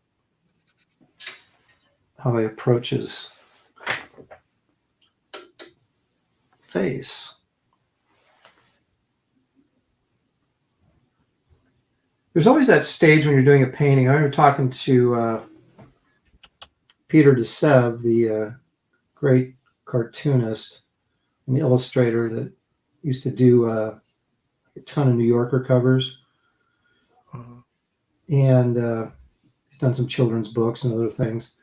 how I approach his face. There's always that stage when you're doing a painting. I remember talking to Peter de Sève, the great cartoonist and the illustrator that used to do a ton of New Yorker covers. Uh-huh. And he's done some children's books and other things.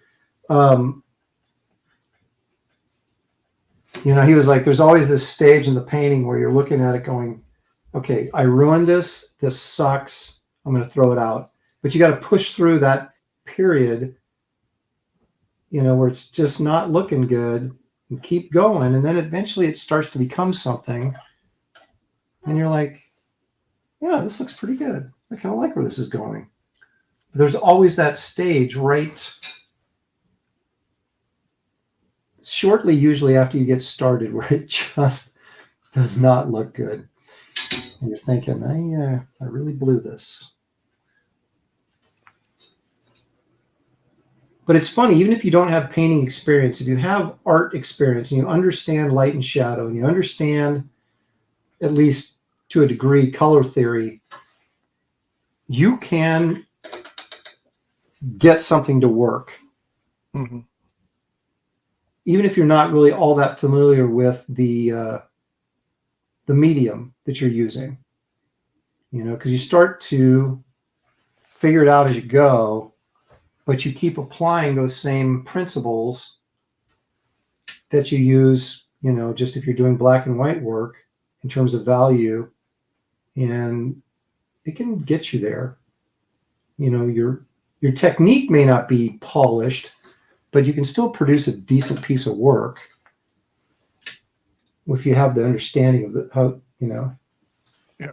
He was like, there's always this stage in the painting where you're looking at it going, okay, I ruined this. This sucks. I'm going to throw it out. But you got to push through that period, where it's just not looking good, and keep going. And then eventually it starts to become something. And you're like, yeah, this looks pretty good. I kind of like where this is going. There's always that stage right shortly, usually after you get started, where it just does not look good. And you're thinking, I really blew this. But it's funny, even if you don't have painting experience, if you have art experience and you understand light and shadow, and you understand, at least to a degree, color theory, you can get something to work. Mm-hmm. Even if you're not really all that familiar with the medium that you're using, because you start to figure it out as you go, but you keep applying those same principles that you use, just if you're doing black and white work in terms of value, and it can get you there. Your technique may not be polished, but you can still produce a decent piece of work if you have the understanding of how. Yeah.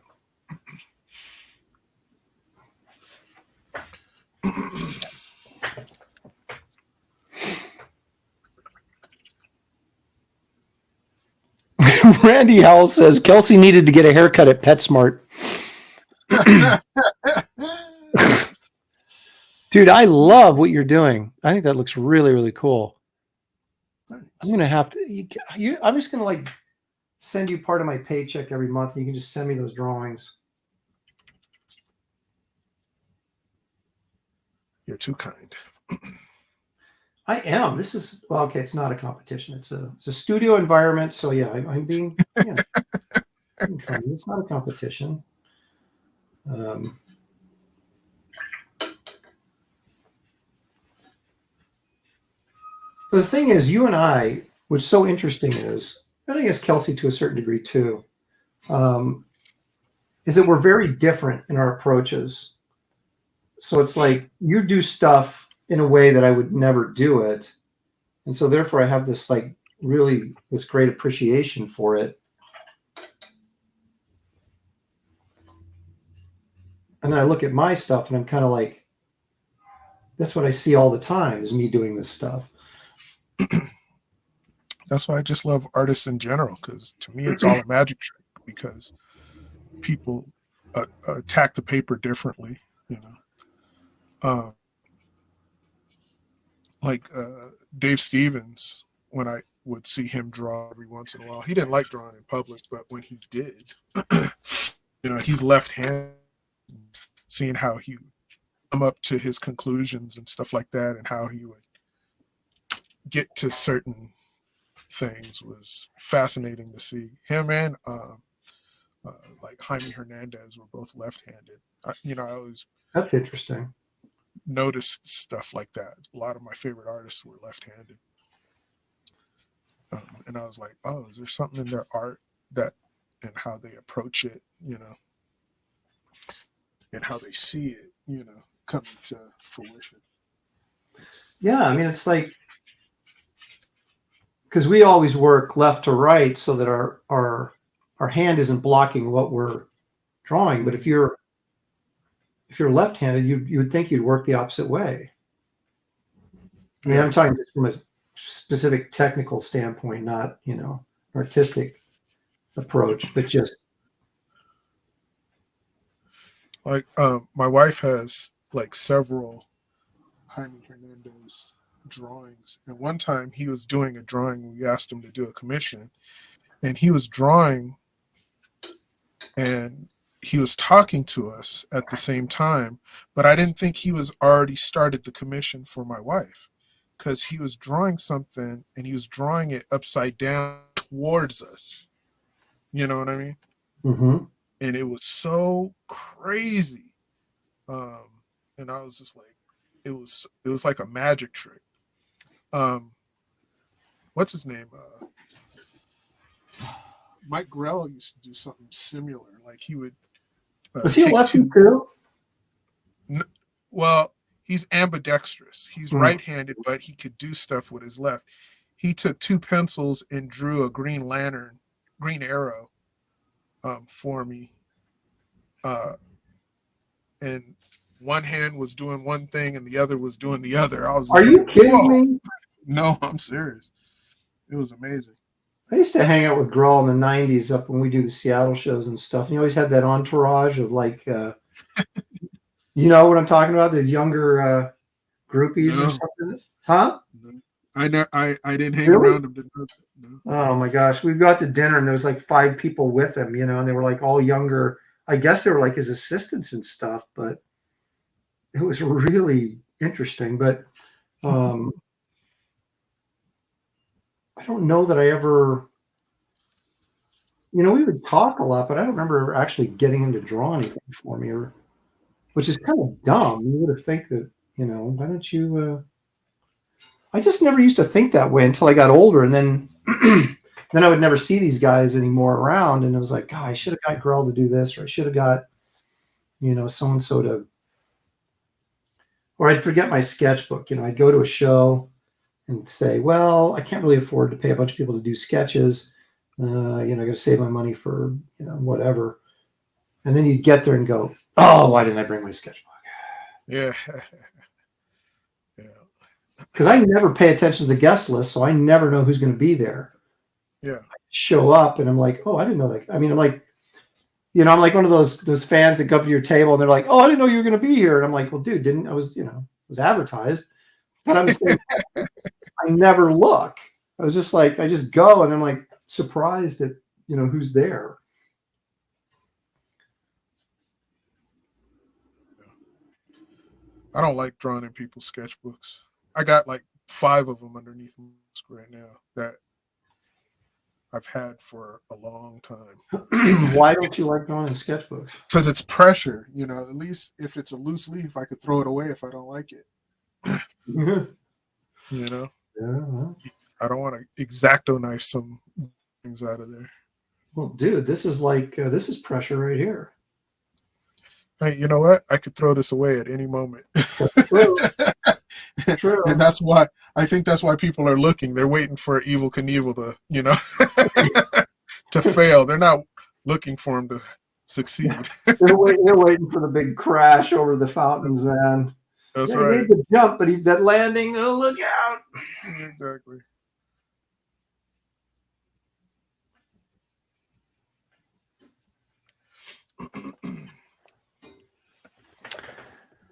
Randy Howell says Kelsey needed to get a haircut at PetSmart. Dude, I love what you're doing. I think that looks really, really cool. I'm gonna have to. I'm just gonna send you part of my paycheck every month, and you can just send me those drawings. You're too kind. I am. This is well, okay. It's not a competition. It's a studio environment. So yeah, I'm being being kind. It's not a competition. But the thing is, you and I, what's so interesting is, and I guess Kelsey to a certain degree too, is that we're very different in our approaches. So it's like you do stuff in a way that I would never do it. And so therefore I have this like really this great appreciation for it. And then I look at my stuff and I'm kind of like, that's what I see all the time is me doing this stuff. That's why I just love artists in general, because to me it's all a magic trick, because people attack the paper differently, you know. Like Dave Stevens, when I would see him draw every once in a while, he didn't like drawing in public, but when he did, you know, he's left-handed, seeing how he would come up to his conclusions and stuff like that, and how he would get to certain things was fascinating to see. Him and like Jaime Hernandez were both left-handed. You know, I always That's interesting. noticed stuff like that. A lot of my favorite artists were left-handed. And I was like, oh, is there something in their art that, and how they approach it, you know, and how they see it, you know, coming to fruition. Yeah, I mean, it's like, because we always work left to right so that our hand isn't blocking what we're drawing. But if you're left-handed, you would think you'd work the opposite way. I mean, I'm talking just from a specific technical standpoint, not, you know, artistic approach, but just like my wife has like several Jaime Hernandez drawings, and one time he was doing a drawing. We asked him to do a commission, and he was drawing, and he was talking to us at the same time, but I didn't think he was already started the commission for my wife, because he was drawing something and he was drawing it upside down towards us. You know what I mean? mm-hmm. And it was so crazy. And I was just like, it was like a magic trick. What's his name? Mike Grell used to do something similar. Like he would Was he a lefty too? Well, he's ambidextrous. He's right-handed, but he could do stuff with his left. He took two pencils and drew a green arrow for me. And one hand was doing one thing and the other was doing the other. I was Are you kidding me? No, I'm serious. It was amazing. I used to hang out with Grohl in the 90s up when we do the Seattle shows and stuff. And he always had that entourage of like, you know what I'm talking about? The younger groupies or something. Huh? No. I didn't hang around him. No. Oh my gosh. We got to dinner and there was like 5 people with him, you know, and they were like all younger. I guess they were like his assistants and stuff, but it was really interesting. But I don't know that I ever, you know, we would talk a lot, but I don't remember actually getting him to draw anything for me, or which is kind of dumb. You would have think that, you know, why don't you? I just never used to think that way until I got older, and then then I would never see these guys anymore around, and it was like, God, I should have got Grell to do this, or I should have got, you know, so and so to, or I'd forget my sketchbook. You know, I'd go to a show and say, well, I can't really afford to pay a bunch of people to do sketches. You know, I got to save my money for, you know, whatever. And then you'd get there and go, oh, why didn't I bring my sketchbook? Yeah. Because I never pay attention to the guest list, so I never know who's going to be there. Yeah. I show up and I'm like, oh, I didn't know that. I mean, I'm like, you know, I'm like one of those fans that go up to your table and they're like, oh, I didn't know you were going to be here. And I'm like, well, dude, you know, it was advertised. But I'm saying, I never look. I was just like, I just go and I'm like surprised at, you know, who's there. I don't like drawing in people's sketchbooks. I got like 5 of them underneath my desk right now that I've had for a long time. Why don't you like drawing in sketchbooks? Because it's pressure, you know. At least if it's a loose leaf, I could throw it away if I don't like it. Yeah. You know, Well, I don't want to X-Acto knife some things out of there. well, dude, this is like this is pressure right here. Hey, you know what? I could throw this away at any moment. True. True. And that's why I think that's why people are looking. They're waiting for Evel Knievel to, you know, to fail. They're not looking for him to succeed. They're waiting for the big crash over the fountains, man. That's He right. made the jump, but that landing. Oh, look out! Exactly.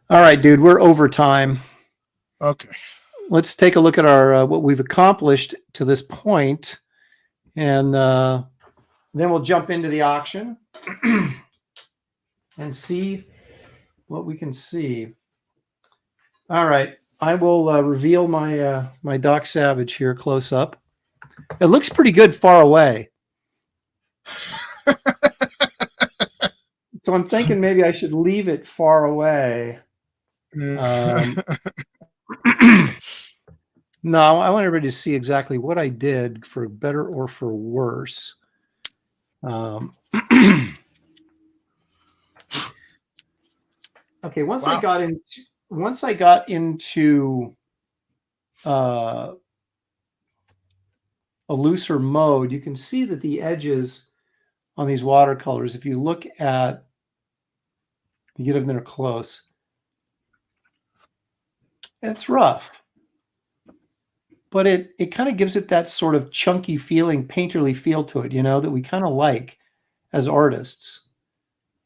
All right, dude, we're over time. Okay. Let's take a look at our what we've accomplished to this point, and then we'll jump into the auction and see what we can see. All right, I will reveal my my Doc Savage here close up. It looks pretty good far away, so I'm thinking maybe I should leave it far away. No, I want everybody to see exactly what I did for better or for worse. Okay, once Wow. I got into a looser mode, you can see that the edges on these watercolors, if you look at, you get them there close, it's rough. But it kind of gives it that sort of chunky feeling, painterly feel to it, you know, that we kind of like as artists.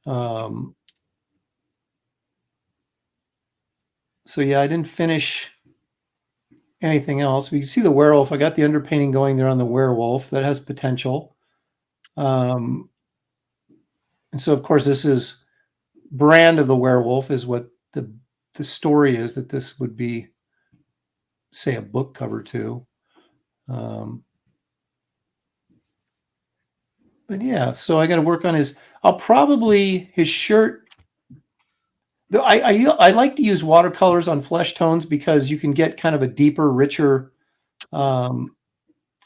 So yeah, I didn't finish anything else. We can see the werewolf. I got the underpainting going there on the werewolf. That has potential. And so, of course, this is brand of the werewolf is what the story is, that this would be, say, a book cover too. But yeah, so I got to work on his. I'll probably his shirt. I like to use watercolors on flesh tones because you can get kind of a deeper, richer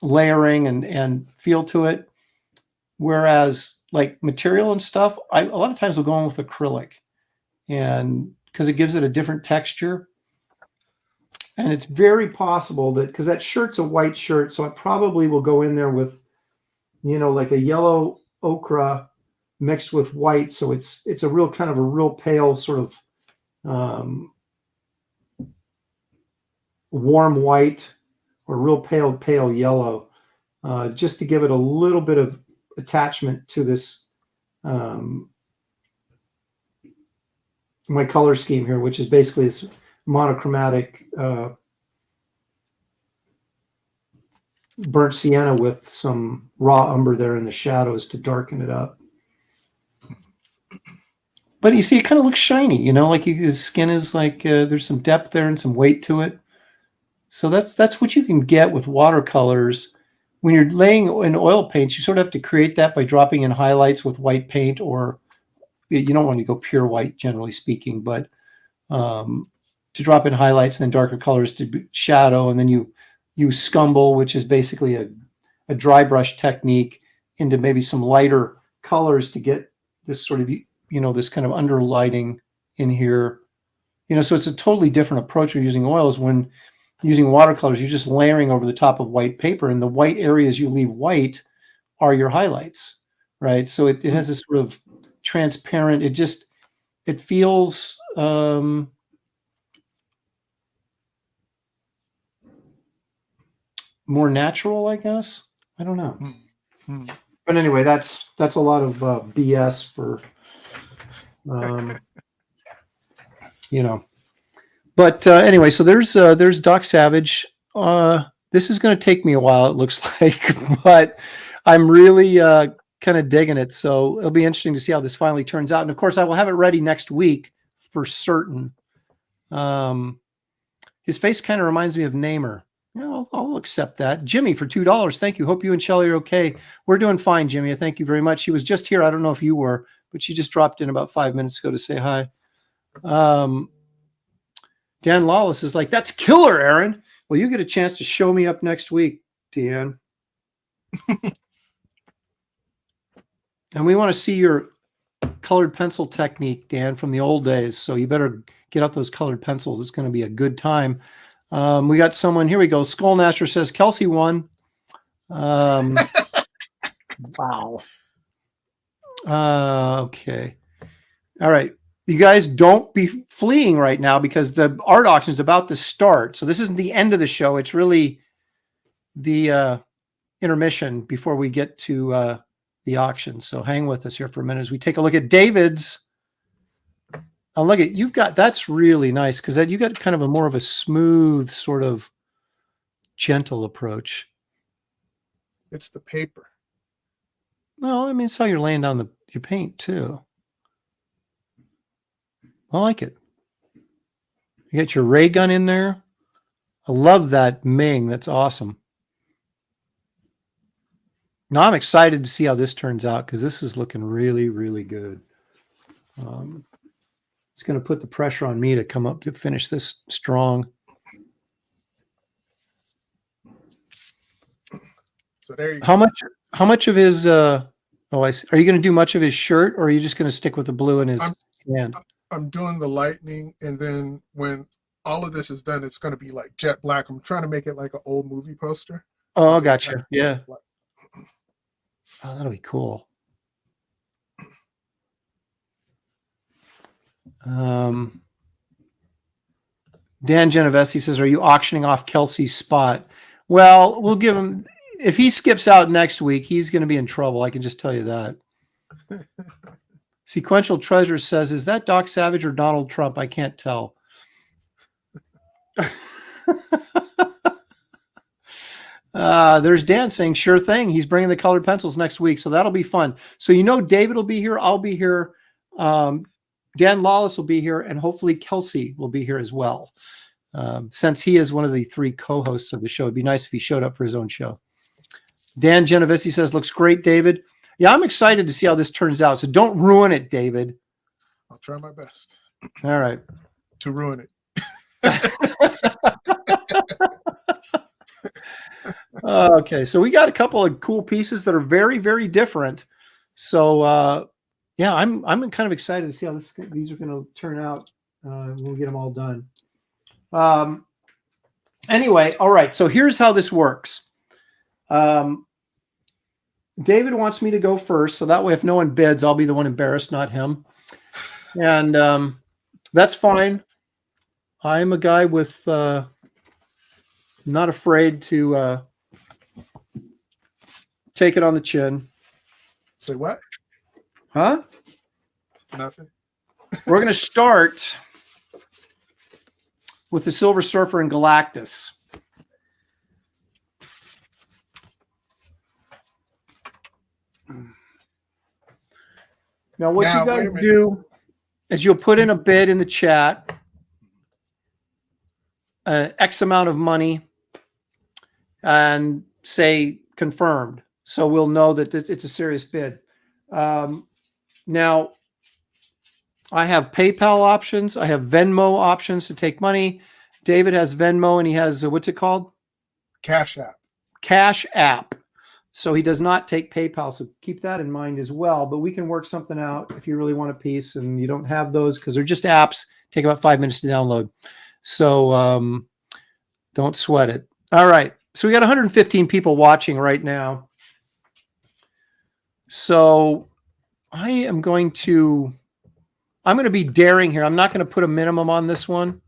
layering and feel to it. Whereas like material and stuff, a lot of times we'll go on with acrylic, and because it gives it a different texture. And it's very possible that because that shirt's a white shirt, so I probably will go in there with, you know, like a yellow ochre mixed with white. So it's a real kind of a real pale sort of warm white or real pale yellow, just to give it a little bit of attachment to this my color scheme here, which is basically this monochromatic burnt sienna with some raw umber there in the shadows to darken it up. But you see, it kind of looks shiny, you know, like his skin is like there's some depth there and some weight to it. So that's what you can get with watercolors. When you're laying in oil paints, you sort of have to create that by dropping in highlights with white paint, or you don't want to go pure white, generally speaking, but to drop in highlights and then darker colors to shadow, and then you use scumble, which is basically a dry brush technique, into maybe some lighter colors to get this sort of, you know, this kind of underlighting in here. You know, so it's a totally different approach when using oils. When using watercolors, you're just layering over the top of white paper, and the white areas you leave white are your highlights, right? So it has this sort of transparent, it feels more natural, I guess. I don't know. But anyway, that's a lot of BS for, you know. But anyway, so there's Doc Savage. This is going to take me a while, it looks like, but I'm really kind of digging it. So it'll be interesting to see how this finally turns out. And of course, I will have it ready next week for certain. His face kind of reminds me of Namer. Yeah, I'll accept that. Jimmy for $2. Thank you. Hope you and Shelly are okay. We're doing fine, Jimmy. Thank you very much. She was just here. I don't know if you were, but she just dropped in about 5 minutes ago to say hi. Dan Lawless is like, that's killer, Aaron. Well, you get a chance to show me up next week, Dan. And we want to see your colored pencil technique, Dan, from the old days. So you better get out those colored pencils. It's going to be a good time. We got someone, here we go. Skull Nasher says Kelsey won. Wow. Okay. All right. You guys don't be fleeing right now because the art auction is about to start. So this isn't the end of the show. It's really the intermission before we get to the auction. So hang with us here for a minute as we take a look at David's. Oh, look at, you've got, that's really nice because you got kind of a more of a smooth sort of gentle approach. It's the paper. Well, I mean, it's how you're laying down your paint too. I like it. You got your ray gun in there. I love that Ming. That's awesome. Now I'm excited to see how this turns out because this is looking really, really good. It's going to put the pressure on me to come up to finish this strong. So there you go. How much of his I see. Are you going to do much of his shirt or are you just going to stick with the blue in his hand? I'm doing the lightning, and then when all of this is done, it's going to be like jet black. I'm trying to make it like an old movie poster. Oh, gotcha. Yeah. Oh, that'll be cool. Dan Genovese says, are you auctioning off Kelsey's spot? Well, we'll give him, if he skips out next week, he's going to be in trouble. I can just tell you that. Sequential Treasure says, is that Doc Savage or Donald Trump? I can't tell. There's Dan saying, sure thing. He's bringing the colored pencils next week. So that'll be fun. So, David will be here. I'll be here. Dan Lawless will be here. And hopefully Kelsey will be here as well. Since he is one of the 3 co-hosts of the show, it'd be nice if he showed up for his own show. Dan Genovese says, looks great, David. Yeah, I'm excited to see how this turns out. So don't ruin it, David. I'll try my best. All right. To ruin it. Okay, so we got a couple of cool pieces that are very, very different. So yeah, I'm kind of excited to see how these are going to turn out when we get them all done. Anyway, all right. So here's how this works. David wants me to go first, so that way if no one bids, I'll be the one embarrassed, not him. And that's fine. I'm a guy with not afraid to take it on the chin. Say what? Huh? Nothing. We're going to start with the Silver Surfer and Galactus. Now, what you got to do is you'll put in a bid in the chat, X amount of money, and say confirmed. So we'll know that it's a serious bid. Now, I have PayPal options. I have Venmo options to take money. David has Venmo and he has, what's it called? Cash App. Cash App. So he does not take PayPal. So keep that in mind as well. But we can work something out if you really want a piece and you don't have those because they're just apps. Take about 5 minutes to download. So don't sweat it. All right. So we got 115 people watching right now. So I'm going to be daring here. I'm not going to put a minimum on this one,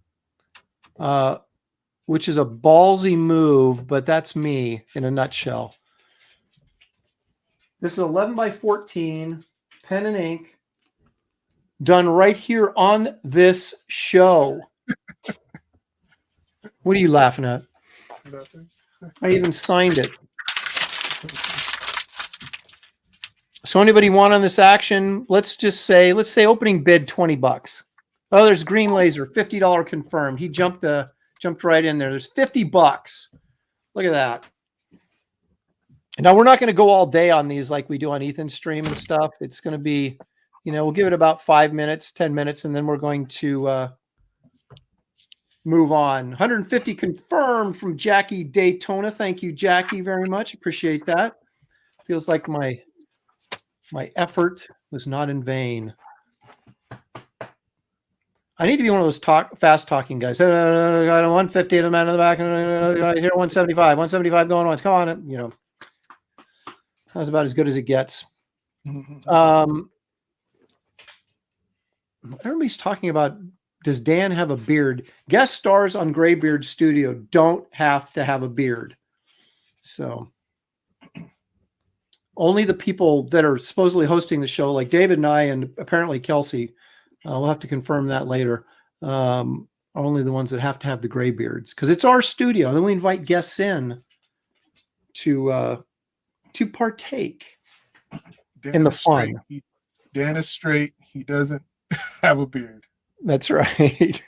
which is a ballsy move, but that's me in a nutshell. This is 11 by 14, pen and ink, done right here on this show. What are you laughing at? Nothing. I even signed it. So anybody want on this action? Let's say opening bid $20. Oh, there's Green Laser, $50 confirmed. He jumped right in there. There's $50. Look at that. Now we're not going to go all day on these like we do on Ethan's stream and stuff. It's going to be, we'll give it about 5 minutes, 10 minutes, and then we're going to move on. 150 confirmed from Jackie Daytona. Thank you, Jackie, very much. Appreciate that. Feels like my effort was not in vain. I need to be one of those fast talking guys. Got a 150 and the man in the back. Here 175. 175 going once. Come on, that's about as good as it gets. Everybody's talking about, does Dan have a beard? Guest stars on Graybeard's studio don't have to have a beard. So only the people that are supposedly hosting the show, like David and I, and apparently Kelsey, we'll have to confirm that later, are only the ones that have to have the Graybeards, because it's our studio. And then we invite guests in to partake in the fun. Dan is straight. He doesn't have a beard. That's right.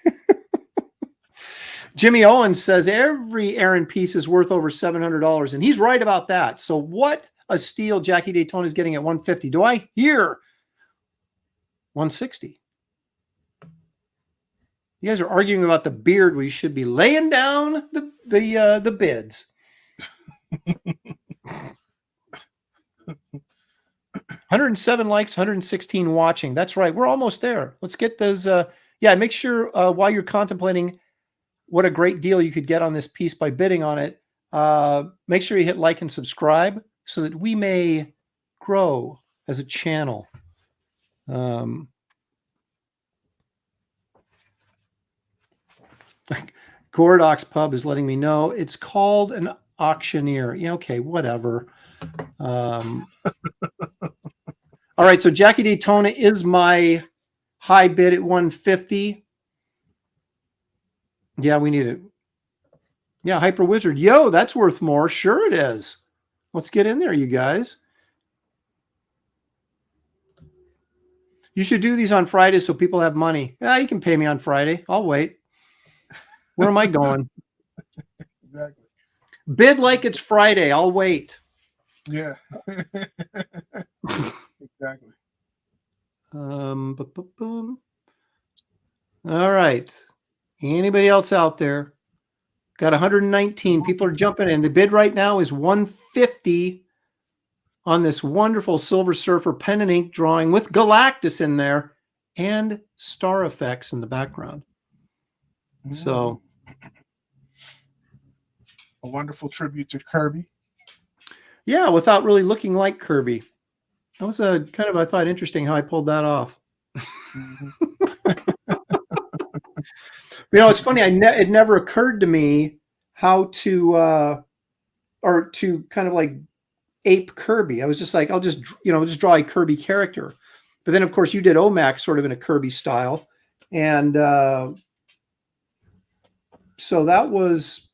Jimmy Owens says every Aaron piece is worth over $700, and he's right about that. So what a steal Jackie Daytona is getting at 150. Do I hear 160? You guys are arguing about the beard. We should be laying down the bids. 107 likes, 116 watching. That's right. We're almost there. Let's get those. Make sure while you're contemplating what a great deal you could get on this piece by bidding on it, make sure you hit like and subscribe so that we may grow as a channel. Gordox Pub is letting me know it's called an auctioneer. Yeah, okay, whatever. All right, so Jackie Daytona is my high bid at 150. Yeah, we need it. Yeah, Hyper Wizard. Yo, that's worth more. Sure it is. Let's get in there, you guys. You should do these on Fridays so people have money. Yeah, you can pay me on Friday. I'll wait. Where am I going? Exactly. Bid like it's Friday. I'll wait. Yeah. Exactly. All right. Anybody else out there? Got 119. People are jumping in. The bid right now is 150 on this wonderful Silver Surfer pen and ink drawing with Galactus in there and star effects in the background. So a wonderful tribute to Kirby. Yeah, without really looking like Kirby. That was a kind of, I thought, interesting how I pulled that off. Mm-hmm. It's funny. It never occurred to me how to, or to kind of like ape Kirby. I was just like, I'll just draw a Kirby character. But then, of course, you did OMAC sort of in a Kirby style. And so that was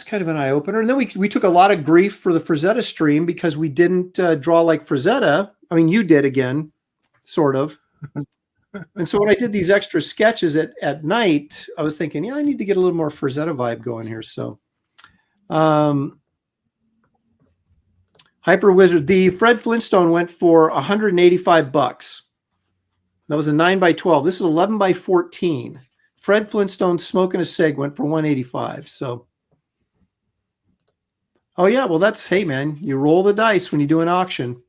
kind of an eye opener. And then we took a lot of grief for the Frazetta stream because we didn't draw like Frazetta. I mean, you did again, sort of. And so when I did these extra sketches at night, I was thinking, I need to get a little more Frazetta vibe going here. So, Hyper Wizard, the Fred Flintstone went for $185. That was a 9x12. This is 11x14. Fred Flintstone smoking a cig went for $185. So, oh yeah, well hey man, you roll the dice when you do an auction,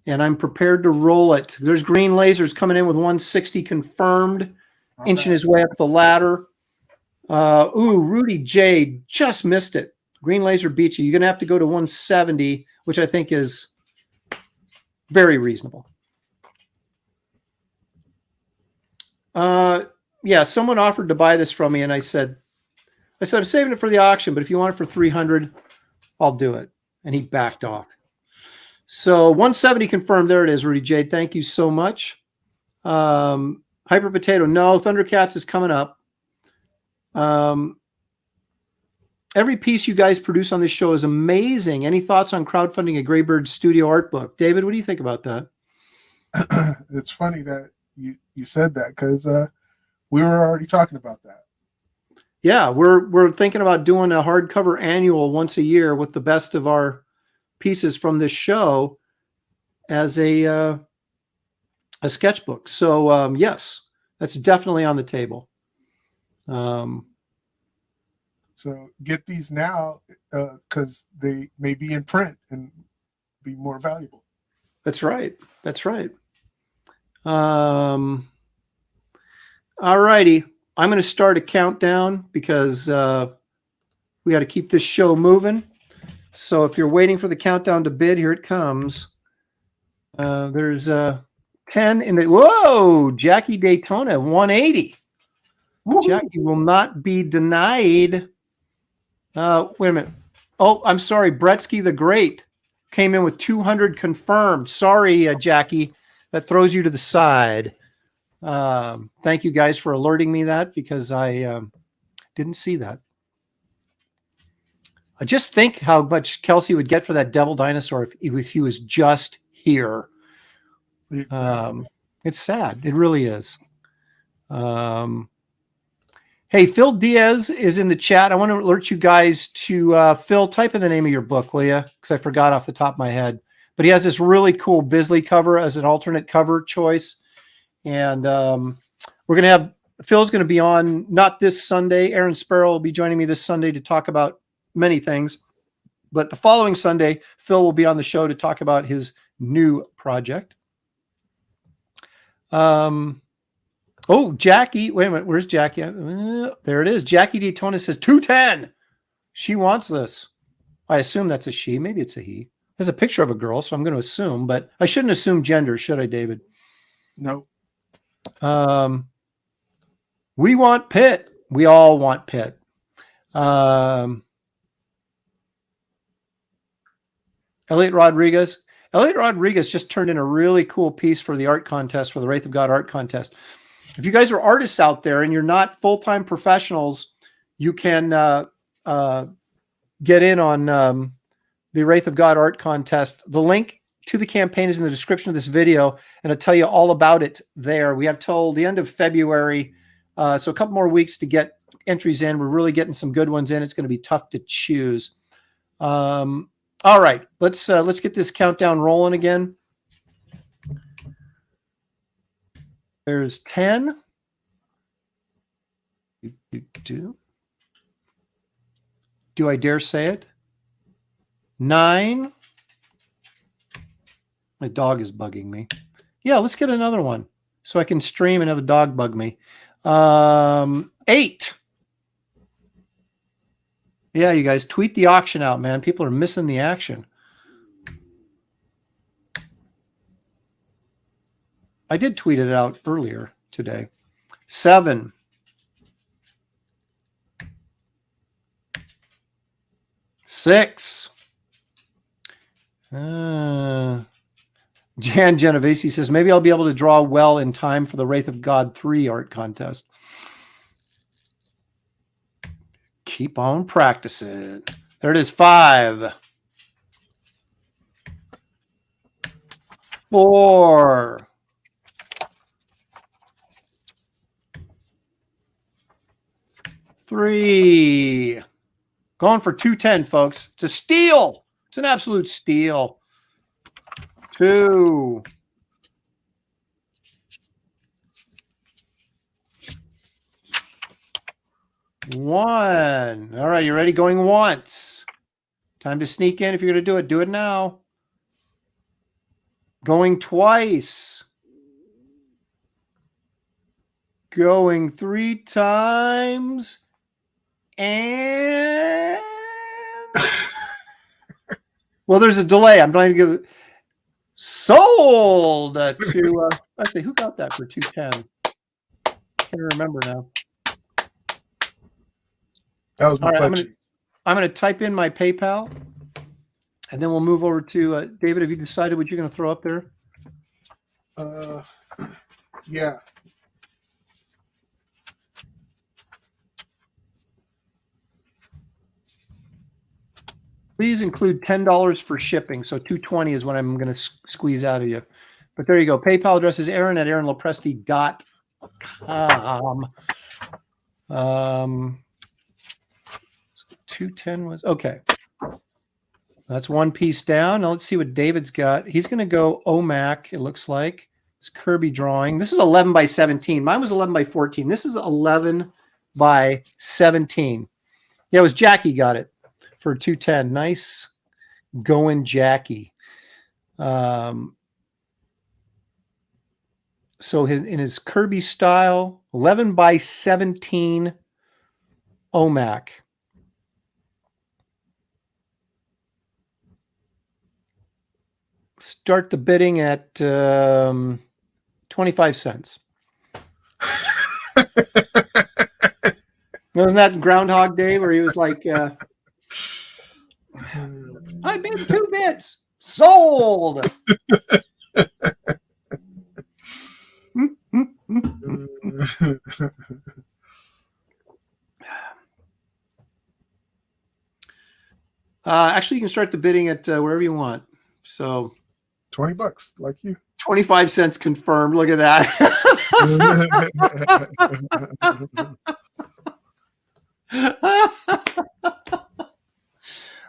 and I'm prepared to roll it. There's Green Lasers coming in with 160 confirmed, inching his way up the ladder. Rudy J just missed it. Green Laser beat you. You're gonna have to go to 170, which I think is very reasonable. Yeah, someone offered to buy this from me, and I said I'm saving it for the auction, but if you want it for 300, I'll do it. And he backed off. So 170 confirmed. There it is, Rudy J. Thank you so much. Hyper Potato, no, Thundercats is coming up. Every piece you guys produce on this show is amazing. Any thoughts on crowdfunding a Graybeard's studio art book? David, what do you think about that? It's funny that you said that, because we were already talking about that. Yeah, we're thinking about doing a hardcover annual once a year with the best of our pieces from this show as a sketchbook. So yes, that's definitely on the table. So get these now, because they may be in print and be more valuable. That's right. That's right. All righty. I'm going to start a countdown because we got to keep this show moving. So if you're waiting for the countdown to bid, here it comes. There's 10 in the, whoa, Jackie Daytona, 180. Woo-hoo. Jackie will not be denied. Wait a minute. Oh, I'm sorry. Bretsky the Great came in with 200 confirmed. Sorry, Jackie. That throws you to the side. Thank you guys for alerting me that, because I didn't see that. I just think how much Kelsey would get for that devil dinosaur if he was just here. Exactly. It's sad. It really is. Hey, Phil Diaz is in the chat. I want to alert you guys to Phil, type in the name of your book, will you? Because I forgot off the top of my head. But he has this really cool Bisley cover as an alternate cover choice. And we're going to have, Phil's going to be on, not this Sunday. Aaron Sparrow will be joining me this Sunday to talk about many things. But the following Sunday, Phil will be on the show to talk about his new project. Oh, Jackie. Wait a minute. Where's Jackie? There it is. Jackie Daytona says 210. She wants this. I assume that's a she. Maybe it's a he. There's a picture of a girl, so I'm going to assume, but I shouldn't assume gender, should I, David? No. We want Pitt. We all want Pitt. Elliot Rodriguez. Elliot Rodriguez just turned in a really cool piece for the art contest, for the Wraith of God art contest. If you guys are artists out there and you're not full-time professionals, you can get in on the Wraith of God art contest. The link to the campaign is in the description of this video, and I'll tell you all about it there. We have till the end of February, so a couple more weeks to get entries in. We're really getting some good ones in. It's going to be tough to choose. All right, let's get this countdown rolling again. There's 10. Do I dare say it? 9. My dog is bugging me. Yeah, let's get another one so I can stream and have a dog bug me. 8. Yeah, you guys tweet the auction out, man. People are missing the action. I did tweet it out earlier today. 7. 6. Jan Genovese says, maybe I'll be able to draw well in time for the Wraith of God 3 art contest. Keep on practicing. There it is. 5. 4. 3. Going for 210, folks. It's a steal. It's an absolute steal. 2. 1. All right, you ready? Going once. Time to sneak in. If you're going to do it now. Going twice. Going 3 times. And well, there's a delay. I'm trying to give it sold to let's see, who got that for 210? Can't remember now. That was my All right, budget. I'm gonna type in my PayPal, and then we'll move over to David. Have you decided what you're gonna throw up there? Yeah. Please include $10 for shipping. So $220 is what I'm going to squeeze out of you. But there you go. PayPal address is aaron@aaronlopresti.com. 210 was okay. That's one piece down. Now let's see what David's got. He's going to go OMAC, it looks like. It's Kirby drawing. This is 11 by 17. Mine was 11 by 14. This is 11 by 17. Yeah, it was Jackie got it for 210. Nice going, Jackie. So in his Kirby style, 11 by 17 OMAC. Start the bidding at 25 cents. Wasn't that Groundhog Day where he was like, I bid 2 bids. Sold. Actually, you can start the bidding at wherever you want. So $20, like you. 25 cents confirmed. Look at that.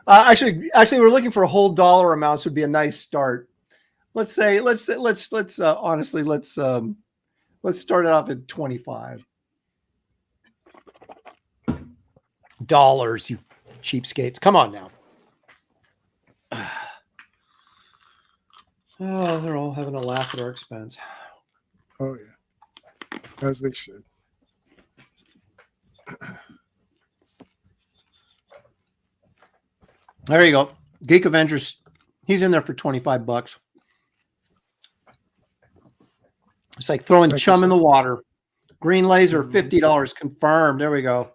Actually, we're looking for whole dollar amounts would be a nice start. Let's say, honestly, let's start it off at $25. You cheapskates. Come on now. Oh, they're all having a laugh at our expense. Oh, yeah. As they should. There you go. Geek Avengers. He's in there for $25. It's like throwing chum in the water. Green laser, $50 confirmed. There we go.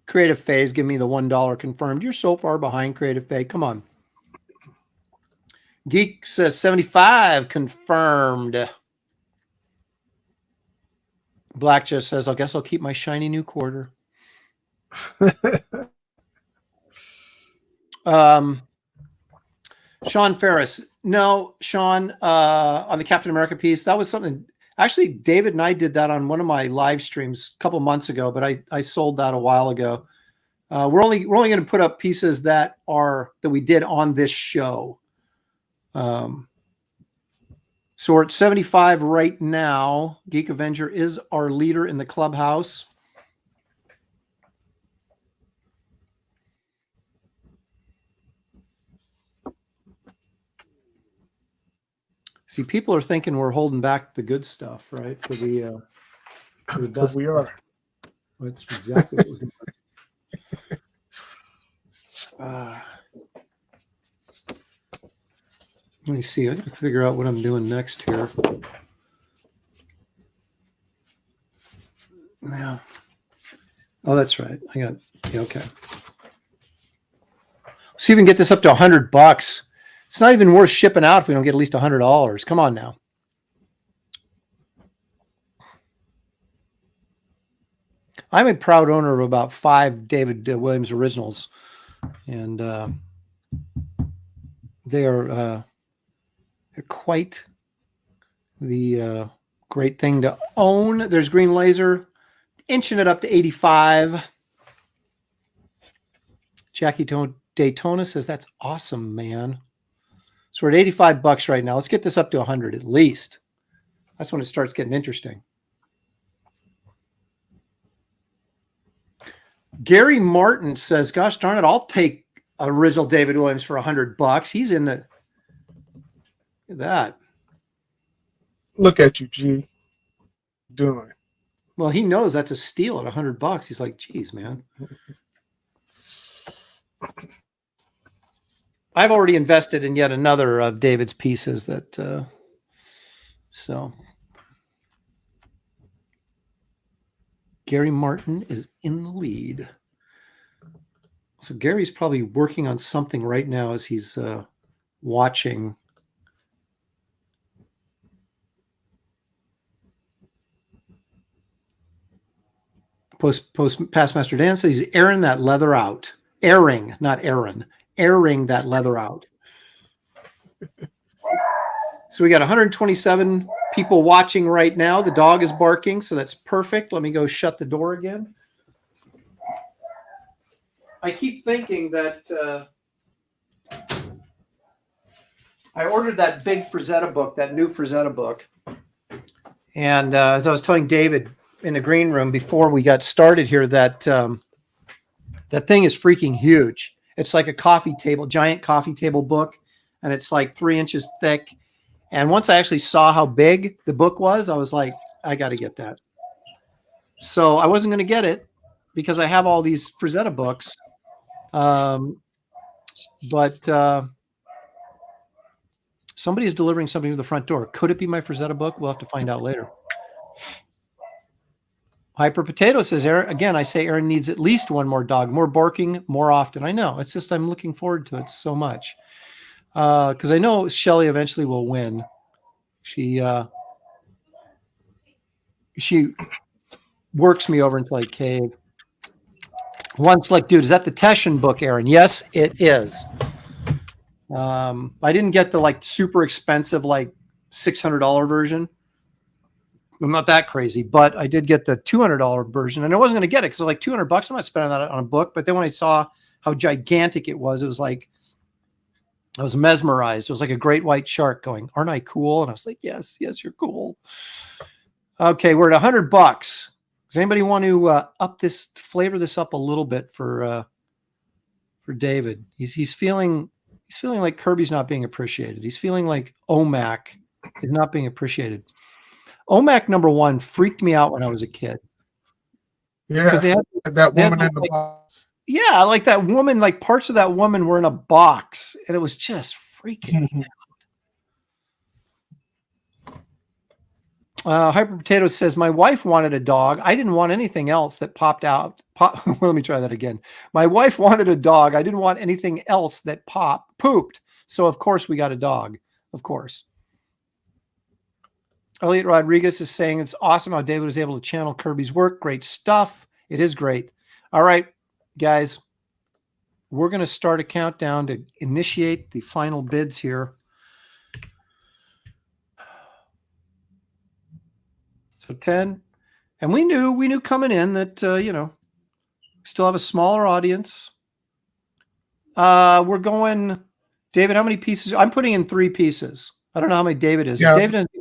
Creative Phase, give me the $1 confirmed. You're so far behind, Creative Phase. Come on. Geek says 75 confirmed. Black just says, I guess I'll keep my shiny new quarter. Sean Ferris. No, Sean, on the Captain America piece, that was something. Actually, David and I did that on one of my live streams a couple months ago, but I sold that a while ago. We're only going to put up pieces that we did on this show. So we're at 75 right now. Geek Avenger is our leader in the clubhouse. See, people are thinking we're holding back the good stuff, right? For the best. We are. That's exactly what we're doing. Let me see. I got to figure out what I'm doing next here. Yeah. Oh, that's right. Yeah, okay. See if we can get this up to $100. It's not even worth shipping out if we don't get at least $100. Come on now. I'm a proud owner of about 5 David Williams originals, and they're quite the great thing to own. There's Green Laser, inching it up to 85. Jackie Daytona says, that's awesome, man. So we're at $85 right now. Let's get this up to 100 at least. That's when it starts getting interesting. Gary Martin says, gosh darn it, I'll take original David Williams for $100. He's in the, look at that. Look at you, G. Doing. Well, he knows that's a steal at $100. He's like, geez, man. I've already invested in yet another of David's pieces that, so. Gary Martin is in the lead. So Gary's probably working on something right now as he's watching. Past Master Dan says he's airing that leather out. Airing, not Aaron. airing that leather out. So we got 127 people watching right now. The dog is barking, so that's perfect. Let me go shut the door again. I keep thinking that I ordered that big Frazetta book, that new Frazetta book. And as I was telling David in the green room before we got started here, that that thing is freaking huge. It's like a coffee table, giant coffee table book, and it's like 3 inches thick. And once I actually saw how big the book was, I was like, I got to get that. So I wasn't going to get it because I have all these Frazetta books. But somebody is delivering something to the front door. Could it be my Frazetta book? We'll have to find out later. Hyper Potato says, Aaron, again, I say Aaron needs at least one more dog, more barking more often. I know. It's just I'm looking forward to it so much. Because I know Shelly eventually will win. She works me over until I cave. Once, like, dude, is that the Teschen book, Aaron? Yes, it is. I didn't get the like super expensive, like $600 version. I'm not that crazy, but I did get the $200 version, and I wasn't going to get it because like $200. I'm not spending that on a book. But then when I saw how gigantic it was like I was mesmerized. It was like a great white shark going, "Aren't I cool?" And I was like, "Yes, yes, you're cool." Okay, we're at $100. Does anybody want to flavor this up a little bit for David? He's feeling like Kirby's not being appreciated. He's feeling like OMAC is not being appreciated. OMAC #1 freaked me out when I was a kid. Yeah, because they had that they had woman in the like, box. yeah, like that woman, like parts of that woman were in a box, and it was just freaking me out. Hyper Potato says, my wife wanted a dog. I didn't want anything else that popped out. Let me try that again. My wife wanted a dog. I didn't want anything else that pooped. So, of course, we got a dog. Of course. Elliot Rodriguez is saying it's awesome how David was able to channel Kirby's work. Great stuff. It is great. All right, guys. We're going to start a countdown to initiate the final bids here. So 10. And we knew coming in that, still have a smaller audience. We're going, David, how many pieces? I'm putting in 3 pieces. I don't know how many David is. Yeah. If David doesn't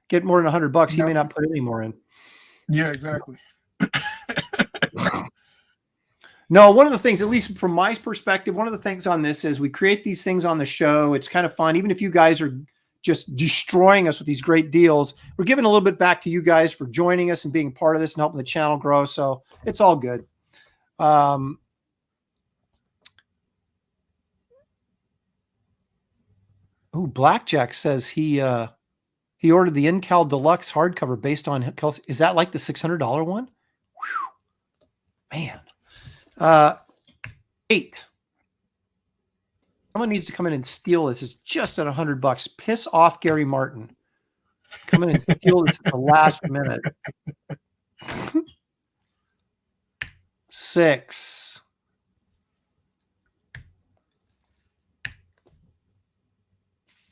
get more than $100, he No. may not put any more in. Yeah, exactly. No, one of the things, at least from my perspective, one of the things on this is we create these things on the show. It's kind of fun. Even if you guys are just destroying us with these great deals, we're giving a little bit back to you guys for joining us and being part of this and helping the channel grow. So it's all good. Blackjack says he ordered the InCal Deluxe hardcover based on Kelsey. Is that like the $600 one? Whew. Man. 8. Someone needs to come in and steal this. It's just at $100. Piss off Gary Martin. Come in and steal this at the last minute. 6.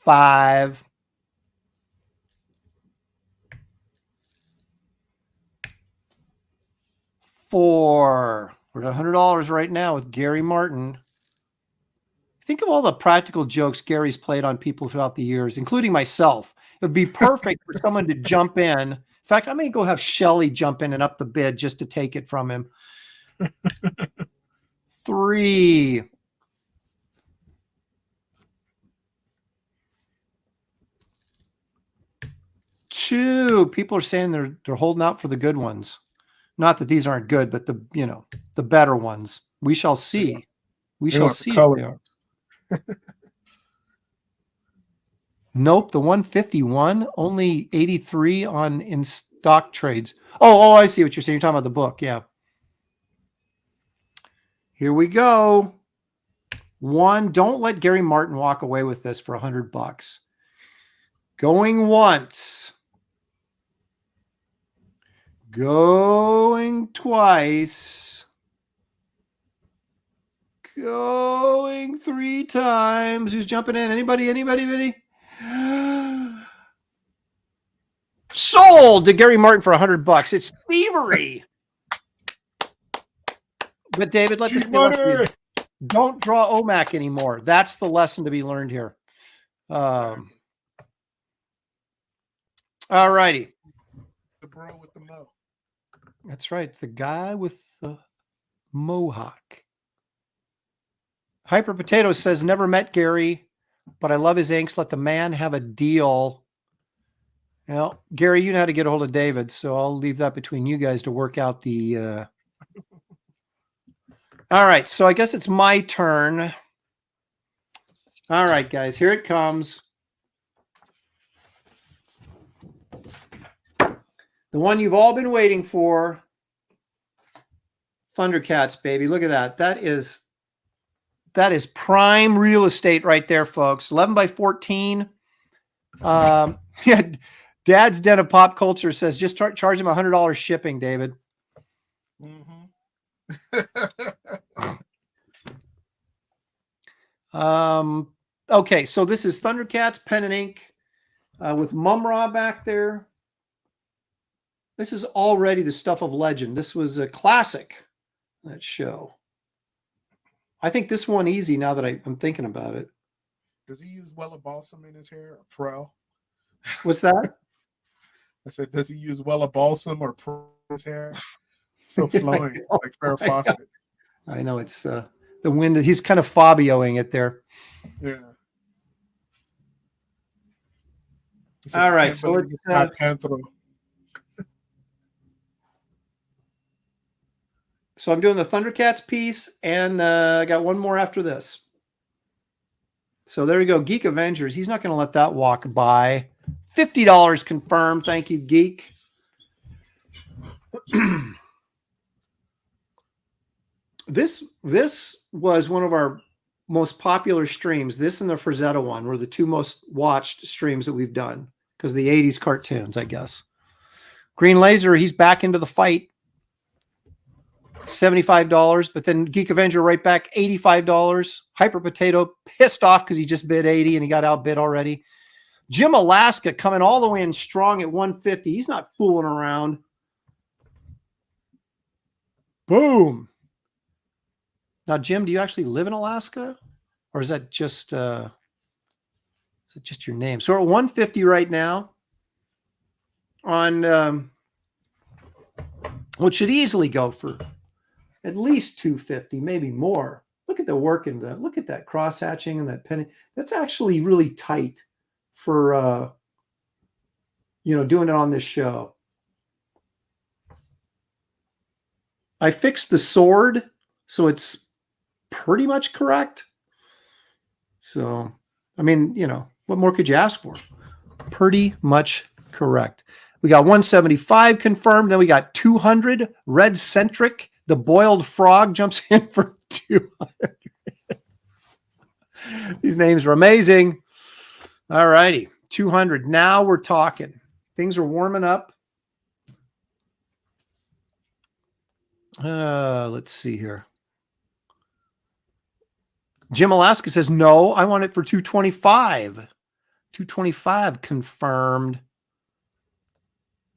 5. 4. We're at $100 right now with Gary Martin. Think of all the practical jokes Gary's played on people throughout the years, including myself. It would be perfect for someone to jump in. In fact, I may go have Shelly jump in and up the bid just to take it from him. 3. 2. People are saying they're holding out for the good ones. Not that these aren't good, but the better ones. We shall see. We shall see if they are. Nope, the 151, only 83 on in stock trades. Oh, I see what you're saying. You're talking about the book. Yeah. Here we go. 1, don't let Gary Martin walk away with this for $100. Going once. Going twice. Going jumping 3 times. Who's jumping in? Anybody? Sold to Gary Martin for $100. It's thievery. But David, let this be a lesson. Don't draw OMAC anymore. That's the lesson to be learned here. All righty. The bro with the mo. That's right. It's the guy with the mohawk. Hyper Potato says, never met Gary, but I love his inks. Let the man have a deal. Well, Gary, you know how to get a hold of David, so I'll leave that between you guys to work out the... All right, so I guess it's my turn. All right, guys, here it comes. The one you've all been waiting for. Thundercats, baby. Look at that. That is prime real estate right there, folks. 11 by 14. Yeah, Dad's Den of Pop Culture says just charge him $100 shipping, David. Okay, so this is Thundercats pen and ink with Mumra back there. This is already the stuff of legend. This was a classic, that show. I think this one easy now that I'm thinking about it. Does he use Wella Balsam in his hair or Prel? What's that? I said, does he use Wella Balsam or Prel in his hair? So flowing. It's like Farrah Fawcett. I know it's the wind. He's kind of Fabioing it there. Yeah. All right. So let's So I'm doing the Thundercats piece, and I got one more after this. So there you go, Geek Avengers. He's not going to let that walk by. $50 confirmed. Thank you, Geek. This was one of our most popular streams. This and the Frazetta one were the two most watched streams that we've done because of the 80s cartoons, I guess. Green Laser, he's back into the fight. $75, but then Geek Avenger right back, $85. Hyper Potato pissed off because he just bid 80 and he got outbid already. Jim Alaska coming all the way in strong at 150. He's not fooling around. Boom. Now, Jim, do you actually live in Alaska? Or is that just your name? So we're at 150 right now on what should easily go for at least 250, maybe more. Look at the work in that. Look at that cross hatching and that penny. That's actually really tight for doing it on this show. I fixed the sword, so it's pretty much correct. So, I mean, what more could you ask for? Pretty much correct. We got 175 confirmed. Then we got 200. Red Centric. The boiled frog jumps in for 200. These names are amazing. All righty. 200. Now we're talking. Things are warming up. Let's see here. Jim Alaska says, no, I want it for 225. 225 confirmed.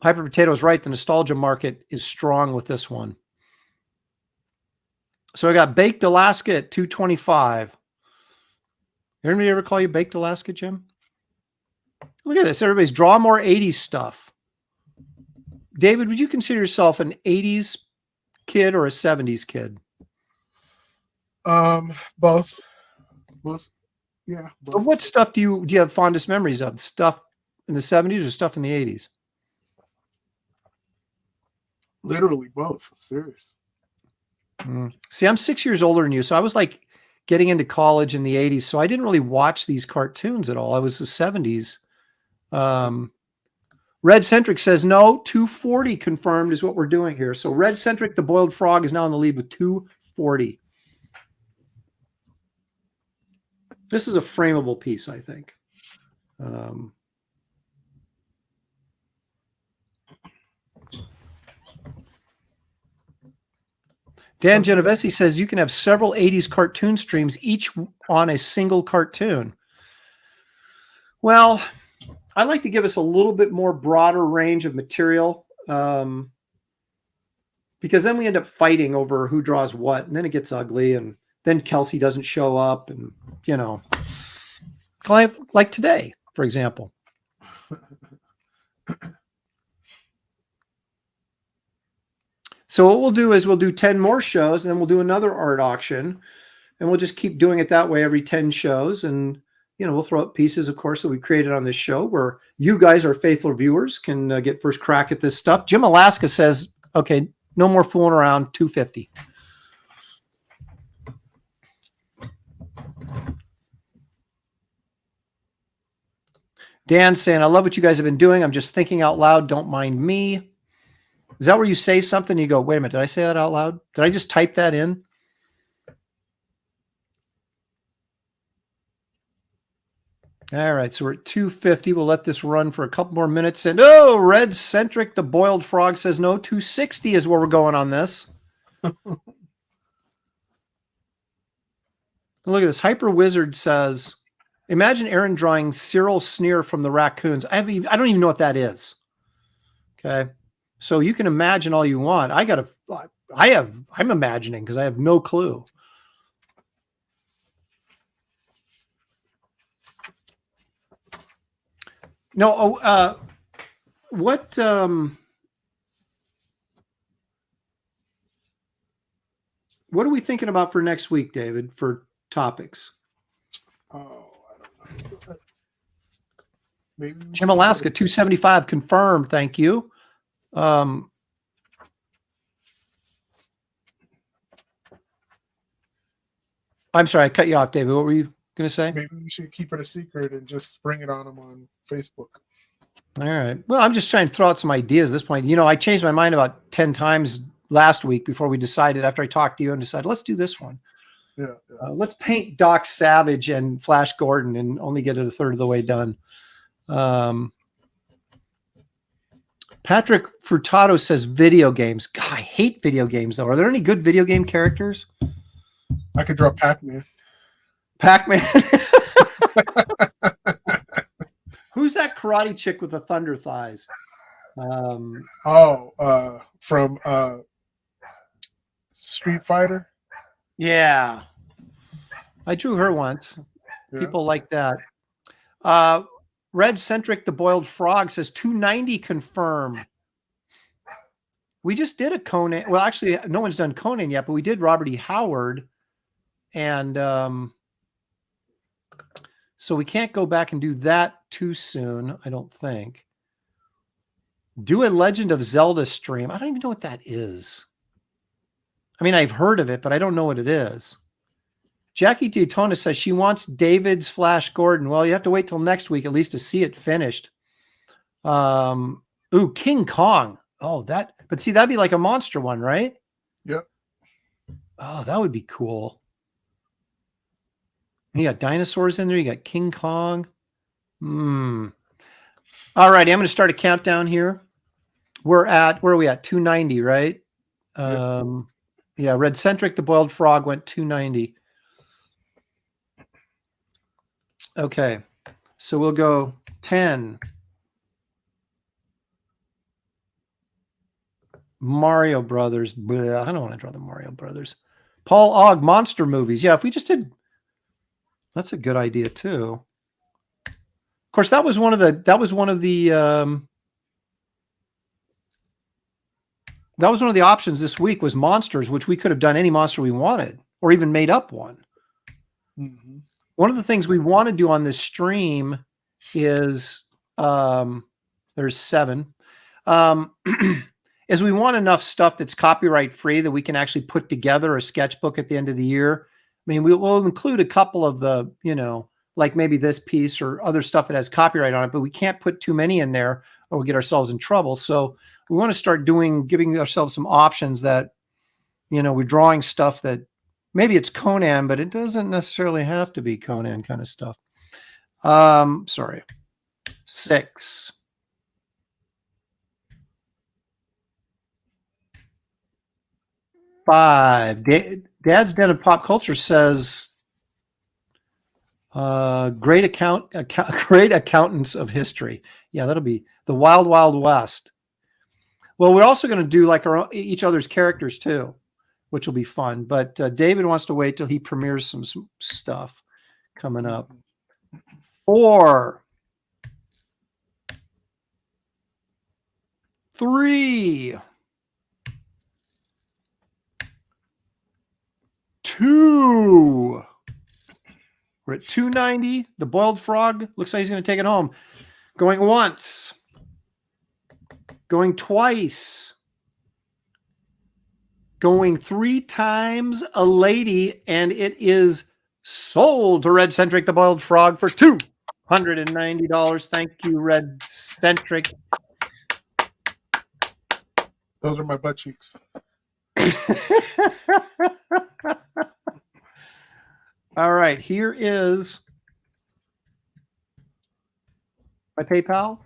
Hyper Potato is right. The nostalgia market is strong with this one. So I got Baked Alaska at 225. Anybody ever call you Baked Alaska, Jim? Look at this. Everybody's draw more 80s stuff. David, would you consider yourself an 80s kid or a 70s kid? Both. Yeah. Both. So what stuff do you have fondest memories of? Stuff in the 70s or stuff in the 80s? Literally both. Serious. See, I'm 6 years older than you, so I was like getting into college in the 80s, so I didn't really watch these cartoons at all. I was the 70s. Red Centric says no, 240 confirmed is what we're doing here. So Red Centric, the boiled frog, is now in the lead with 240. This is a frameable piece, I think. Dan Genovese says you can have several 80s cartoon streams, each on a single cartoon. Well, I like to give us a little bit more broader range of material, because then we end up fighting over who draws what, and then it gets ugly, and then Kelsey doesn't show up, and like today, for example. So what we'll do is we'll do 10 more shows, and then we'll do another art auction, and we'll just keep doing it that way every 10 shows. And, we'll throw up pieces, of course, that we created on this show where you guys, our faithful viewers, can get first crack at this stuff. Jim Alaska says, okay, no more fooling around, $250. Dan's saying, I love what you guys have been doing. I'm just thinking out loud. Don't mind me. Is that where you say something? You go, wait a minute. Did I say that out loud? Did I just type that in? All right. So we're at 250. We'll let this run for a couple more minutes. And Red Centric, the boiled frog says no, 260 is where we're going on this. Look at this. Hyper Wizard says, imagine Aaron drawing Cyril Sneer from the Raccoons. I don't even know what that is. Okay. So you can imagine all you want. I'm imagining because I have no clue. No. What are we thinking about for next week, David, for topics? Oh, I don't know. Maybe Jim Alaska, 275 confirmed. Thank you. I'm sorry, I cut you off, David. What were you going to say? Maybe we should keep it a secret and just bring it on them on Facebook. All right. Well, I'm just trying to throw out some ideas at this point. I changed my mind about 10 times last week before we decided, after I talked to you, and decided, let's do this one. Yeah. Let's paint Doc Savage and Flash Gordon and only get it a third of the way done. Patrick Furtado says video games. God, I hate video games, though. Are there any good video game characters? I could draw Pac-Man. Pac-Man. Who's that karate chick with the thunder thighs? From Street Fighter. Yeah. I drew her once. Yeah. People like that. Red Centric, the boiled frog, says 290 confirm. We just did a Conan. Well, actually, no one's done Conan yet, but we did Robert E. Howard. And so we can't go back and do that too soon, I don't think. Do a Legend of Zelda stream. I don't even know what that is. I mean, I've heard of it, but I don't know what it is. Jackie Daytona says she wants David's Flash Gordon. Well, you have to wait till next week at least to see it finished. King Kong. Oh, but see, that'd be like a monster one, right? Yep. Oh, that would be cool. You got dinosaurs in there. You got King Kong. All right, I'm going to start a countdown here. Where are we at? 290, right? Yep. Yeah, Red Centric, the boiled frog went 290. Okay, so we'll go 10. Mario Brothers. Bleh, I don't want to draw the Mario Brothers. Paul Ogg, monster movies. Yeah, if we just did, that's a good idea too. Of course, that was one of the options this week was monsters, which we could have done any monster we wanted or even made up one. Mm-hmm. One of the things we want to do on this stream is there's 7. Is we want enough stuff that's copyright free that we can actually put together a sketchbook at the end of the year. I mean, we'll include a couple of the, like maybe this piece or other stuff that has copyright on it, but we can't put too many in there or we'll get ourselves in trouble. So we want to start giving ourselves some options that, we're drawing stuff that maybe it's Conan, but it doesn't necessarily have to be Conan kind of stuff. Sorry. 6. 5. Dad's Den of Pop Culture says great accountants of history. Yeah, that'll be the Wild Wild West. Well, we're also going to do like each other's characters too, which will be fun. But David wants to wait till he premieres some stuff coming up. 4, 3, 2. We're at 290. The boiled frog looks like he's going to take it home. Going once. Going twice. Going 3 times a lady, and it is sold to Red Centric, the boiled frog, for $290. Thank you, Red Centric. Those are my butt cheeks. All right, here is my PayPal,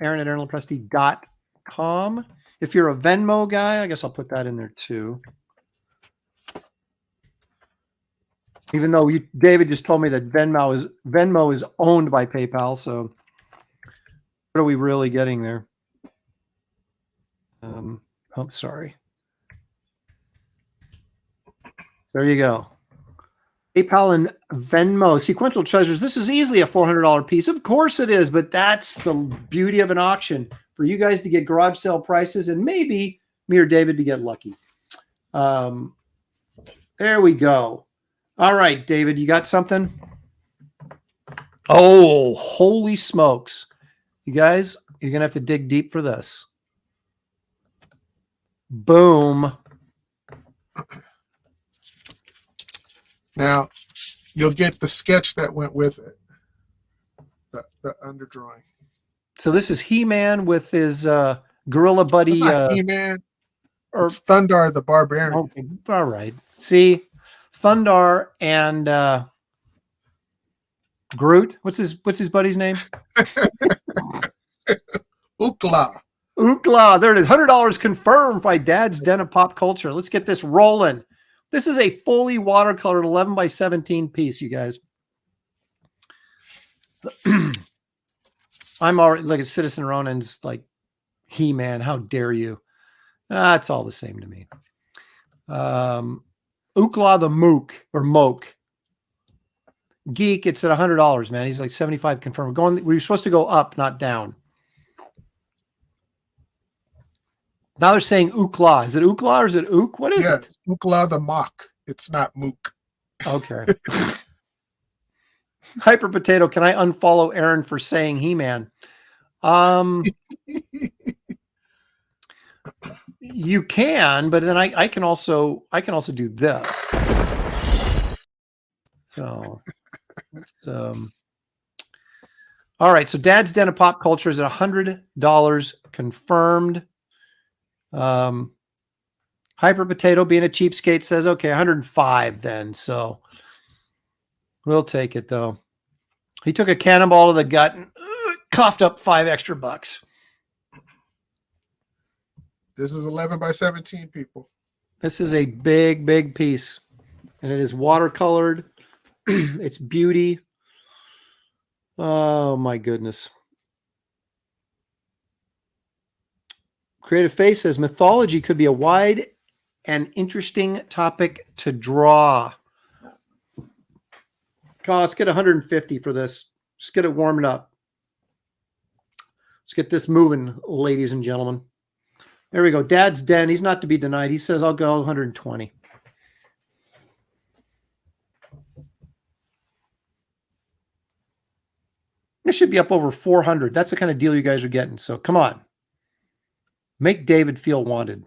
Aaron@AaronLepresti.com. If you're a Venmo guy, I guess I'll put that in there too. Even though David just told me that Venmo is owned by PayPal, so what are we really getting there? Oh, sorry. There you go. PayPal and Venmo, Sequential Treasures. This is easily a $400 piece. Of course it is, but that's the beauty of an auction, for you guys to get garage sale prices and maybe me or David to get lucky. There we go. All right, David, you got something? Oh, holy smokes. You guys, you're going to have to dig deep for this. Boom. Now, you'll get the sketch that went with it, the underdrawing. So this is He-Man with his gorilla buddy. He-Man. It's Thundar the Barbarian. Okay, all right. See, Thundar and Groot. What's his buddy's name? Ookla. Ookla. There it is. $100 confirmed by Dad's Den of Pop Culture. Let's get this rolling. This is a fully watercolored 11 by 17 piece, you guys. I'm already like a Citizen Ronin's like He-Man. How dare you? It's all the same to me. Ookla the Mook or Moke. Geek, it's at $100, man. He's like 75 confirmed. We're supposed to go up, not down. Now they're saying Ookla. Is it Ookla or is it Ook? What is it? Ookla the Mock. It's not Mook. Okay. Hyper Potato, can I unfollow Aaron for saying He-Man? You can, but then I can also do this. So it's, all right. So Dad's Den of Pop Culture is at $100 confirmed. Hyper Potato, being a cheapskate, says okay, 105 then. So we'll take it though. He took a cannonball to the gut and coughed up $5 extra. This is 11 by 17, people. This is a big, big piece, and it is watercolored. It's beauty. Oh my goodness. Creative Face says mythology could be a wide and interesting topic to draw. Let's get 150 for this. Just get it warming up. Let's get this moving, ladies and gentlemen. There we go. Dad's Den. He's not to be denied. He says, I'll go 120. This should be up over 400. That's the kind of deal you guys are getting. So come on. Make David feel wanted.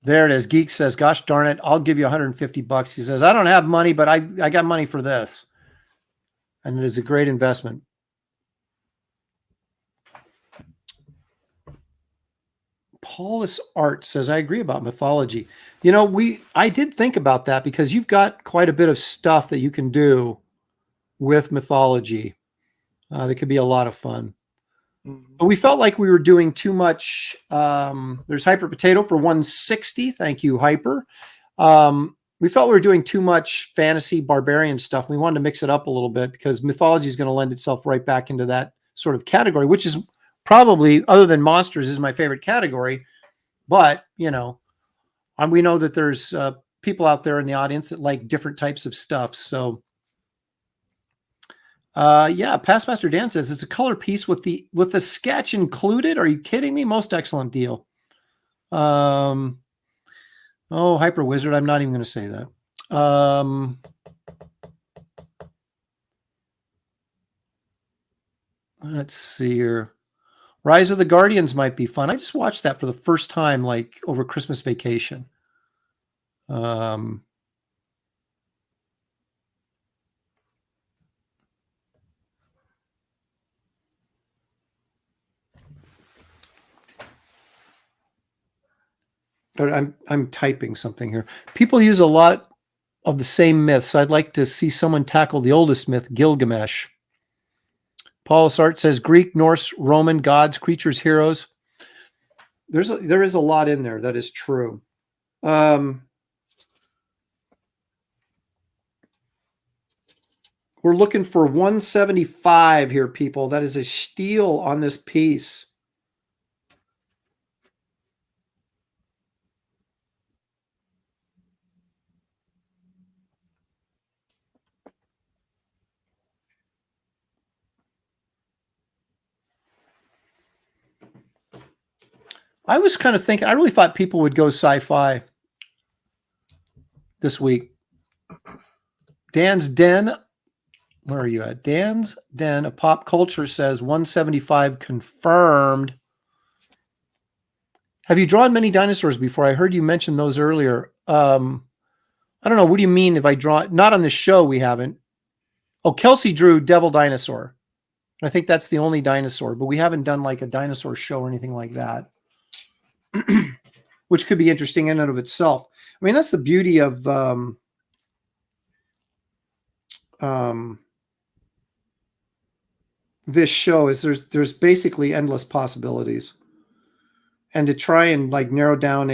There it is. Geek says, gosh darn it, I'll give you 150 bucks. He says, I don't have money, but I got money for this. And it is a great investment. Paulus Art says, I agree about mythology. You know, I did think about that because you've got quite a bit of stuff that you can do with mythology. That could be a lot of fun. Mhm. But we felt like we were doing too much. There's Hyper Potato for 160. Thank you, Hyper. We felt we were doing too much fantasy barbarian stuff. We wanted to mix it up a little bit because mythology is going to lend itself right back into that sort of category, which is probably, other than monsters, is my favorite category. But, we know that there's people out there in the audience that like different types of stuff. So, Past Master Dan says it's a color piece with the sketch included. Are you kidding me? Most excellent deal. Hyper Wizard. I'm not even going to say that. Let's see here. Rise of the Guardians might be fun. I just watched that for the first time, like over Christmas vacation. I'm typing something here. People use a lot of the same myths. I'd like to see someone tackle the oldest myth, Gilgamesh. Paul Sart says Greek, Norse, Roman, gods, creatures, heroes. There is a lot in there. That is true. We're looking for 175 here, people. That is a steal on this piece. I was kind of thinking, I really thought people would go sci-fi this week. Dan's Den, where are you at? Dan's Den of Pop Culture says 175 confirmed. Have you drawn many dinosaurs before? I heard you mention those earlier. I don't know. What do you mean if I draw? Not on the show, we haven't. Oh, Kelsey drew Devil Dinosaur. I think that's the only dinosaur, but we haven't done like a dinosaur show or anything like that. Which could be interesting in and of itself. I mean, that's the beauty of this show is there's basically endless possibilities, and to try and like narrow down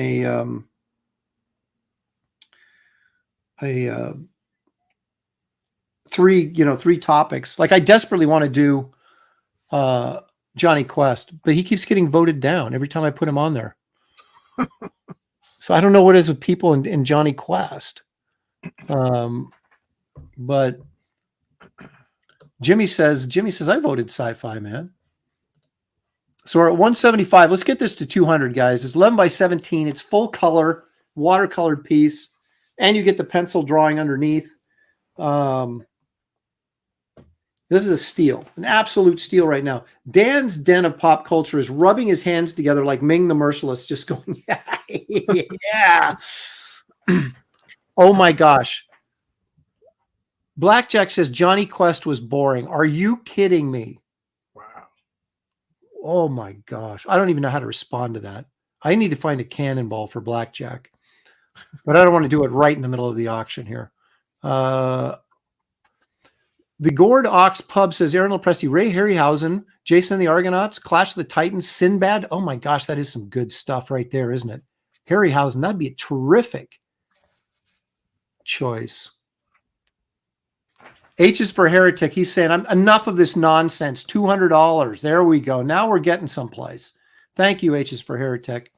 three topics. Like I desperately want to do Johnny Quest, but he keeps getting voted down every time I put him on there. So I don't know what it is with people in Johnny Quest. But Jimmy says I voted sci-fi, man. So we're at 175. Let's get this to 200, guys. It's 11 by 17. It's full color, watercolored piece, and you get the pencil drawing underneath. This is a steal, an absolute steal right now. Dan's Den of Pop Culture is rubbing his hands together like Ming the Merciless, just going, yeah. Oh my gosh. Blackjack says Johnny Quest was boring. Are you kidding me? Wow. Oh my gosh. I don't even know how to respond to that. I need to find a cannonball for Blackjack, but I don't want to do it right in the middle of the auction here. The Gourd Ox Pub says Aaron Lopresti, Ray Harryhausen, Jason and the Argonauts, Clash of the Titans, Sinbad. Oh my gosh, that is some good stuff right there, isn't it? Harryhausen, that'd be a terrific choice. H is for Heretic. He's saying, I'm enough of this nonsense. $200. There we go. Now we're getting someplace. Thank you, H is for Heretic.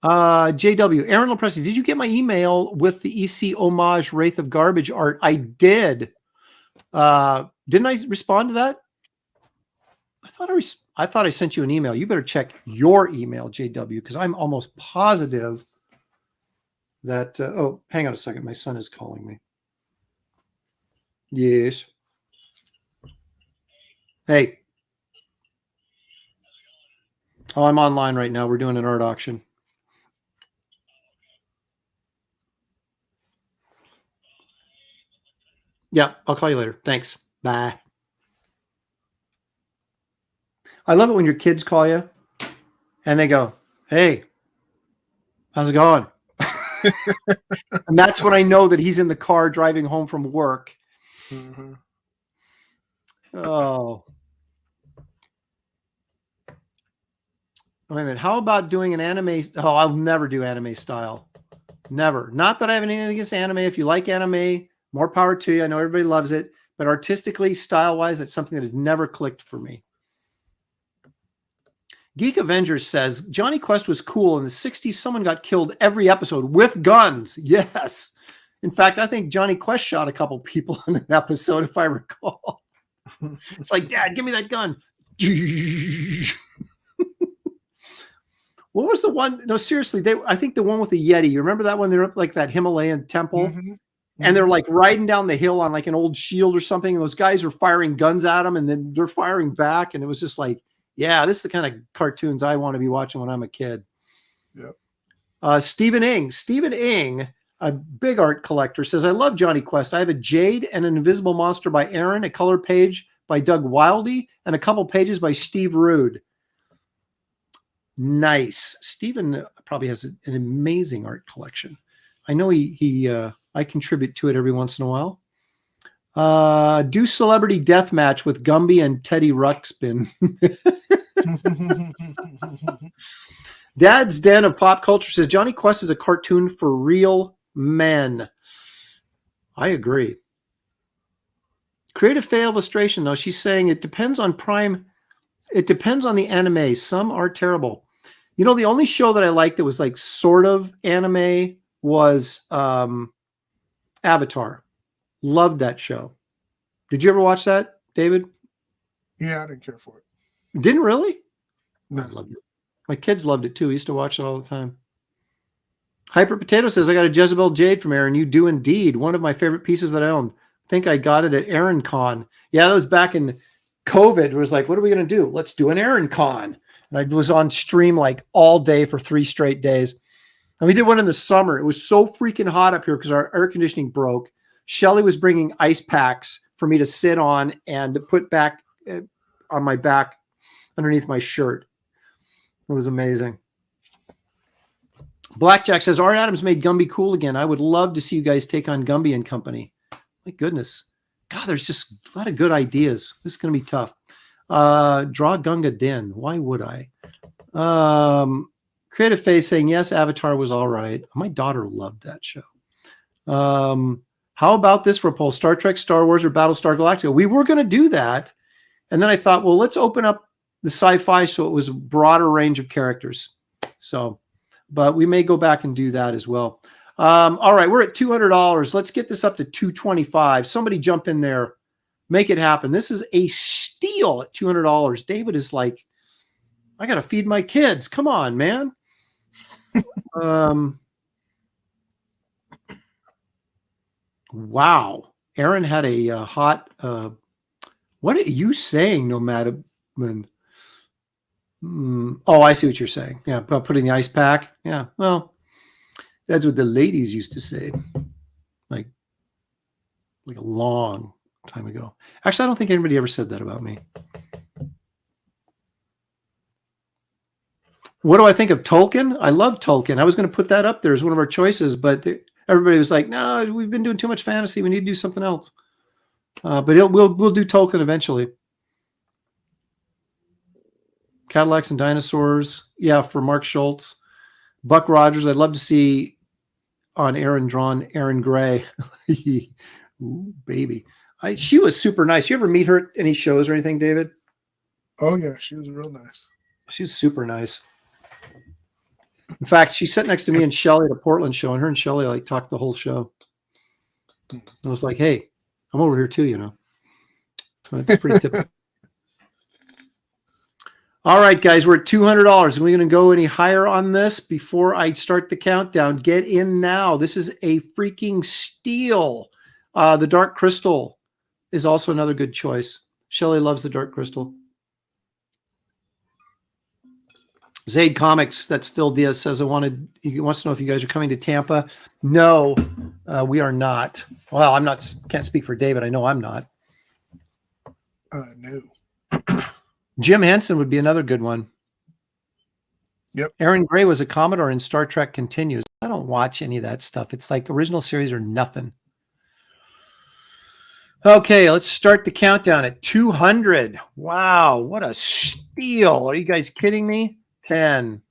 JW, Aaron Lopresti, did you get my email with the EC homage Wraith of Garbage art? I did. Didn't I respond to that? I thought I sent you an email. You better check your email, JW, because I'm almost positive that. Oh, hang on a second. My son is calling me. Yes. Hey. Oh, I'm online right now. We're doing an art auction. Yeah, I'll call you later. Thanks. Bye. I love it when your kids call you and they go, hey, how's it going? And that's when I know that he's in the car driving home from work. Mm-hmm. Oh. Wait a minute. How about doing an anime? Oh, I'll never do anime style. Never. Not that I have anything against anime. If you like anime, more power to you. I know everybody loves it, but artistically, style-wise, that's something that has never clicked for me. Geek Avengers says, Johnny Quest was cool. In the 60s, someone got killed every episode with guns. Yes. In fact, I think Johnny Quest shot a couple people in an episode, if I recall. It's like, Dad, give me that gun. What was the one? No, seriously, I think the one with the Yeti. You remember that one? They're up like that Himalayan temple, and they're like riding down the hill on like an old shield or something. And those guys are firing guns at them, and then they're firing back. And it was just like, yeah, this is the kind of cartoons I want to be watching when I'm a kid. Yep. Stephen Ing, a big art collector, says, I love Johnny Quest. I have a Jade and an Invisible Monster by Aaron, a color page by Doug Wildey, and a couple pages by Steve Rude. Nice. Stephen probably has an amazing art collection. I know I contribute to it every once in a while. Do Celebrity Deathmatch with Gumby and Teddy Ruxpin. Dad's Den of Pop Culture says Johnny Quest is a cartoon for real men. I agree. Creative Fail illustration, though, she's saying it depends on Prime. It depends on the anime. Some are terrible. You know, the only show that I liked that was like sort of anime was Avatar. Loved that show. Did you ever watch that, David? Yeah, I didn't care for it. Didn't really? No. I loved it. My kids loved it too. I used to watch it all the time. Hyper Potato says, I got a Jezebel Jade from Aaron. You do indeed. One of my favorite pieces that I own. I think I got it at Aaron Con. Yeah, that was back in COVID. It was like, what are we going to do? Let's do an Aaron Con. And I was on stream like all day for 3 straight days. And we did one in the summer. It was so freaking hot up here because our air conditioning broke. Shelly was bringing ice packs for me to sit on and to put back on my back underneath my shirt. It was amazing. Blackjack says, Art Adams made Gumby cool again. I would love to see you guys take on Gumby and Company. My goodness. God, there's just a lot of good ideas. This is going to be tough. Draw Gunga Din. Why would I? Creative Face saying, yes, Avatar was all right. My daughter loved that show. How about this for a poll? Star Trek, Star Wars, or Battlestar Galactica? We were going to do that. And then I thought, well, let's open up the sci-fi so it was a broader range of characters. So, but we may go back and do that as well. All right, we're at $200. Let's get this up to $225. Somebody jump in there. Make it happen. This is a steal at $200. David is like, I got to feed my kids. Come on, man. Wow. Aaron had a hot, what are you saying, Nomad? Oh, I see what you're saying. Yeah, about putting the ice pack. Yeah, well, that's what the ladies used to say, like a long time ago. Actually, I don't think anybody ever said that about me. What do I think of Tolkien? I love Tolkien. I was going to put that up there as one of our choices, but everybody was like, no, we've been doing too much fantasy. We need to do something else. But we'll do Tolkien eventually. Cadillacs and Dinosaurs. Yeah, for Mark Schultz. Buck Rogers, I'd love to see on Aaron drawn Aaron Gray. Ooh, baby. She was super nice. You ever meet her at any shows or anything, David? Oh, yeah. She was real nice. She was super nice. In fact, she sat next to me and Shelly at a Portland show, and her and Shelly like talked the whole show. I was like, hey, I'm over here too, you know. That's pretty typical. All right, guys, we're at $200. Are we going to go any higher on this before I start the countdown? Get in now. This is a freaking steal. The Dark Crystal is also another good choice. Shelly loves the Dark Crystal. Zaid Comics, that's Phil Diaz, says he wants to know if you guys are coming to Tampa. No, we are not. Well, can't speak for David. I know I'm not. No. Jim Henson would be another good one. Yep. Aaron Gray was a Commodore in Star Trek Continues. I don't watch any of that stuff. It's like original series or nothing. Okay, let's start the countdown at 200. Wow, what a steal. Are you guys kidding me? 10.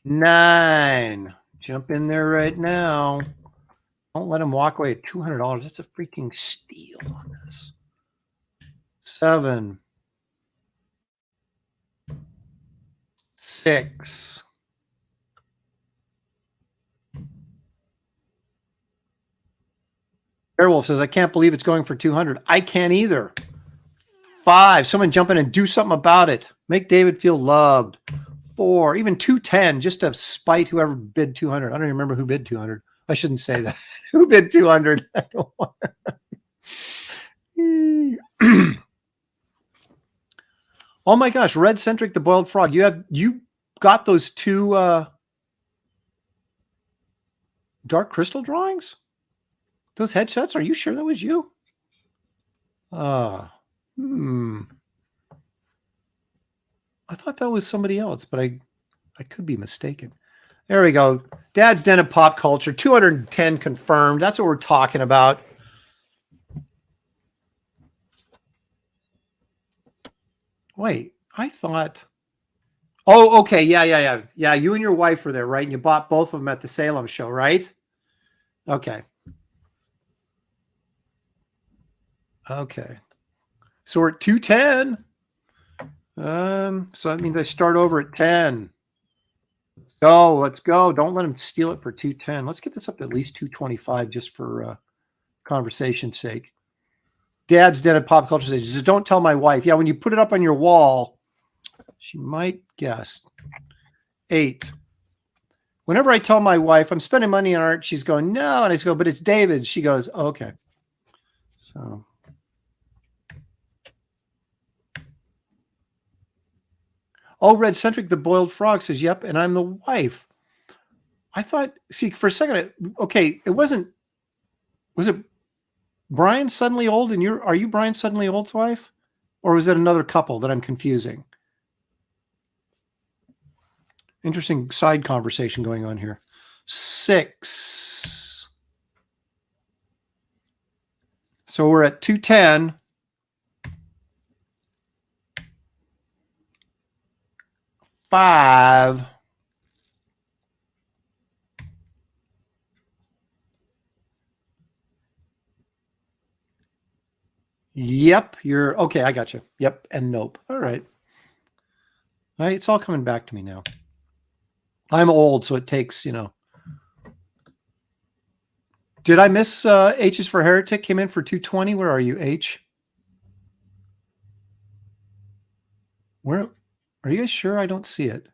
9. Jump in there right now. Don't let him walk away at $200. That's a freaking steal on this. 7. 6. Airwolf says, I can't believe it's going for 200. I can't either. 5. Someone jump in and do something about it. Make David feel loved. 4. Even 210, just to spite whoever bid 200. I don't even remember who bid 200. I shouldn't say that. Who bid 200? I don't want Oh my gosh, Red Centric the Boiled Frog. You got those 2 Dark Crystal drawings? Those headshots? Are you sure that was you? I thought that was somebody else, but I could be mistaken. There we go. Dad's Den of Pop Culture. 210 confirmed. That's what we're talking about. Wait, I thought... Oh, okay. Yeah. Yeah, you and your wife were there, right? And you bought both of them at the Salem show, right? Okay. Okay. So we're at 210. So that means I start over at 10. Let's go. Don't let him steal it for 210. Let's get this up to at least 225 just for conversation's sake. Dad's Den of Pop Culture says, just don't tell my wife. Yeah, when you put it up on your wall, she might guess. 8. Whenever I tell my wife I'm spending money on art, she's going, no. And I go, but it's David. She goes, okay. So... Oh, Red Centric, the Boiled Frog says, yep, and I'm the wife. I thought, see, for a second, okay, was it Brian Suddenly Old and are you Brian Suddenly Old's wife? Or was it another couple that I'm confusing? Interesting side conversation going on here. 6. So we're at 210. 5. Yep, you're okay. I got you. Yep, and nope. All right. All right, it's all coming back to me now. I'm old, so it takes, Did I miss H is for Heretic? Came in for 220. Where are you, H? Where are you guys sure? I don't see it.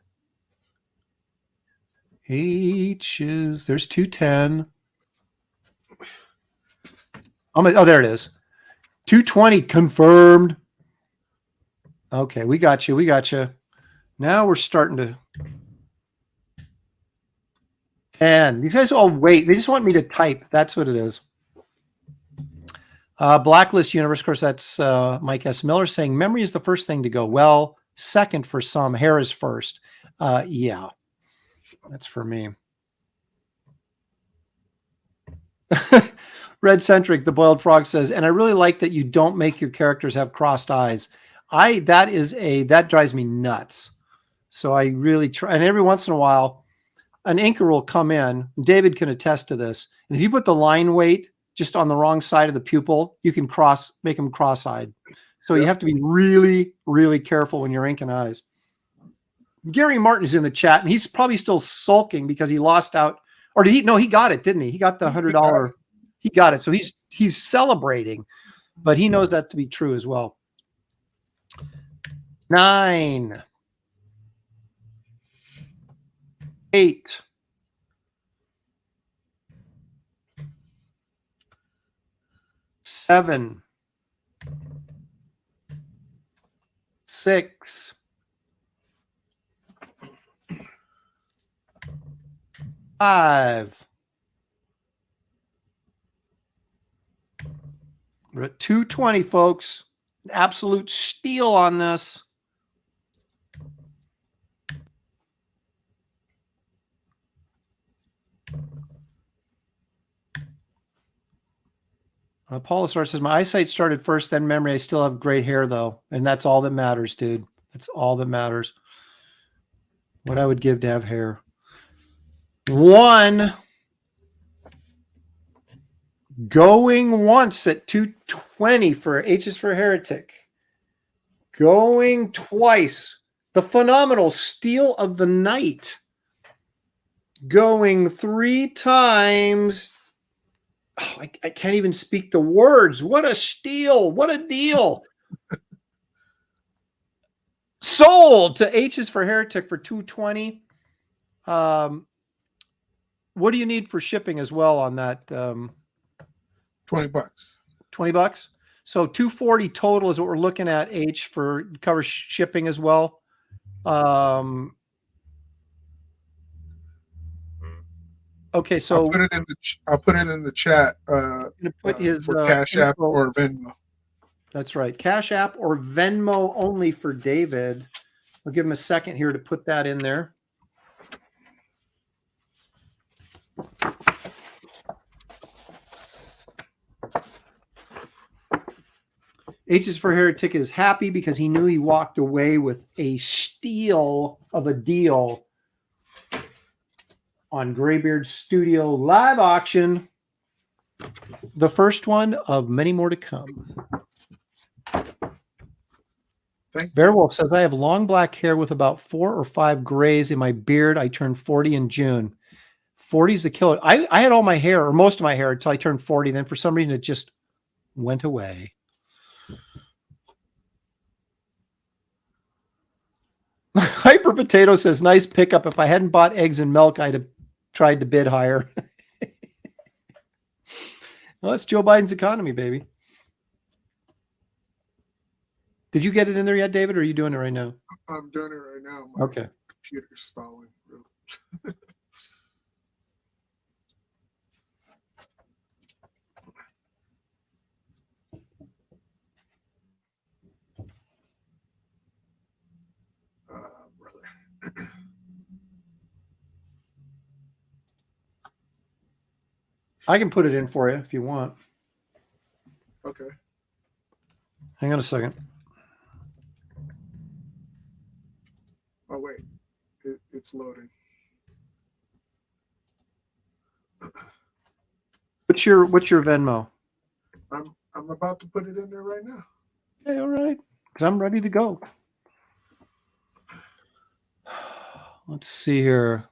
H is there's 210. Oh, there it is. 220 confirmed. Okay, we got you. We got you. Now we're starting to. 10. These guys all wait. They just want me to type. That's what it is. Blacklist Universe, of course, that's Mike S. Miller saying memory is the first thing to go. Well, second for some. Hair is first. Yeah, that's for me. Red Centric, the Boiled Frog says, and I really like that you don't make your characters have crossed eyes. That drives me nuts. So I really try, and every once in a while, an inker will come in. David can attest to this. And if you put the line weight just on the wrong side of the pupil, you can make them cross-eyed. So you have to be really, really careful when you're inking eyes. Gary Martin is in the chat, and he's probably still sulking because he lost out. Or did he? No, he got it, didn't he? He got the $100. He got it. So he's celebrating, but he knows that to be true as well. 9. 8. 7. 6. 5. We're at 220, folks. An absolute steal on this. Paula Star says, my eyesight started first, then memory. I still have great hair, though. And that's all that matters, dude. That's all that matters. What I would give to have hair. One. Going once at 220 for H is for Heretic. Going twice. The phenomenal Steal of the Night. Going 3 times. Oh, I can't even speak the words. What a steal. What a deal. Sold to H is for Heretic for 220. What do you need for shipping as well on that? $20. $20. So 240 total is what we're looking at, H, for cover shipping as well. Okay, so I'll put it in the chat put his for Cash App info. or Venmo. That's right. Cash App or Venmo only for David. I'll give him a second here to put that in there. H is for Heretic is happy because he knew he walked away with a steal of a deal on Graybeard's Studio live auction. The first one of many more to come. Bearwolf says, I have long black hair with about 4 or 5 grays in my beard. I turned 40 in June. 40 is the killer. I had all my hair, or most of my hair, until I turned 40. Then for some reason, it just went away. Hyper Potato says, nice pickup. If I hadn't bought eggs and milk, I'd have tried to bid higher. Well, that's Joe Biden's economy, baby. Did you get it in there yet, David, or are you doing it right now? I'm doing it right now. My Okay. computer's stalling. Brother. I can put it in for you if you want. Okay. Hang on a second. Oh wait, it's loading. What's your Venmo? I'm about to put it in there right now. Okay, all right. Because I'm ready to go. Let's see here.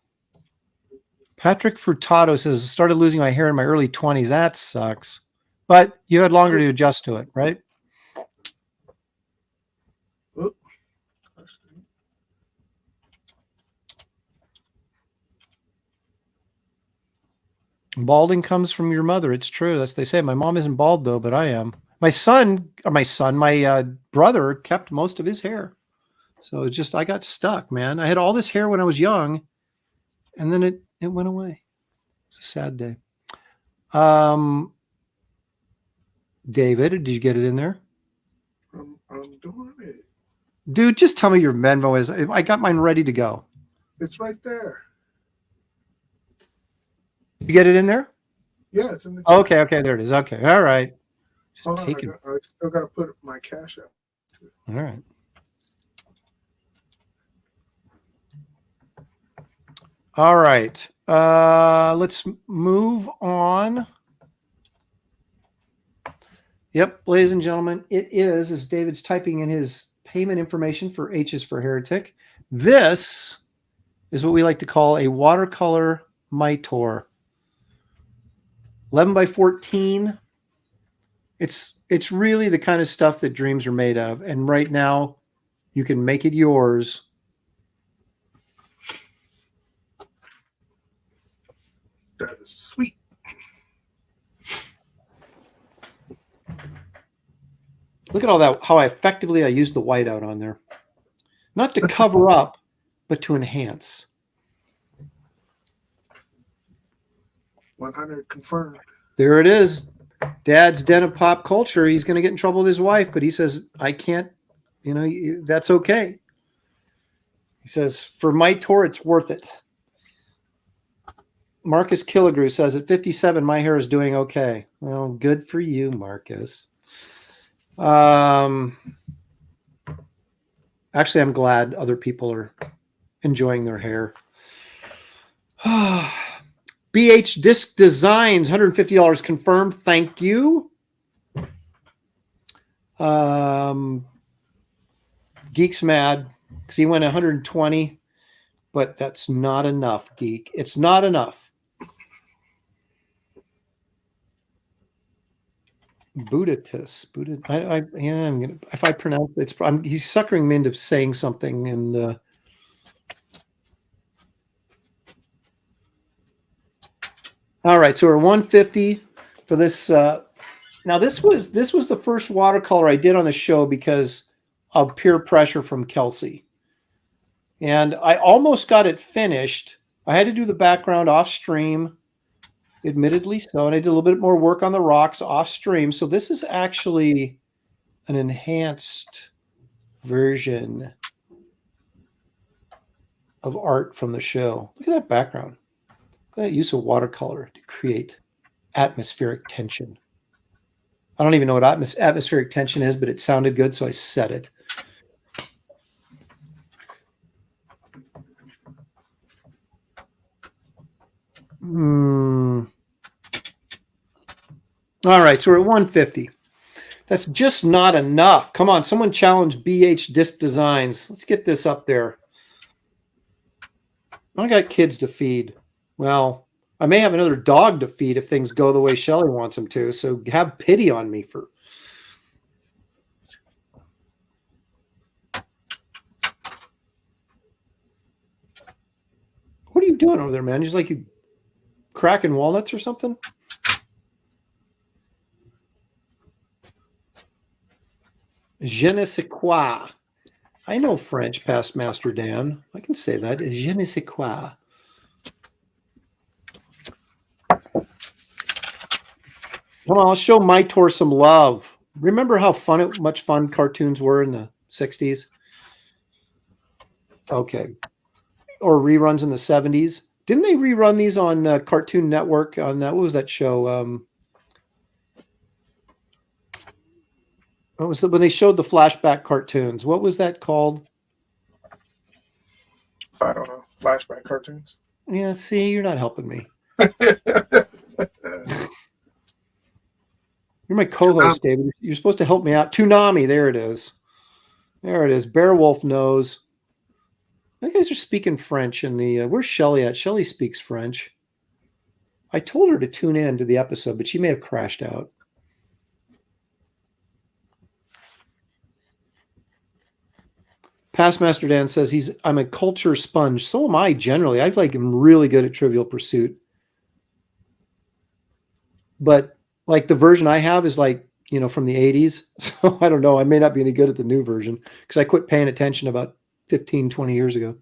Patrick Furtado says, started losing my hair in my early 20s. That sucks. But you had longer to adjust to it, right? Oop. Balding comes from your mother. It's true. That's they say. My mom isn't bald though, but I am. My brother kept most of his hair. So it's just I got stuck, man. I had all this hair when I was young, and then it went away. It's a sad day. David, did you get it in there? I'm doing it. Dude, just tell me your Venmo is. I got mine ready to go. It's right there. You get it in there? Yeah, it's in the chat. Okay, there it is. Okay, all right. Hold on, I still got to put my Cash App. All right. All right. Let's move on. Yep, ladies and gentlemen, it is, as David's typing in his payment information for H is for Heretic. This is what we like to call a watercolor Mitor. 11 by 14. It's really the kind of stuff that dreams are made of. And right now, you can make it yours. That is sweet. Look at all that, how effectively I used the whiteout on there. Not to cover up, but to enhance. 100 confirmed. There it is. Dad's den of pop culture. He's going to get in trouble with his wife, but he says, I can't, that's okay. He says, for my tour, it's worth it. Marcus Killigrew says at 57, my hair is doing okay. Well, good for you, Marcus. Actually, I'm glad other people are enjoying their hair. BH Disc Designs, $150 confirmed. Thank you. Geek's mad because he went 120, but that's not enough, Geek. It's not enough. Budatus. I'm gonna, if I pronounce it, he's suckering me into saying something. And all right, so we're 150 for this. Now this was the first watercolor I did on the show because of peer pressure from Kelsey, and I almost got it finished. I had to do the background off stream, admittedly so, and I did a little bit more work on the rocks off stream. So this is actually an enhanced version of art from the show. Look at that background. Look at that use of watercolor to create atmospheric tension. I don't even know what atmospheric tension is, but it sounded good, so I said it. All right, so we're at 150. That's just not enough. Come on, someone challenge BH Disc Designs. Let's get this up there. I got kids to feed. Well, I may have another dog to feed if things go the way Shelly wants them to. So have pity on me for. What are you doing over there, man? Just like you cracking walnuts or something? Je ne sais quoi. I know French, past Master Dan. I can say that. Je ne sais quoi. Come on, I'll show my tour some love. Remember how much fun cartoons were in the 60s? Okay. Or reruns in the 70s. Didn't they rerun these on Cartoon Network on that? What was that show? What was when they showed the flashback cartoons? What was that called? I don't know. Flashback cartoons. Yeah, see, you're not helping me. You're my co-host, David. You're supposed to help me out. Toonami, there it is. There it is. Beowulf knows. You guys are speaking French in the. Where's Shelly at? Shelly speaks French. I told her to tune in to the episode, but she may have crashed out. Past Master Dan says I'm a culture sponge. So am I generally. I am really good at Trivial Pursuit. But like the version I have is like, from the 80s. So I don't know. I may not be any good at the new version because I quit paying attention about 15, 20 years ago.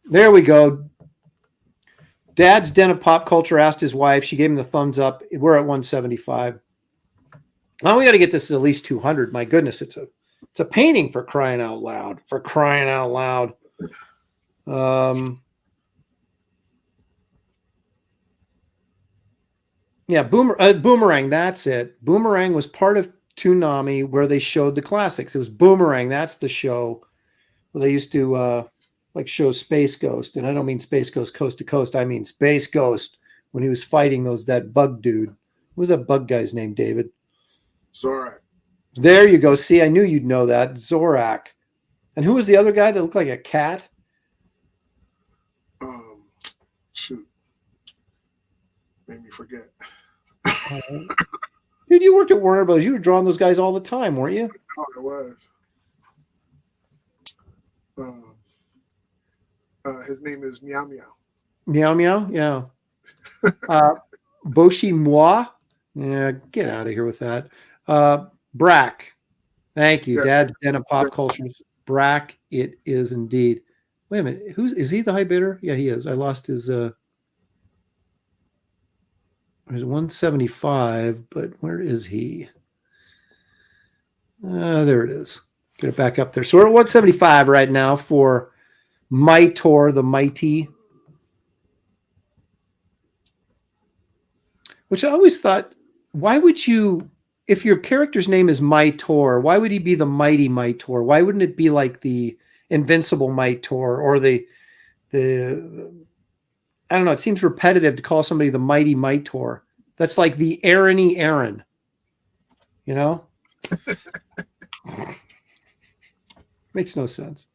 There we go. Dad's Den of Pop Culture asked his wife. She gave him the thumbs up. We're at 175. Now we got to get this to at least 200. My goodness, it's a painting, for crying out loud. For crying out loud. Yeah, Boomerang. That's it. Boomerang was part of Toonami where they showed the classics. It was Boomerang. That's the show where they used to show Space Ghost. And I don't mean Space Ghost Coast to Coast. I mean Space Ghost when he was fighting that bug dude. What was that bug guy's name, David? Zorak. There you go. See, I knew you'd know that. Zorak. And who was the other guy that looked like a cat? Shoot. Made me forget. Dude, you worked at Warner Bros. You were drawing those guys all the time, weren't you? Oh, it was. His name is Meow Meow. Meow Meow? Yeah. Boshi Moi? Yeah, get out of here with that. Brack. Thank you. Yeah. Dad's Den of Pop Cultures. Brack, it is indeed. Wait a minute. Is he the high bidder? Yeah, he is. I lost his there's 175, but where is he? There it is. Get it back up there. So we're at 175 right now for My Tour, the Mighty. Which I always thought, why would you, if your character's name is Mytor, why would he be the mighty Mytor? Why wouldn't it be like the invincible Mytor or the I don't know. It seems repetitive to call somebody the mighty Mytor. That's like the Aaron-y Aaron, you know? Makes no sense.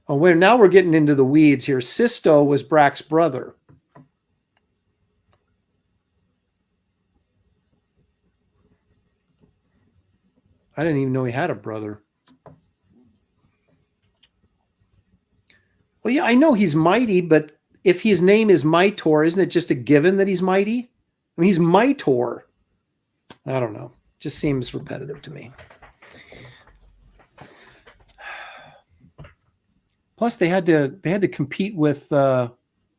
Oh, now we're getting into the weeds here. Sisto was Brack's brother. I didn't even know he had a brother. Well, yeah, I know he's mighty, but if his name is Mytor, isn't it just a given that he's mighty? I mean, he's Mytor. I don't know. Just seems repetitive to me. Plus, they had to compete with. Well,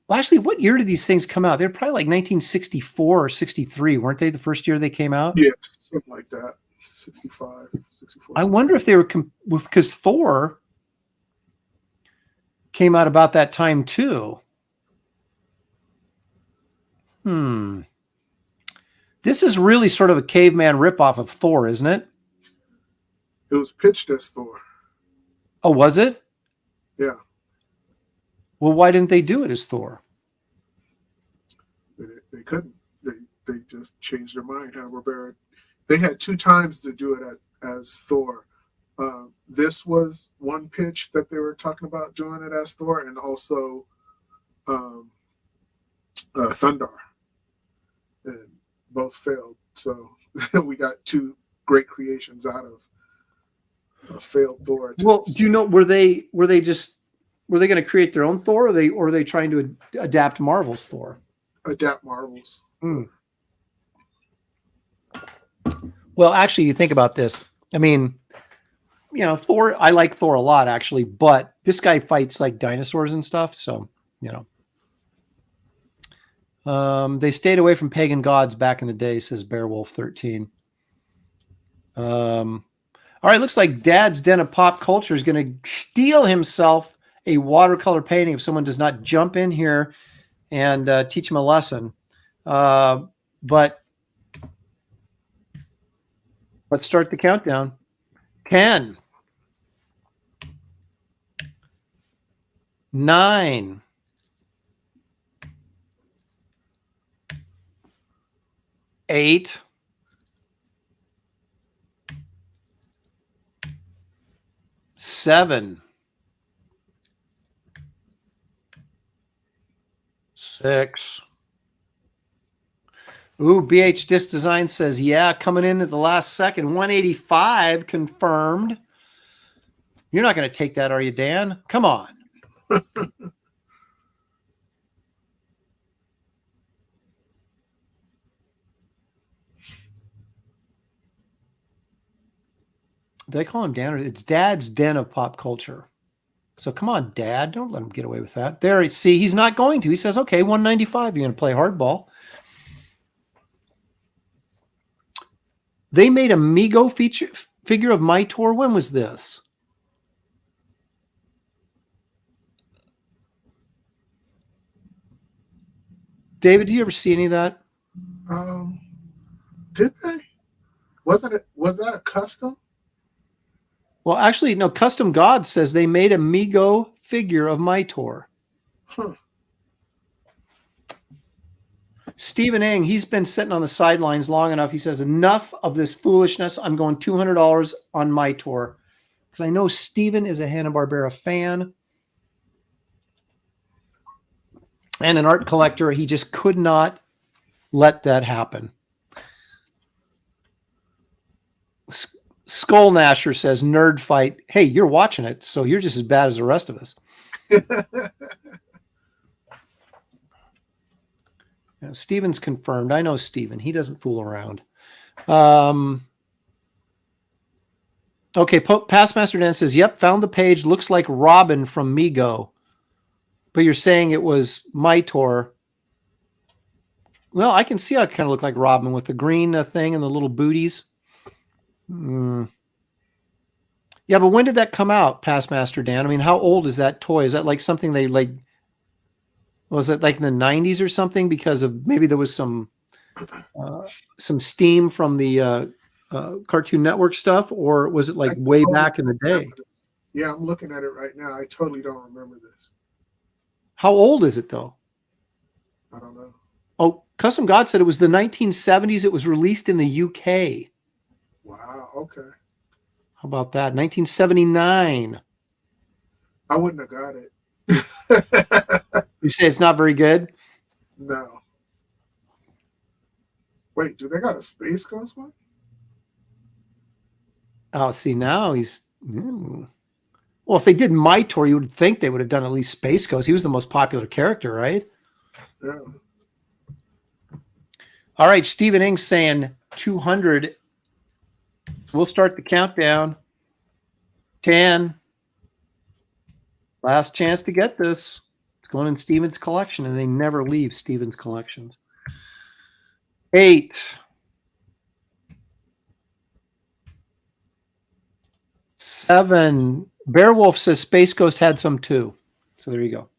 actually, what year did these things come out? They're probably like 1964 or 63, weren't they? The first year they came out. Yeah, something like that. 65, 64. I wonder if they were because Thor came out about that time too. This is really sort of a caveman ripoff of Thor, isn't it? It was pitched as Thor. Oh, was it? Yeah. Well, why didn't they do it as Thor? They couldn't. They just changed their mind. Hanna-Barbera. They had 2 times to do it as Thor. This was one pitch that they were talking about doing it as Thor, and also Thundar, and both failed. So we got 2 great creations out of a failed Thor. Well, do you know, were they going to create their own Thor, or are they trying to adapt Marvel's Thor? Adapt Marvel's. Well, actually, you think about this. I mean, you know, Thor, I like Thor a lot, actually, but this guy fights like dinosaurs and stuff. So, you know, they stayed away from pagan gods back in the day, says Bearwolf 13. All right. Looks like Dad's Den of Pop Culture is going to steal himself a watercolor painting if someone does not jump in here and teach him a lesson. But let's start the countdown. 10, 9, 8, 7, 6. Ooh, BH Disc Design says, yeah, coming in at the last second. 185 confirmed. You're not going to take that, are you, Dan? Come on. Did I call him Dan? Or it's Dad's Den of Pop Culture. So come on, Dad. Don't let him get away with that. There, see, he's not going to. He says, okay, 195. You're going to play hardball. They made a Mego figure of Mytor. When was this? David, do you ever see any of that? Did they? Was that a custom? Well, actually, no. Custom God says they made a Mego figure of Mytor. Huh. Stephen Ng, he's been sitting on the sidelines long enough. He says, enough of this foolishness. I'm going $200 on Mytor. Because I know Stephen is a Hanna-Barbera fan and an art collector. He just could not let that happen. Skull Nasher says, nerd fight. Hey, you're watching it, so you're just as bad as the rest of us. Yeah, Steven's confirmed. I know Steven. He doesn't fool around. Okay, Pastmaster Dan says, yep, found the page. Looks like Robin from Mego. But you're saying it was Mytor. Well, I can see how it kind of looked like Robin with the green thing and the little booties. Yeah, but when did that come out, Pastmaster Dan? I mean, how old is that toy? Is that like something they like... Was it like in the 90s or something? Because of maybe there was some some steam from the Cartoon Network stuff, or was it like way back in the day? Yeah, I'm looking at it right now. I totally don't remember this. How old is it though? I don't know. Oh, Custom God said it was the 1970s. It was released in the UK. Wow. Okay. How about that? 1979. I wouldn't have got it. You say it's not very good? No. Wait, do they got a Space Ghost one? Oh, see, now he's... Well, if they did My Tour, you would think they would have done at least Space Ghost. He was the most popular character, right? Yeah. All right, Stephen Ing's saying 200. We'll start the countdown. 10. Last chance to get this. It's going in Steven's collection, and they never leave Steven's collections. 8. 7. Bearwolf says Space Ghost had some too. So there you go.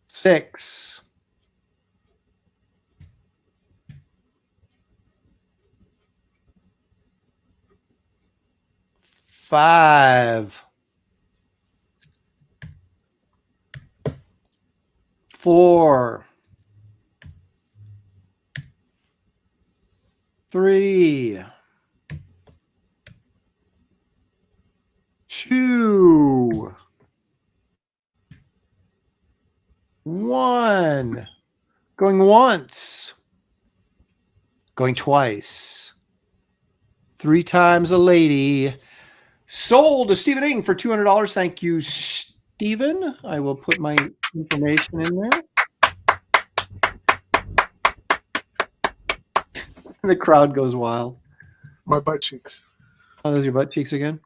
6. 5. 4. 3. 2. 1. Going once. Going twice. 3 times a lady. Sold to Stephen Ing for $200. Thank you, Stephen. I will put my information in there. The crowd goes wild. My butt cheeks. Oh, those are your butt cheeks again?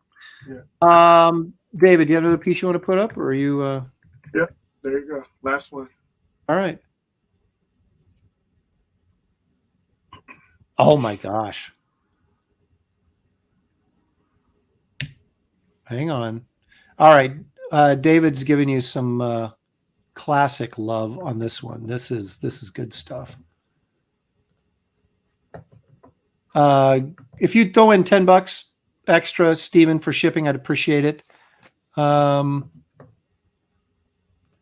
Yeah. David, do you have another piece you want to put up, or are you? Yeah, there you go. Last one. All right. Oh my gosh. Hang on. All right. David's giving you some classic love on this one. This is good stuff. If you throw in $10 extra, Stephen, for shipping, I'd appreciate it.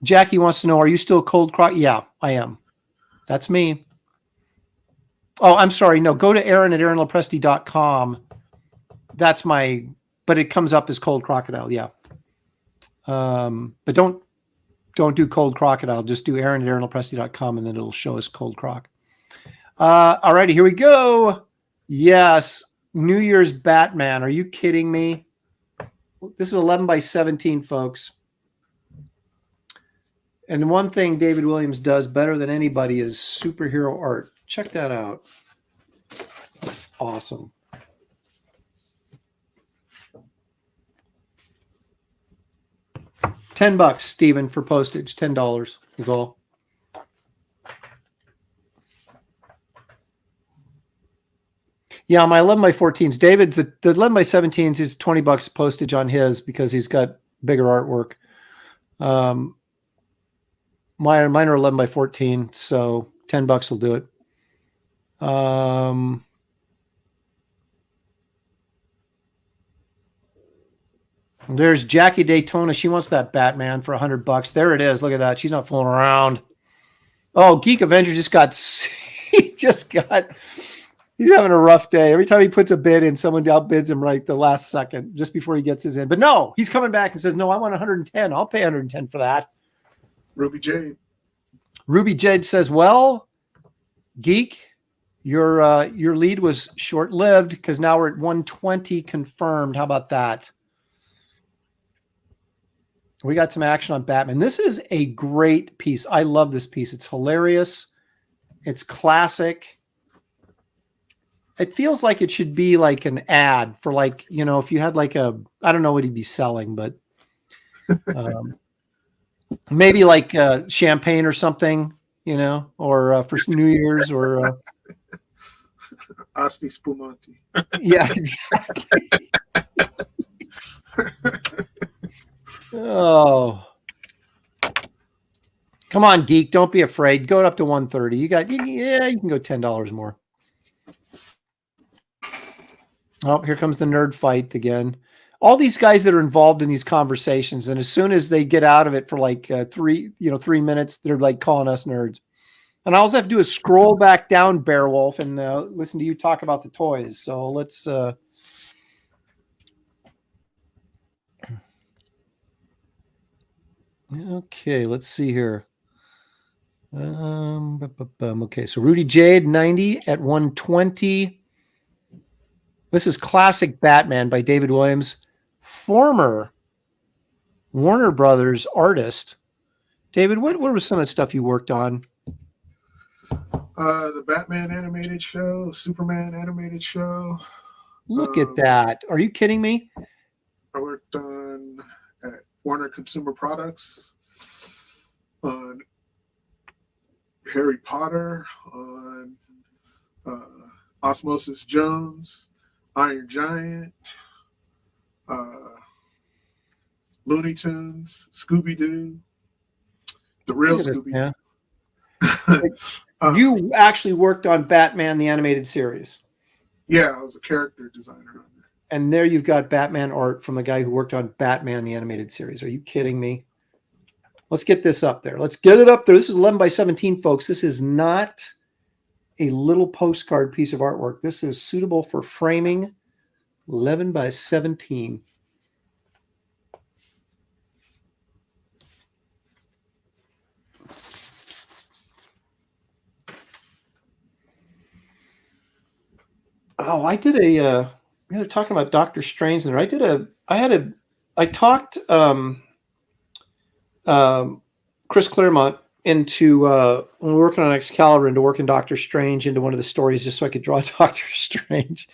Jackie wants to know, are you still Cold Croc? Yeah, I am. That's me. Oh, I'm sorry. No, go to Aaron at aaronlopresti.com. That's my, but it comes up as Cold Crocodile. Yeah. But don't do Cold Crocodile. Just do Aaron at aaronlopresti.com, and then it'll show us Cold Croc. All righty, here we go. Yes. New Year's Batman. Are you kidding me? This is 11 by 17, folks. And one thing David Williams does better than anybody is superhero art. Check that out. Awesome. $10, Stephen, for postage. $10 is all. Yeah, my 11 by 14s. David's the 11 by 17s is $20 postage on his because he's got bigger artwork. Mine are 11 by 14, so $10 will do it. There's Jackie Daytona. She wants that Batman for $100. There it is. Look at that. She's not fooling around. Oh, Geek Avenger just got. He's having a rough day. Every time he puts a bid in, someone outbids him right the last second, just before he gets his in. But no, he's coming back and says, "No, I want 110. I'll pay 110 for that." Ruby Jade. Ruby Jade says, "Well, Geek, your lead was short-lived because now we're at 120 confirmed. How about that?" We got some action on Batman. This is a great piece. I love this piece. It's hilarious. It's classic. It feels like it should be like an ad for, like, you know, if you had like a, I don't know what he'd be selling, but maybe like champagne or something, you know, or for New Year's or Asti Spumante. Yeah, exactly. Oh. Come on, geek. Don't be afraid. Go up to 130. You can go $10 more. Oh, here comes the nerd fight again. All these guys that are involved in these conversations, and as soon as they get out of it for like 3 minutes, they're like calling us nerds. And all I have to do is scroll back down, Beowulf, and listen to you talk about the toys. So let's. Okay, let's see here. Okay, so Rudy Jade 90 at 120. This is classic Batman by David Williams, former Warner Brothers artist. David, what was some of the stuff you worked on? The Batman animated show, Superman animated show. Look at that. Are you kidding me? I worked on at Warner Consumer Products, on Harry Potter, on Osmosis Jones, Iron Giant, Looney Tunes, Scooby-Doo, the real Scooby-Doo. You actually worked on Batman the Animated Series. Yeah, I was a character designer on there. And there you've got Batman art from the guy who worked on Batman the Animated Series. Are you kidding me? Let's get this up there. Let's get it up there. This is 11 by 17, folks. This is not a little postcard piece of artwork. This is suitable for framing. 11 by 17. Oh, I did a we were talking about Doctor Strange there. I talked Chris Claremont into when we were working on Excalibur into working Doctor Strange into one of the stories just so I could draw Doctor Strange.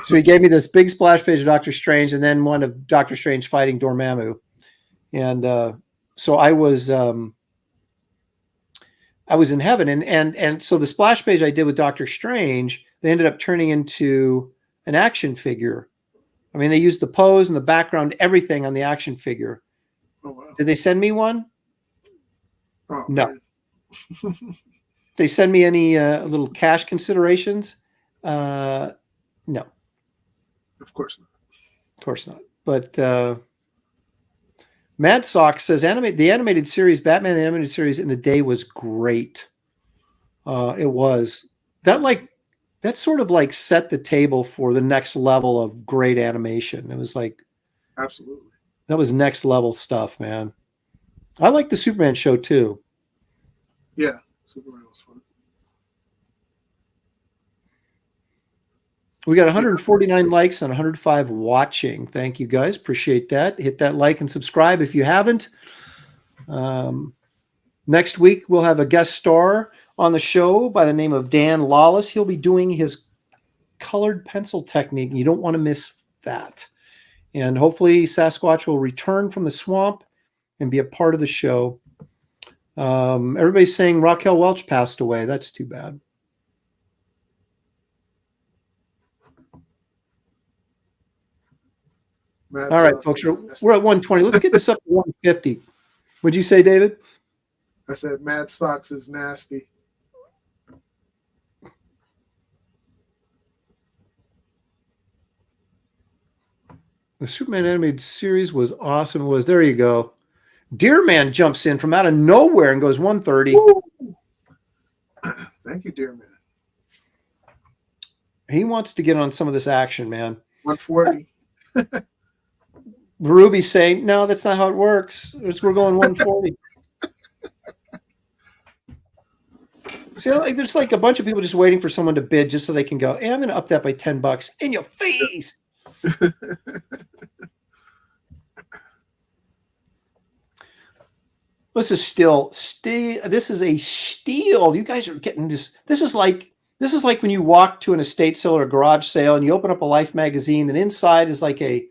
So he gave me this big splash page of Doctor Strange and then one of Doctor Strange fighting Dormammu. And so I was in heaven. And so the splash page I did with Doctor Strange, they ended up turning into an action figure. I mean, they used the pose and the background, everything on the action figure. Oh, wow. Did they send me one? Oh, no. They send me any little cash considerations? No. Of course not. Of course not. But Mad Sock says the animated series, Batman the Animated Series in the day was great. It was. That sort of like set the table for the next level of great animation. It was like, absolutely, that was next level stuff, man. I like the Superman show too. Yeah, Superman was fun. We got 149 likes and 105 watching. Thank you guys. Appreciate that. Hit that like and subscribe if you haven't. Next week, we'll have a guest star on the show by the name of Dan Lawless. He'll be doing his colored pencil technique. You don't want to miss that. And hopefully Sasquatch will return from the swamp and be a part of the show. Everybody's saying Raquel Welch passed away. That's too bad. Mad All right, Sox, folks, we're at 120. Let's get this up to 150. What'd you say, David? I said Mad Sox is nasty. The Superman animated series was awesome. There you go. Deer Man jumps in from out of nowhere and goes 130. Woo! Thank you, Deer Man. He wants to get on some of this action, man. 140. Ruby's saying, no, that's not how it works. We're going 140. See, there's like a bunch of people just waiting for someone to bid just so they can go, hey, I'm going to up that by $10 in your face. This is still this is a steal. You guys are getting this. This is like when you walk to an estate sale or a garage sale and you open up a Life magazine and inside is like a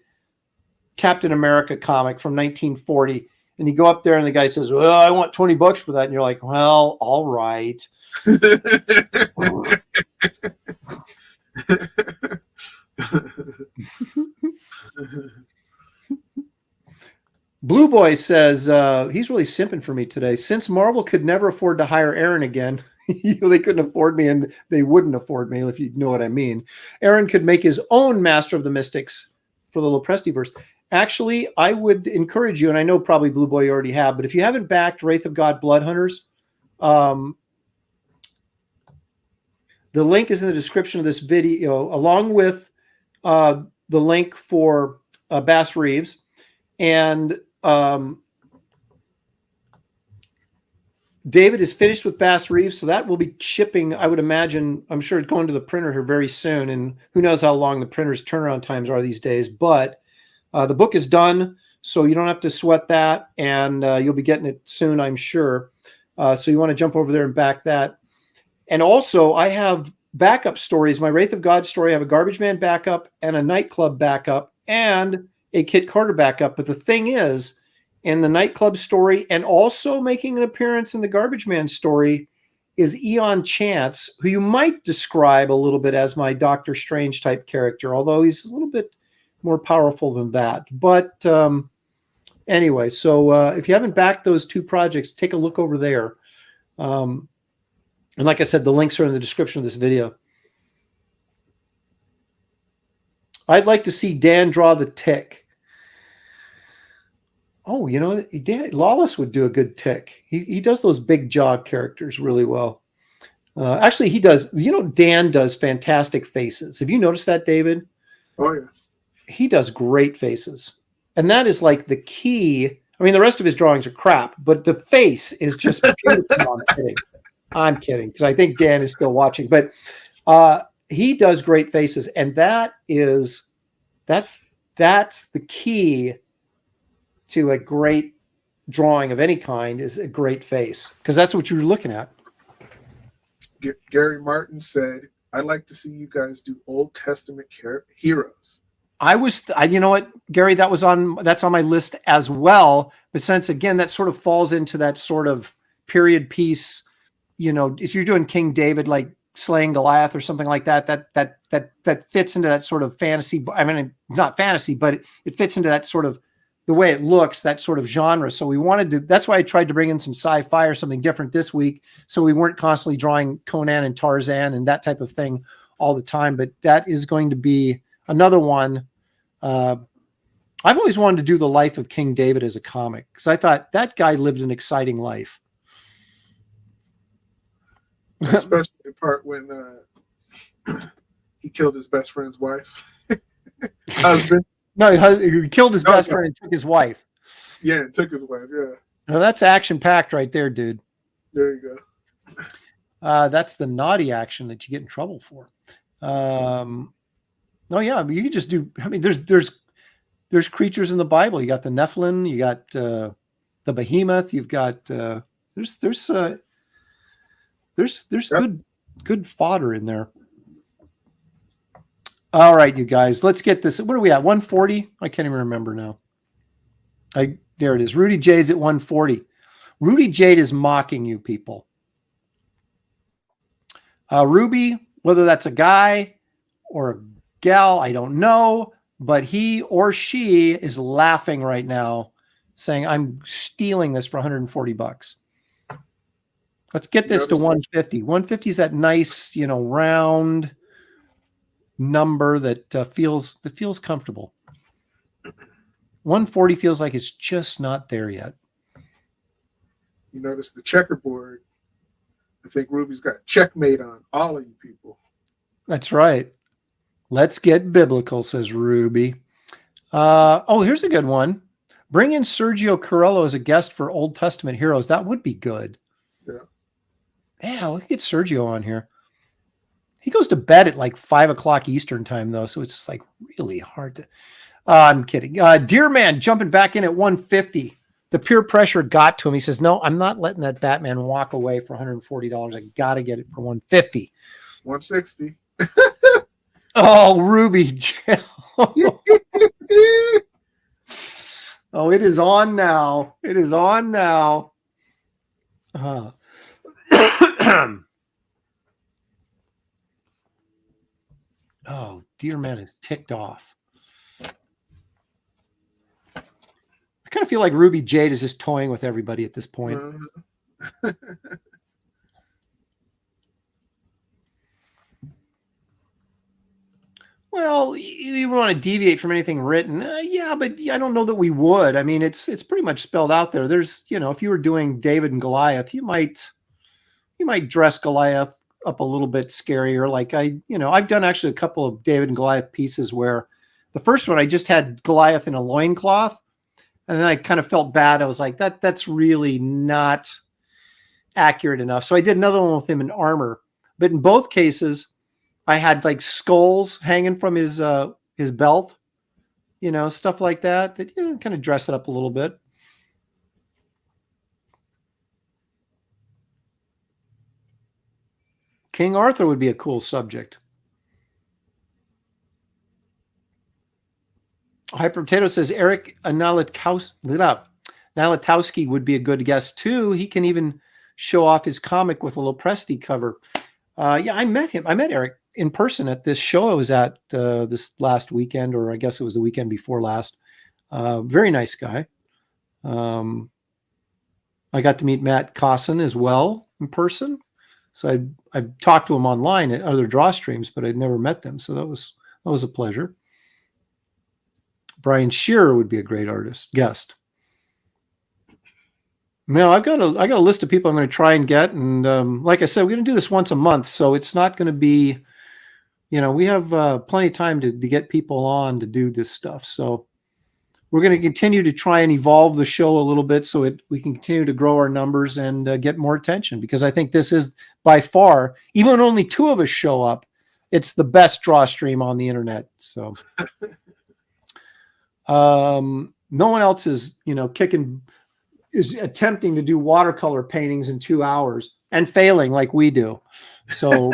Captain America comic from 1940. And you go up there and the guy says, well, I want $20 for that. And you're like, well, all right. Blue Boy says he's really simping for me today. Since Marvel could never afford to hire Aaron again, they couldn't afford me, and they wouldn't afford me, if you know what I mean. Aaron could make his own Master of the Mystics for the Loprestiverse. Actually, I would encourage you, and I know probably Blue Boy you already have, but if you haven't backed Wraith of God Blood Hunters, the link is in the description of this video, along with the link for Bass Reeves. And David is finished with Bass Reeves, so that will be shipping, I would imagine. I'm sure it's going to the printer here very soon, and who knows how long the printer's turnaround times are these days. But the book is done, so you don't have to sweat that, and you'll be getting it soon, I'm sure. So you want to jump over there and back that. And also, I have backup stories. My Wraith of God story, I have a Garbage Man backup and a Nightclub backup and a Kit Carter backup. But the thing is, in the Nightclub story and also making an appearance in the Garbage Man story is Eon Chance, who you might describe a little bit as my Doctor Strange type character, although he's a little bit more powerful than that. But anyway, so if you haven't backed those two projects, take a look over there. And like I said, the links are in the description of this video. I'd like to see Dan draw the Tick. Oh, you know, Lawless would do a good Tick. He does those big jaw characters really well. Actually, he does. You know, Dan does fantastic faces. Have you noticed that, David? Oh, yeah. He does great faces. And that is like the key. I mean, the rest of his drawings are crap, but the face is just beautiful. I'm kidding, because I think Dan is still watching. But he does great faces, and that's the key to a great drawing of any kind, is a great face, because that's what you're looking at. Gary Martin said, "I'd like to see you guys do Old Testament heroes." You know what, Gary, that's on my list as well. But since again, that sort of falls into that sort of period piece, you know, if you're doing King David, like slaying Goliath or something like that, that fits into that sort of fantasy. I mean, not fantasy, but it fits into that sort of the way it looks, that sort of genre. So we wanted to, that's why I tried to bring in some sci-fi or something different this week. So we weren't constantly drawing Conan and Tarzan and that type of thing all the time, but that is going to be another one. I've always wanted to do the life of King David as a comic, because I thought that guy lived an exciting life. Especially the part when he killed his best friend's wife. Husband. No, he killed his best friend and took his wife. Yeah, took his wife, yeah. No, that's action-packed right there, dude. There you go. That's the naughty action that you get in trouble for. Oh yeah, I mean, you can just do. I mean, there's creatures in the Bible. You got the Nephilim, you got the Behemoth. You've got there's yep. good fodder in there. All right, you guys, let's get this. What are we at? 140? I can't even remember now. There it is. Rudy Jade's at 140. Rudy Jade is mocking you people. Ruby, whether that's a guy or a gal, I don't know, but he or she is laughing right now, saying, I'm stealing this for $140. Let's get this to 150. 150 is that nice, you know, round number that feels comfortable. 140 feels like it's just not there yet. You notice the checkerboard. I think Ruby's got checkmate on all of you people. That's right. Let's get biblical, says Ruby. Oh, here's a good one. Bring in Sergio Corello as a guest for Old Testament heroes. That would be good. Yeah. Yeah, we could get Sergio on here. He goes to bed at like 5 o'clock Eastern time, though, so it's just like really hard to. I'm kidding. Dear Man jumping back in at 150. The peer pressure got to him. He says, "No, I'm not letting that Batman walk away for $140. I got to get it for 150." 160. Oh, Ruby. Oh, it is on now. It is on now. Oh, Dear Man is ticked off. kind of feel like Ruby Jade is just toying with everybody at this point. Well, you want to deviate from anything written. Yeah, but I don't know that we would. I mean, it's pretty much spelled out there. There's, if you were doing David and Goliath, you might dress Goliath up a little bit scarier. Like I've done actually a couple of David and Goliath pieces where the first one I just had Goliath in a loincloth, and then I kind of felt bad. I was like, that's really not accurate enough. So I did another one with him in armor. But in both cases, I had like skulls hanging from his belt, stuff like that kind of dress it up a little bit. King Arthur would be a cool subject. Hyper Potato says Eric Nalatowski would be a good guest too. He can even show off his comic with a Lopresti cover. Yeah, I met him. I met Eric in person at this show I was at this last weekend, or I guess it was the weekend before last. Very nice guy. I got to meet Matt Cosson as well in person. So I talked to him online at other draw streams, but I'd never met them. So that was a pleasure. Brian Shearer would be a great guest. Now I've got a list of people I'm going to try and get, and like I said, we're going to do this once a month, so it's not going to be, we have plenty of time to get people on to do this stuff. So we're going to continue to try and evolve the show a little bit so we can continue to grow our numbers and get more attention, because I think this is by far, even when only 2 of us show up, it's the best draw stream on the internet. So no one else is, is attempting to do watercolor paintings in 2 hours and failing like we do. So,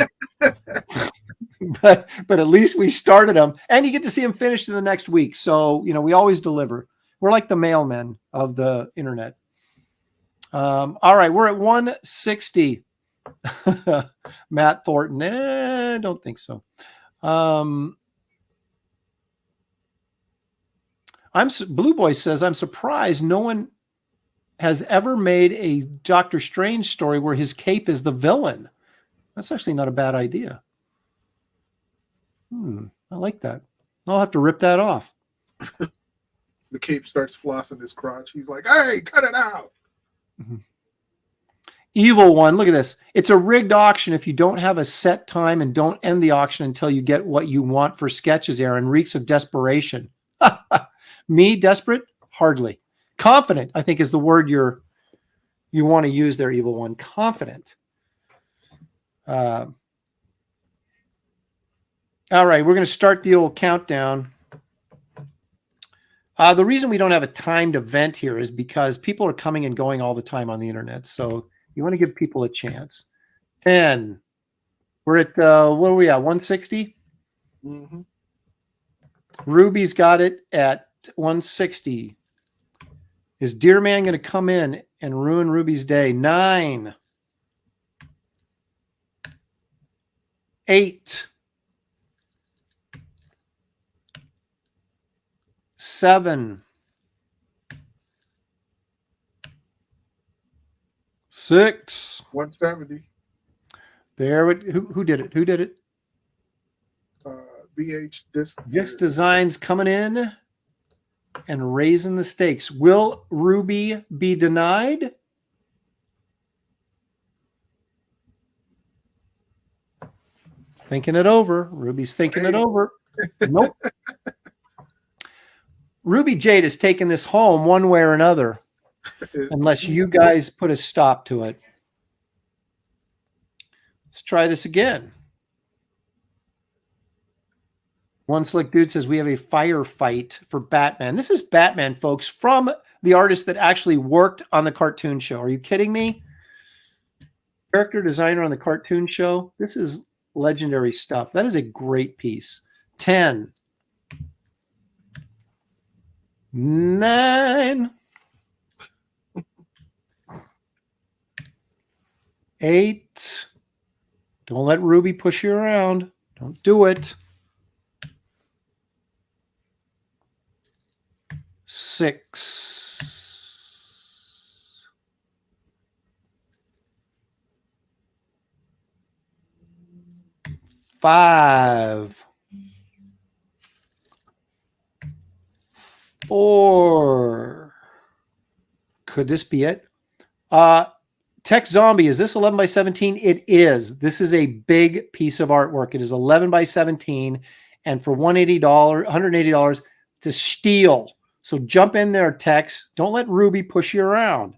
but at least we started them, and you get to see them finished in the next week. So, we always deliver. We're like the mailmen of the internet. All right. We're at 160. Matt Thornton. I don't think so. Blue Boy says, I'm surprised no one has ever made a Doctor Strange story where his cape is the villain. That's actually not a bad idea. I like that. I'll have to rip that off. The cape starts flossing his crotch. He's like, hey, cut it out. Mm-hmm. Evil One, look at this. It's a rigged auction if you don't have a set time and don't end the auction until you get what you want for sketches, Aaron. Reeks of desperation. Me, desperate? Hardly. Confident, I think, is the word you want to use there, Evil One. Confident. All right, we're going to start the old countdown. The reason we don't have a timed event here is because people are coming and going all the time on the internet. So you want to give people a chance. 10. We're at, what are we at, 160? Mm-hmm. Ruby's got it at 160. Is Deer Man going to come in and ruin Ruby's day? 9. 8. 7. 6. 170. There. Who did it? Who did it? BH Disc. Vix Designs coming in and raising the stakes. Will Ruby be denied? Thinking it over. Ruby's thinking it over. Nope. Ruby Jade has taken this home one way or another, unless you guys put a stop to it. Let's try this again. One Slick Dude says we have a firefight for Batman. This is Batman, folks, from the artist that actually worked on the cartoon show. Are you kidding me? Character designer on the cartoon show. This is legendary stuff. That is a great piece. 10. 9. 8. Don't let Ruby push you around. Don't do it. 6. 5, 4. Could this be it? Tech Zombie, is this 11 by 17? It is. This is a big piece of artwork. It is 11 by 17. And for $180, it's a steal. So jump in there, Tex. Don't let Ruby push you around.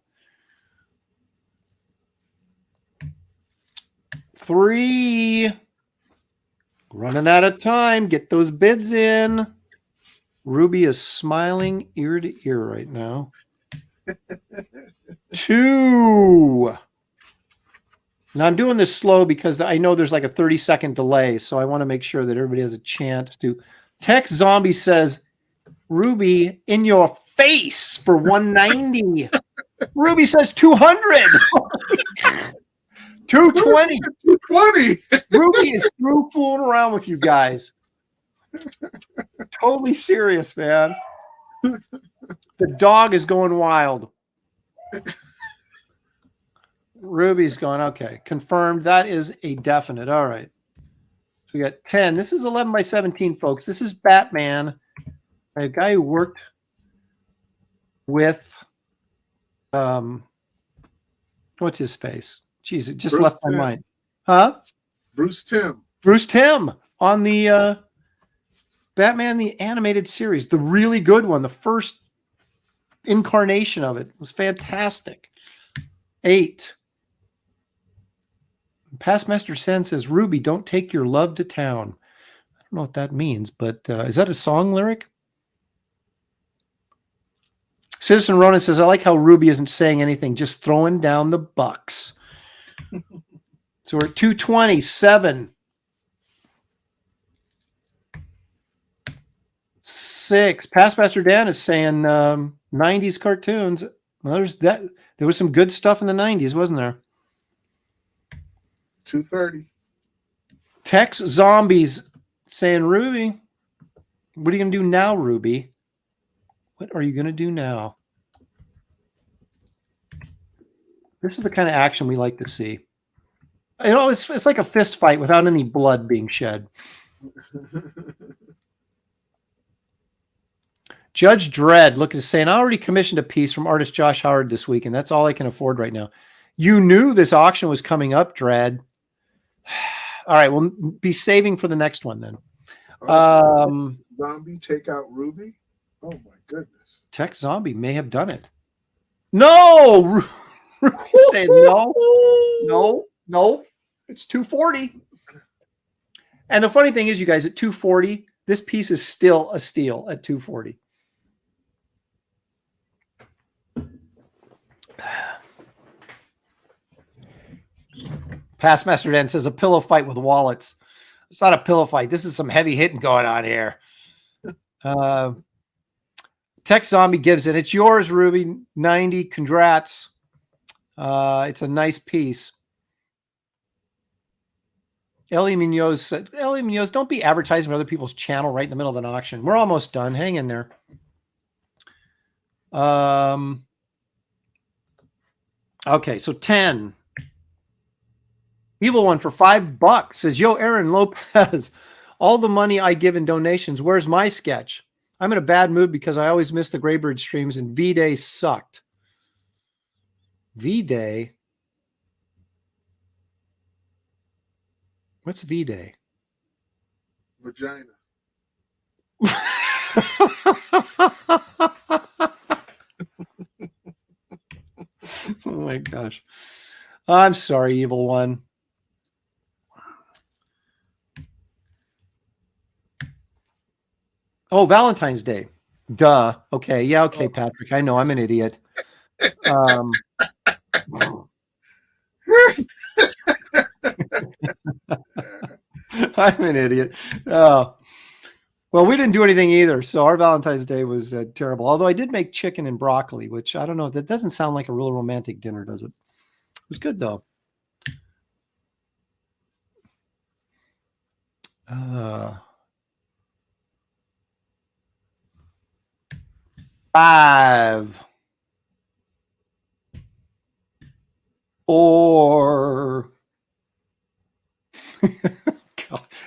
3. Running out of time. Get those bids in. Ruby is smiling ear to ear right now. 2. Now I'm doing this slow because I know there's like a 30-second delay, so I want to make sure that everybody has a chance to. Tech Zombie says, Ruby, in your face for 190. Ruby says 200. 220. 220. Ruby is through fooling around with you guys. Totally serious, man. The dog is going wild. Ruby's going, okay. Confirmed. That is a definite. All right. So we got 10. This is 11 by 17, folks. This is Batman. A guy who worked with, what's his face? Jeez, it just left my mind. Huh? Bruce Timm. Bruce Timm on the Batman, the animated series, the really good one, the first incarnation of it. It was fantastic. 8. Pastmaster Sen says, Ruby, don't take your love to town. I don't know what that means, but is that a song lyric? Citizen Ronan says, I like how Ruby isn't saying anything, just throwing down the bucks. So we're at 227. 6. Pastmaster Dan is saying 90s cartoons. Well, there was some good stuff in the 90s, wasn't there? 230. Tex Zombies saying, Ruby, what are you going to do now, Ruby? What are you going to do now? This is the kind of action we like to see. You know, it's like a fist fight without any blood being shed. Judge Dredd looking is saying, I already commissioned a piece from artist Josh Howard this week, and that's all I can afford right now. You knew this auction was coming up, Dredd. All right, we'll be saving for the next one then. Zombie take out Ruby? Oh my goodness. Tech Zombie may have done it. No! Ruby saying no. It's 240. And the funny thing is, you guys, at 240, this piece is still a steal at 240. Pastmaster Dan says a pillow fight with wallets. It's not a pillow fight. This is some heavy hitting going on here. Tech Zombie gives it. It's yours, Ruby. 90. Congrats. It's a nice piece. Ellie Munoz said, Ellie Munoz, don't be advertising for other people's channel right in the middle of an auction. We're almost done. Hang in there. Okay, so 10. Evil One for $5 says, yo, Aaron Lopez, all the money I give in donations, where's my sketch? I'm in a bad mood because I always miss the Graybird streams and V-Day sucked. V-Day? What's V-Day? Vagina. Oh my gosh. I'm sorry, Evil One. Oh, Valentine's Day. Duh. Okay. Yeah. Okay, Patrick. I know I'm an idiot. I'm an idiot. Oh, well, we didn't do anything either. So our Valentine's Day was terrible. Although I did make chicken and broccoli, which I don't know. That doesn't sound like a real romantic dinner, does it? It was good though. 5, 4.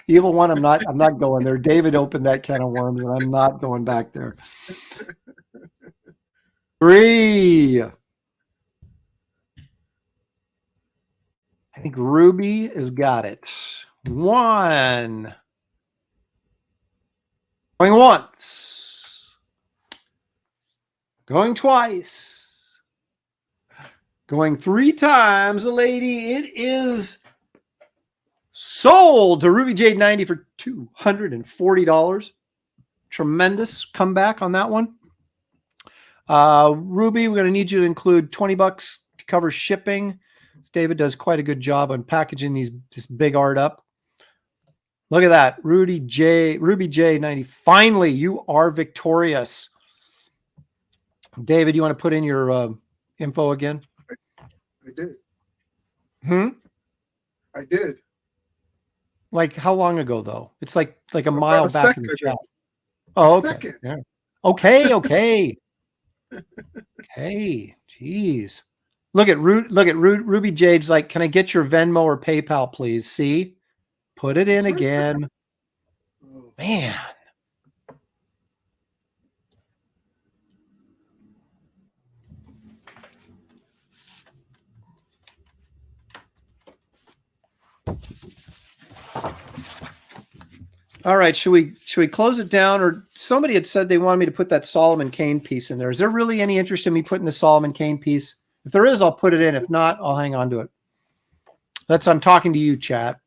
Evil one, I'm not going there. David opened that can of worms, and I'm not going back there. 3. I think Ruby has got it. 1. Going once. Going twice. Going 3 times, a lady. It is sold to Ruby Jade 90 for $240. Tremendous comeback on that one. Ruby, we're going to need you to include $20 to cover shipping. David does quite a good job on packaging this big art up. Look at that. Ruby J 90. Finally, you are victorious. David, you want to put in your info again? I did. I did. Like how long ago though? It's like a About mile a back in the second chat. Oh, okay. Second. Yeah. Okay. Okay. Okay. Jeez. Look at Ruby Jade's like, can I get your Venmo or PayPal, please? See, put it in again. Oh. Man. All right, should we close it down? Or somebody had said they wanted me to put that Solomon Kane piece in there. Is there really any interest in me putting the Solomon Kane piece? If there is, I'll put it in. If not, I'll hang on to it. I'm talking to you, chat.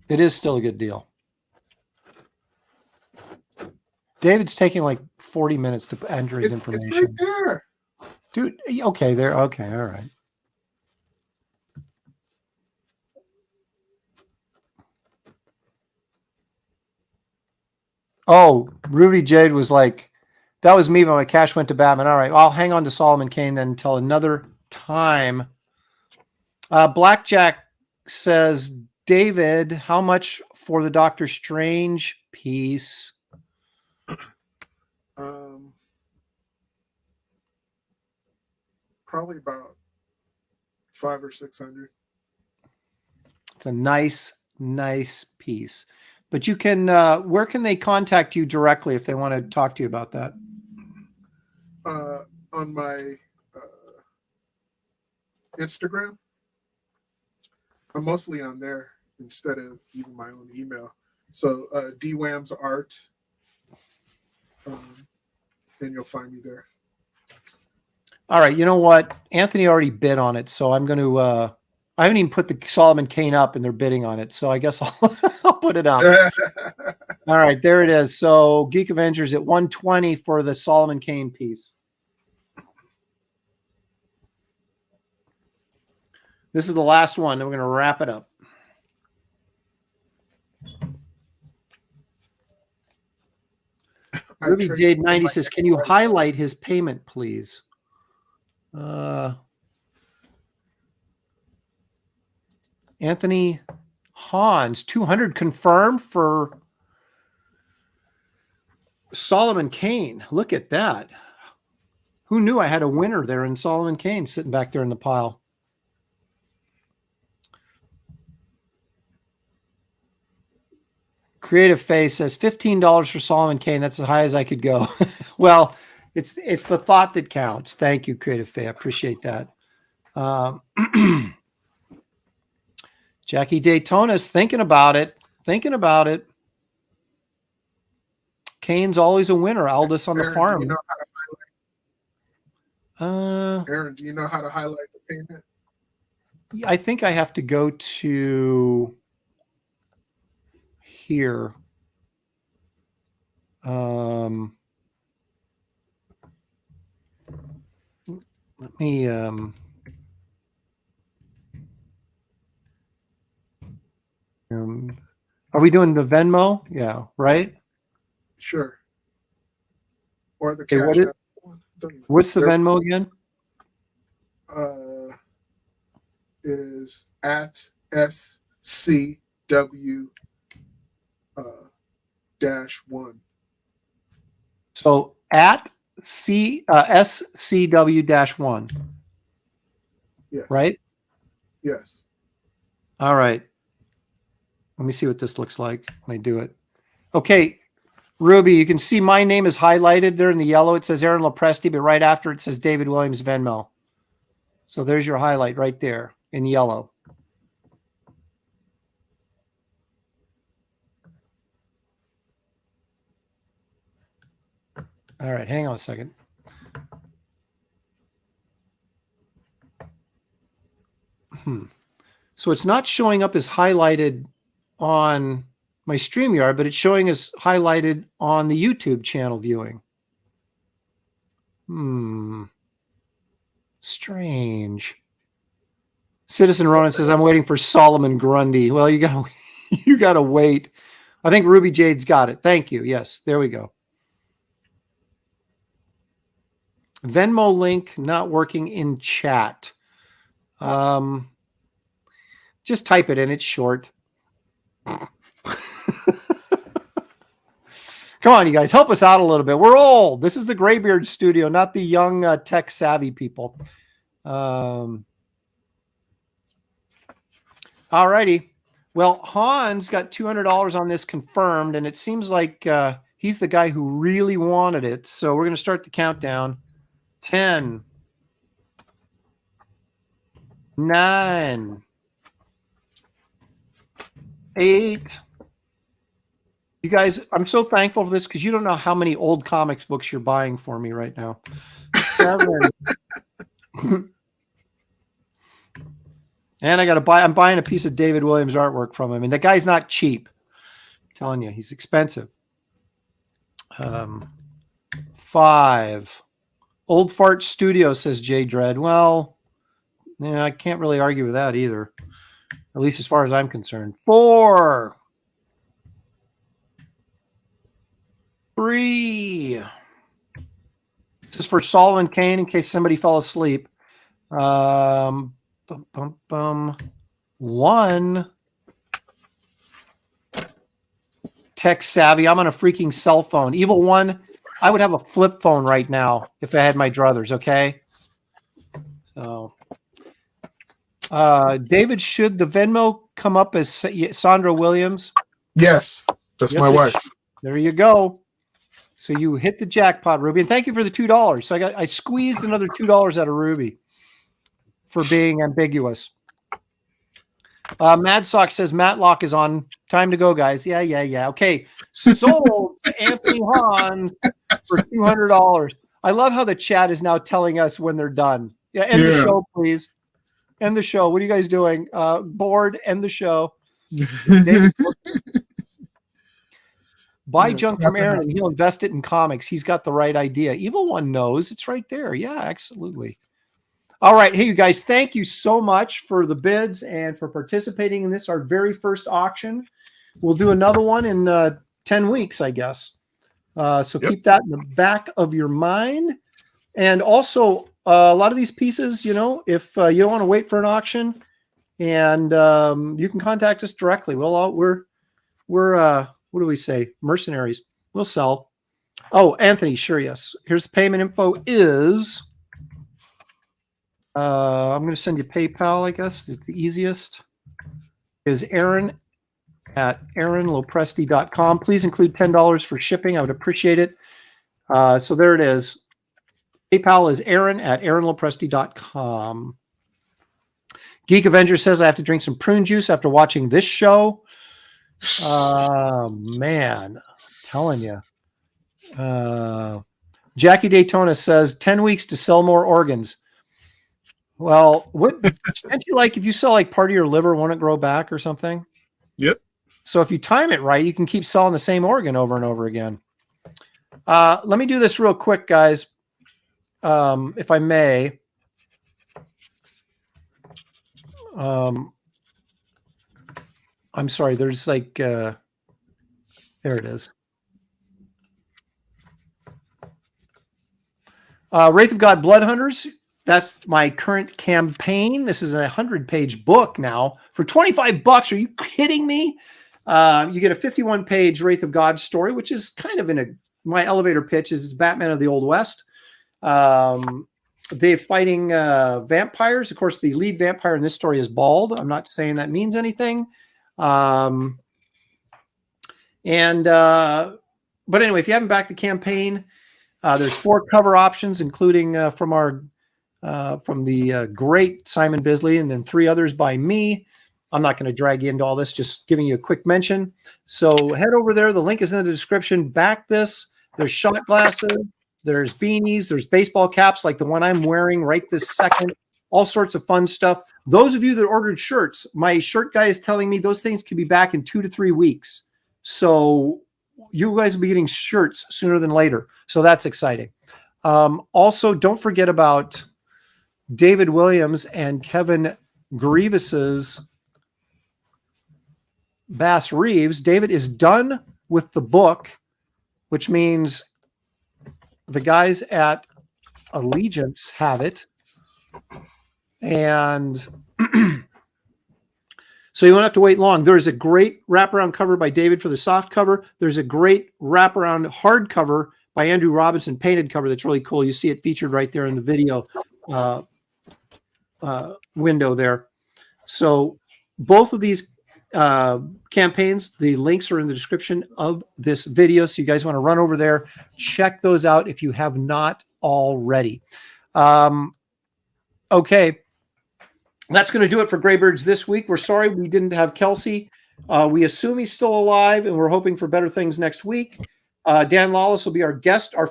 It is still a good deal. David's taking like 40 minutes to enter his information. It's right there. Dude, okay, there. Okay, all right. Oh, Ruby Jade was like, that was me, but my cash went to Batman. All right, I'll hang on to Solomon Kane then until another time. Blackjack says, David, how much for the Doctor Strange piece? Probably about 500 or 600. It's a nice piece. But you can, where can they contact you directly if they want to talk to you about that? On my Instagram. I'm mostly on there instead of even my own email. So DWAM's art, and you'll find me there. All right. You know what? Anthony already bid on it, so I'm going to. I haven't even put the Solomon Kane up, and they're bidding on it, so I guess I'll put it up. All right, there it is. So Geek Avengers at 120 for the Solomon Kane piece. This is the last one, and we're going to wrap it up. Ruby Jade 90 says, "Can you highlight his payment, please?" Anthony Hans, 200 confirmed for Solomon Kane. Look at that. Who knew I had a winner there in Solomon Kane sitting back there in the pile? Creative Face says $15 for Solomon Kane. That's as high as I could go. Well, it's the thought that counts. Thank you, Creative Face. I appreciate that. Jackie Daytona's thinking about it. Kane's always a winner. Aldous on the farm. Do you know how to Aaron, do you know how to highlight the payment? I think I have to go to here. Let me are we doing the Venmo? Yeah, right? Sure. Or the Okay, cash. what's the Venmo again? It is at SCW -1. So at SCW-1. Yes. Right? Yes. All right. Let me see what this looks like when I do it. Okay, Ruby, you can see my name is highlighted there in the yellow. It says Aaron Lopresti, but right after it says David Williams Venmo. So there's your highlight right there in yellow. All right, hang on a second. So it's not showing up as highlighted on my StreamYard, but it's showing as highlighted on the YouTube channel viewing. Strange. Citizen Ronan says, I'm waiting for Solomon Grundy. Well, you gotta wait. I think Ruby Jade's got it. Thank you. Yes, there we go. Venmo link not working in chat. Just type it in. It's short. Come on, you guys, help us out a little bit. We're old. This is the Graybeard studio, not the young tech savvy people. All righty. Well, Hans got $200 on this confirmed, and it seems like he's the guy who really wanted it. So we're going to start the countdown. 10, 9, 8. You guys, I'm so thankful for this because you don't know how many old comics books you're buying for me right now. 7. And I'm buying a piece of David Williams artwork from him. And the guy's not cheap. I'm telling you, he's expensive. 5. Old Fart Studio, says Jay Dredd. Well, yeah, I can't really argue with that either. At least as far as I'm concerned. 4. 3. This is for Solomon Kane in case somebody fell asleep. 1. Tech savvy. I'm on a freaking cell phone. Evil One. I would have a flip phone right now if I had my druthers. Okay. So, David, should the Venmo come up as Sandra Williams? Yes, that's my wife. There you go. So you hit the jackpot, Ruby, and thank you for the $2. So I squeezed another $2 out of Ruby for being ambiguous. Mad Sock says Matlock is on. Time to go, guys. Yeah. Okay, sold to Anthony Hans for $200. I love how the chat is now telling us when they're done. Yeah, end the show, please. End the show. What are you guys doing? Bored? End the show. Buy junk from Aaron and he'll invest it in comics. He's got the right idea. Evil One knows. It's right there. Yeah, absolutely. All right. Hey, you guys, thank you so much for the bids and for participating in this, our very first auction. We'll do another one in 10 weeks, I guess. So keep that in the back of your mind. And also, a lot of these pieces, if you don't want to wait for an auction, and you can contact us directly. We're what do we say? Mercenaries. We'll sell. Oh, Anthony, sure, yes. Here's the payment info is, I'm going to send you PayPal, I guess. It's the easiest. Is Aaron at aaronlopresti.com. Please include $10 for shipping. I would appreciate it. So there it is. PayPal is Aaron at aaronlopresti.com. Geek Avenger says I have to drink some prune juice after watching this show. Man, I'm telling you. Jackie Daytona says 10 weeks to sell more organs. Well, can't you if you sell part of your liver, won't it grow back or something? Yep. So if you time it right, you can keep selling the same organ over and over again. Let me do this real quick, guys. If I may. I'm sorry. There's there it is. Wraith of God Blood Hunters. That's my current campaign. This is a 100-page book now for $25. Are you kidding me? You get a 51-page Wraith of God story, which is kind of in a my elevator pitch is it's Batman of the Old West. They're fighting vampires. Of course, the lead vampire in this story is bald. I'm not saying that means anything. But anyway, if you haven't backed the campaign, there's 4 cover options, including from the great Simon Bisley, and then 3 others by me. I'm not going to drag you into all this, just giving you a quick mention. So head over there. The link is in the description. Back this. There's shot glasses. There's beanies. There's baseball caps like the one I'm wearing right this second. All sorts of fun stuff. Those of you that ordered shirts, my shirt guy is telling me those things could be back in 2 to 3 weeks. So you guys will be getting shirts sooner than later. So that's exciting. Also, don't forget about David Williams and Kevin Grievous's Bass Reeves. David is done with the book, which means the guys at Allegiance have it. And so you won't have to wait long. There's a great wraparound cover by David for the soft cover. There's a great wraparound hard cover by Andrew Robinson, painted cover that's really cool. You see it featured right there in the video window there. So both of these campaigns, the links are in the description of this video. So you guys want to run over there, check those out if you have not already. Okay. That's going to do it for Graybeards this week. We're sorry we didn't have Kelsey. We assume he's still alive, and we're hoping for better things next week. Dan Lawless will be our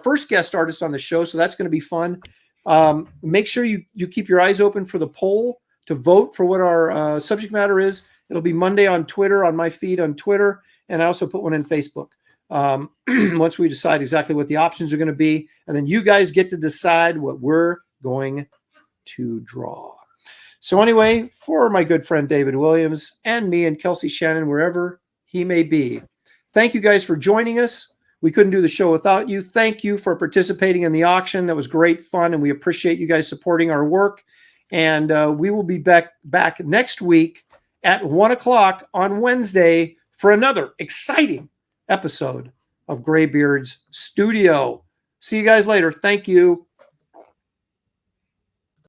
first guest artist on the show, so that's going to be fun. Make sure you keep your eyes open for the poll to vote for what our subject matter is. It'll be Monday on Twitter, on my feed on Twitter, and I also put one in Facebook. Once we decide exactly what the options are going to be, and then you guys get to decide what we're going to draw. So anyway, for my good friend David Williams and me and Kelsey Shannon, wherever he may be, thank you guys for joining us. We couldn't do the show without you. Thank you for participating in the auction. That was great fun, and we appreciate you guys supporting our work. And we will be back next week at 1 o'clock on Wednesday for another exciting episode of Graybeard's Studio. See you guys later. Thank you.